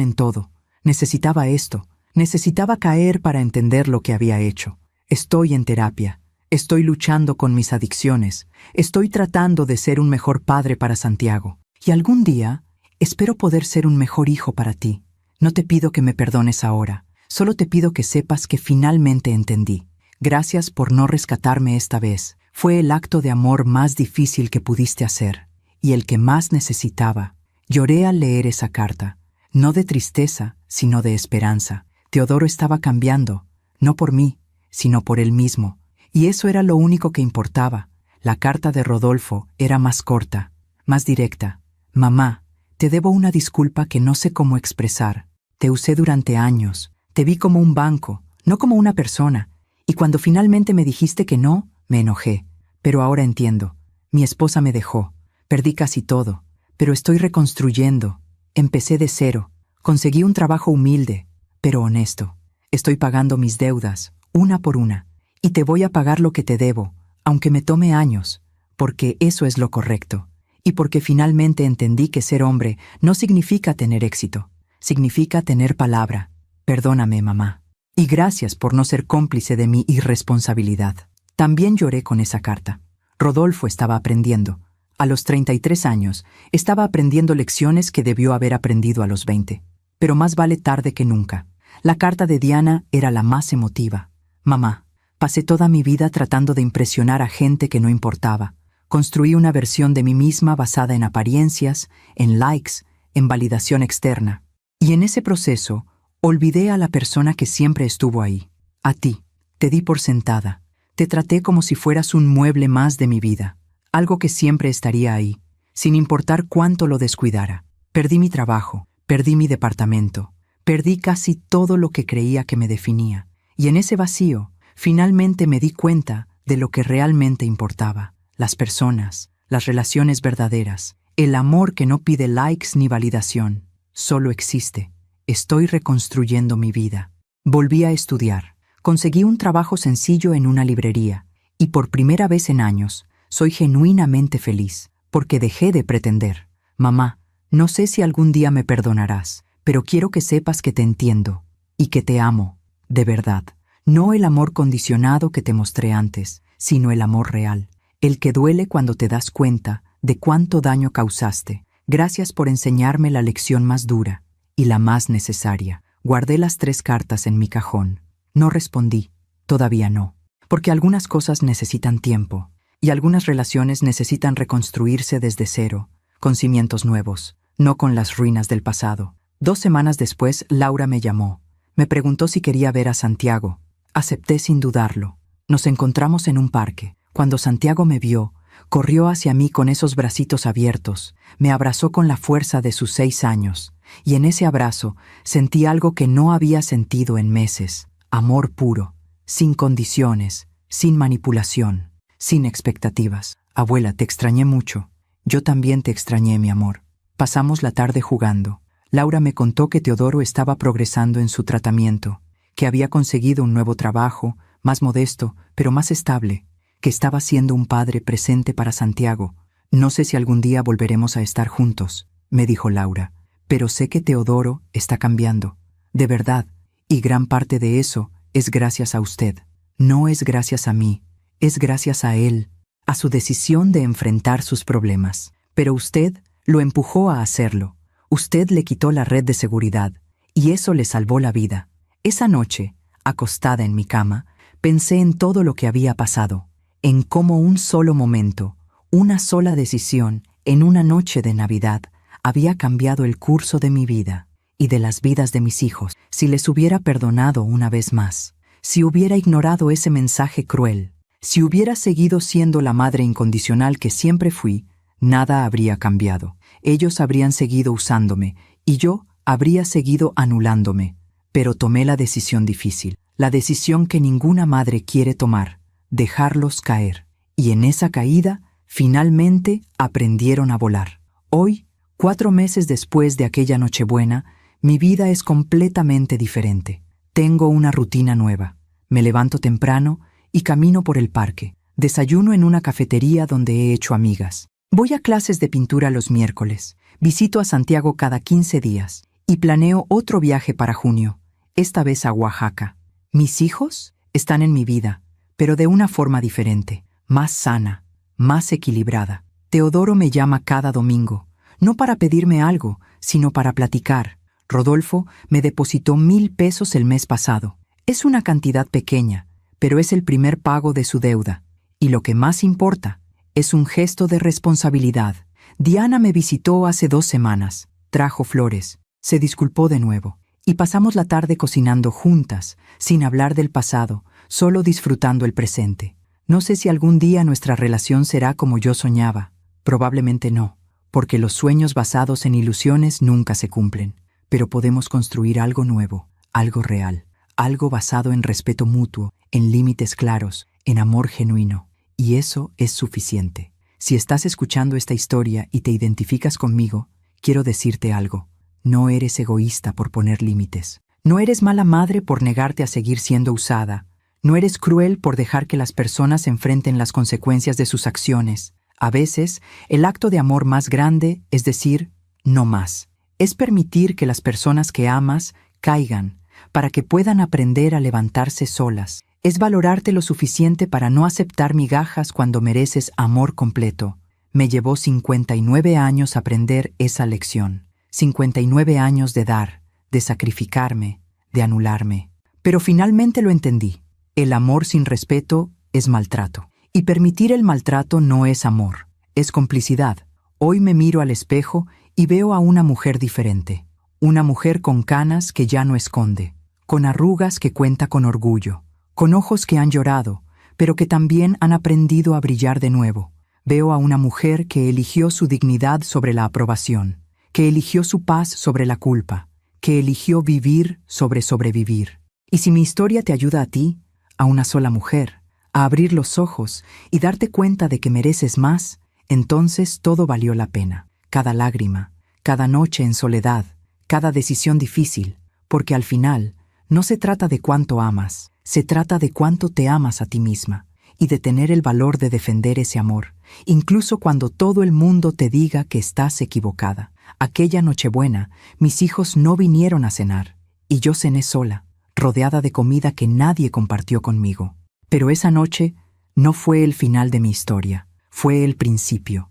en todo. Necesitaba esto, necesitaba caer para entender lo que había hecho. Estoy en terapia, estoy luchando con mis adicciones, estoy tratando de ser un mejor padre para Santiago. Y algún día espero poder ser un mejor hijo para ti. No te pido que me perdones ahora, Solo te pido que sepas que finalmente entendí. Gracias por no rescatarme esta vez. Fue el acto de amor más difícil que pudiste hacer, y el que más necesitaba. Lloré al leer esa carta, no de tristeza, sino de esperanza. Teodoro estaba cambiando, no por mí, sino por él mismo, y eso era lo único que importaba. La carta de Rodolfo era más corta, más directa. Mamá, te debo una disculpa que no sé cómo expresar. Te usé durante años, te vi como un banco, no como una persona, y cuando finalmente me dijiste que no, me enojé. Pero ahora entiendo. Mi esposa me dejó, perdí casi todo, pero estoy reconstruyendo. Empecé de cero, conseguí un trabajo humilde, pero honesto. Estoy pagando mis deudas, una por una, y te voy a pagar lo que te debo, aunque me tome años, porque eso es lo correcto, y porque finalmente entendí que ser hombre no significa tener éxito, significa tener palabra. Perdóname, mamá. Y gracias por no ser cómplice de mi irresponsabilidad. También lloré con esa carta. Rodolfo estaba aprendiendo. A los 33 años, estaba aprendiendo lecciones que debió haber aprendido a los 20. Pero más vale tarde que nunca. La carta de Diana era la más emotiva. Mamá, pasé toda mi vida tratando de impresionar a gente que no importaba. Construí una versión de mí misma basada en apariencias, en likes, en validación externa. Y en ese proceso, olvidé a la persona que siempre estuvo ahí. A ti. Te di por sentada. Te traté como si fueras un mueble más de mi vida. Algo que siempre estaría ahí, sin importar cuánto lo descuidara. Perdí mi trabajo, perdí mi departamento, perdí casi todo lo que creía que me definía. Y en ese vacío, finalmente me di cuenta de lo que realmente importaba. Las personas, las relaciones verdaderas, el amor que no pide likes ni validación. Solo existe. Estoy reconstruyendo mi vida. Volví a estudiar. Conseguí un trabajo sencillo en una librería. Y por primera vez en años, soy genuinamente feliz, porque dejé de pretender. Mamá, no sé si algún día me perdonarás, pero quiero que sepas que te entiendo y que te amo, de verdad. No el amor condicionado que te mostré antes, sino el amor real, el que duele cuando te das cuenta de cuánto daño causaste. Gracias por enseñarme la lección más dura y la más necesaria. Guardé las 3 cartas en mi cajón. No respondí, todavía no, porque algunas cosas necesitan tiempo. Y algunas relaciones necesitan reconstruirse desde cero, con cimientos nuevos, no con las ruinas del pasado. 2 semanas después, Laura me llamó. Me preguntó si quería ver a Santiago. Acepté sin dudarlo. Nos encontramos en un parque. Cuando Santiago me vio, corrió hacia mí con esos bracitos abiertos, me abrazó con la fuerza de sus 6 años, y en ese abrazo sentí algo que no había sentido en meses. Amor puro, sin condiciones, sin manipulación. Sin expectativas. Abuela, te extrañé mucho. Yo también te extrañé, mi amor. Pasamos la tarde jugando. Laura me contó que Teodoro estaba progresando en su tratamiento, que había conseguido un nuevo trabajo, más modesto, pero más estable, que estaba siendo un padre presente para Santiago. No sé si algún día volveremos a estar juntos, me dijo Laura, pero sé que Teodoro está cambiando. De verdad, y gran parte de eso es gracias a usted. No es gracias a mí. Es gracias a él, a su decisión de enfrentar sus problemas. Pero usted lo empujó a hacerlo. Usted le quitó la red de seguridad, y eso le salvó la vida. Esa noche, acostada en mi cama, pensé en todo lo que había pasado, en cómo un solo momento, una sola decisión, en una noche de Navidad, había cambiado el curso de mi vida y de las vidas de mis hijos. Si les hubiera perdonado una vez más, si hubiera ignorado ese mensaje cruel, si hubiera seguido siendo la madre incondicional que siempre fui, nada habría cambiado. Ellos habrían seguido usándome y yo habría seguido anulándome. Pero tomé la decisión difícil, la decisión que ninguna madre quiere tomar, dejarlos caer. Y en esa caída, finalmente aprendieron a volar. Hoy, 4 meses después de aquella Nochebuena, mi vida es completamente diferente. Tengo una rutina nueva. Me levanto temprano y camino por el parque. Desayuno en una cafetería donde he hecho amigas. Voy a clases de pintura los miércoles. Visito a Santiago cada 15 días. Y planeo otro viaje para junio, esta vez a Oaxaca. Mis hijos están en mi vida, pero de una forma diferente, más sana, más equilibrada. Teodoro me llama cada domingo, no para pedirme algo, sino para platicar. Rodolfo me depositó 1,000 pesos el mes pasado. Es una cantidad pequeña, pero es el primer pago de su deuda. Y lo que más importa, es un gesto de responsabilidad. Diana me visitó hace 2 semanas, trajo flores, se disculpó de nuevo, y pasamos la tarde cocinando juntas, sin hablar del pasado, solo disfrutando el presente. No sé si algún día nuestra relación será como yo soñaba. Probablemente no, porque los sueños basados en ilusiones nunca se cumplen. Pero podemos construir algo nuevo, algo real, algo basado en respeto mutuo, en límites claros, en amor genuino. Y eso es suficiente. Si estás escuchando esta historia y te identificas conmigo, quiero decirte algo. No eres egoísta por poner límites. No eres mala madre por negarte a seguir siendo usada. No eres cruel por dejar que las personas enfrenten las consecuencias de sus acciones. A veces, el acto de amor más grande es decir, no más. Es permitir que las personas que amas caigan, para que puedan aprender a levantarse solas. Es valorarte lo suficiente para no aceptar migajas cuando mereces amor completo. Me llevó 59 años aprender esa lección. 59 años de dar, de sacrificarme, de anularme. Pero finalmente lo entendí. El amor sin respeto es maltrato. Y permitir el maltrato no es amor, es complicidad. Hoy me miro al espejo y veo a una mujer diferente. Una mujer con canas que ya no esconde, con arrugas que cuenta con orgullo, con ojos que han llorado, pero que también han aprendido a brillar de nuevo. Veo a una mujer que eligió su dignidad sobre la aprobación, que eligió su paz sobre la culpa, que eligió vivir sobre sobrevivir. Y si mi historia te ayuda a ti, a una sola mujer, a abrir los ojos y darte cuenta de que mereces más, entonces todo valió la pena. Cada lágrima, cada noche en soledad, cada decisión difícil, porque al final no se trata de cuánto amas, se trata de cuánto te amas a ti misma y de tener el valor de defender ese amor, incluso cuando todo el mundo te diga que estás equivocada. Aquella Nochebuena, mis hijos no vinieron a cenar y yo cené sola, rodeada de comida que nadie compartió conmigo. Pero esa noche no fue el final de mi historia, fue el principio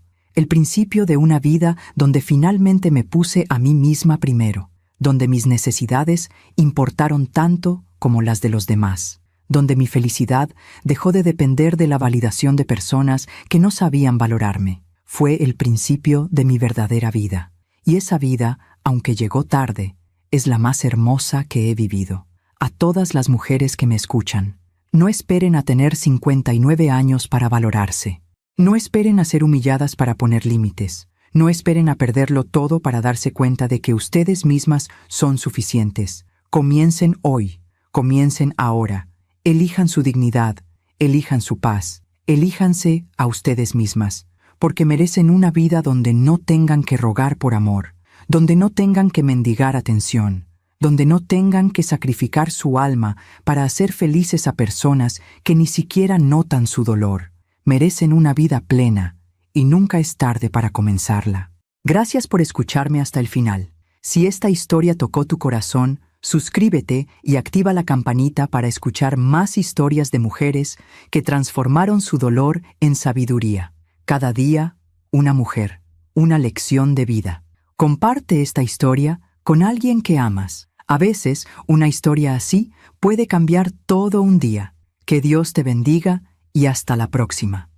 de una vida donde finalmente me puse a mí misma primero, donde mis necesidades importaron tanto como las de los demás, donde mi felicidad dejó de depender de la validación de personas que no sabían valorarme. Fue el principio de mi verdadera vida. Y esa vida, aunque llegó tarde, es la más hermosa que he vivido. A todas las mujeres que me escuchan, no esperen a tener 59 años para valorarse. No esperen a ser humilladas para poner límites. No esperen a perderlo todo para darse cuenta de que ustedes mismas son suficientes. Comiencen hoy, comiencen ahora. Elijan su dignidad, elijan su paz, elíjanse a ustedes mismas, porque merecen una vida donde no tengan que rogar por amor, donde no tengan que mendigar atención, donde no tengan que sacrificar su alma para hacer felices a personas que ni siquiera notan su dolor. Merecen una vida plena y nunca es tarde para comenzarla. Gracias por escucharme hasta el final. Si esta historia tocó tu corazón, suscríbete y activa la campanita para escuchar más historias de mujeres que transformaron su dolor en sabiduría. Cada día, una mujer, una lección de vida. Comparte esta historia con alguien que amas. A veces, una historia así puede cambiar todo un día. Que Dios te bendiga y hasta la próxima.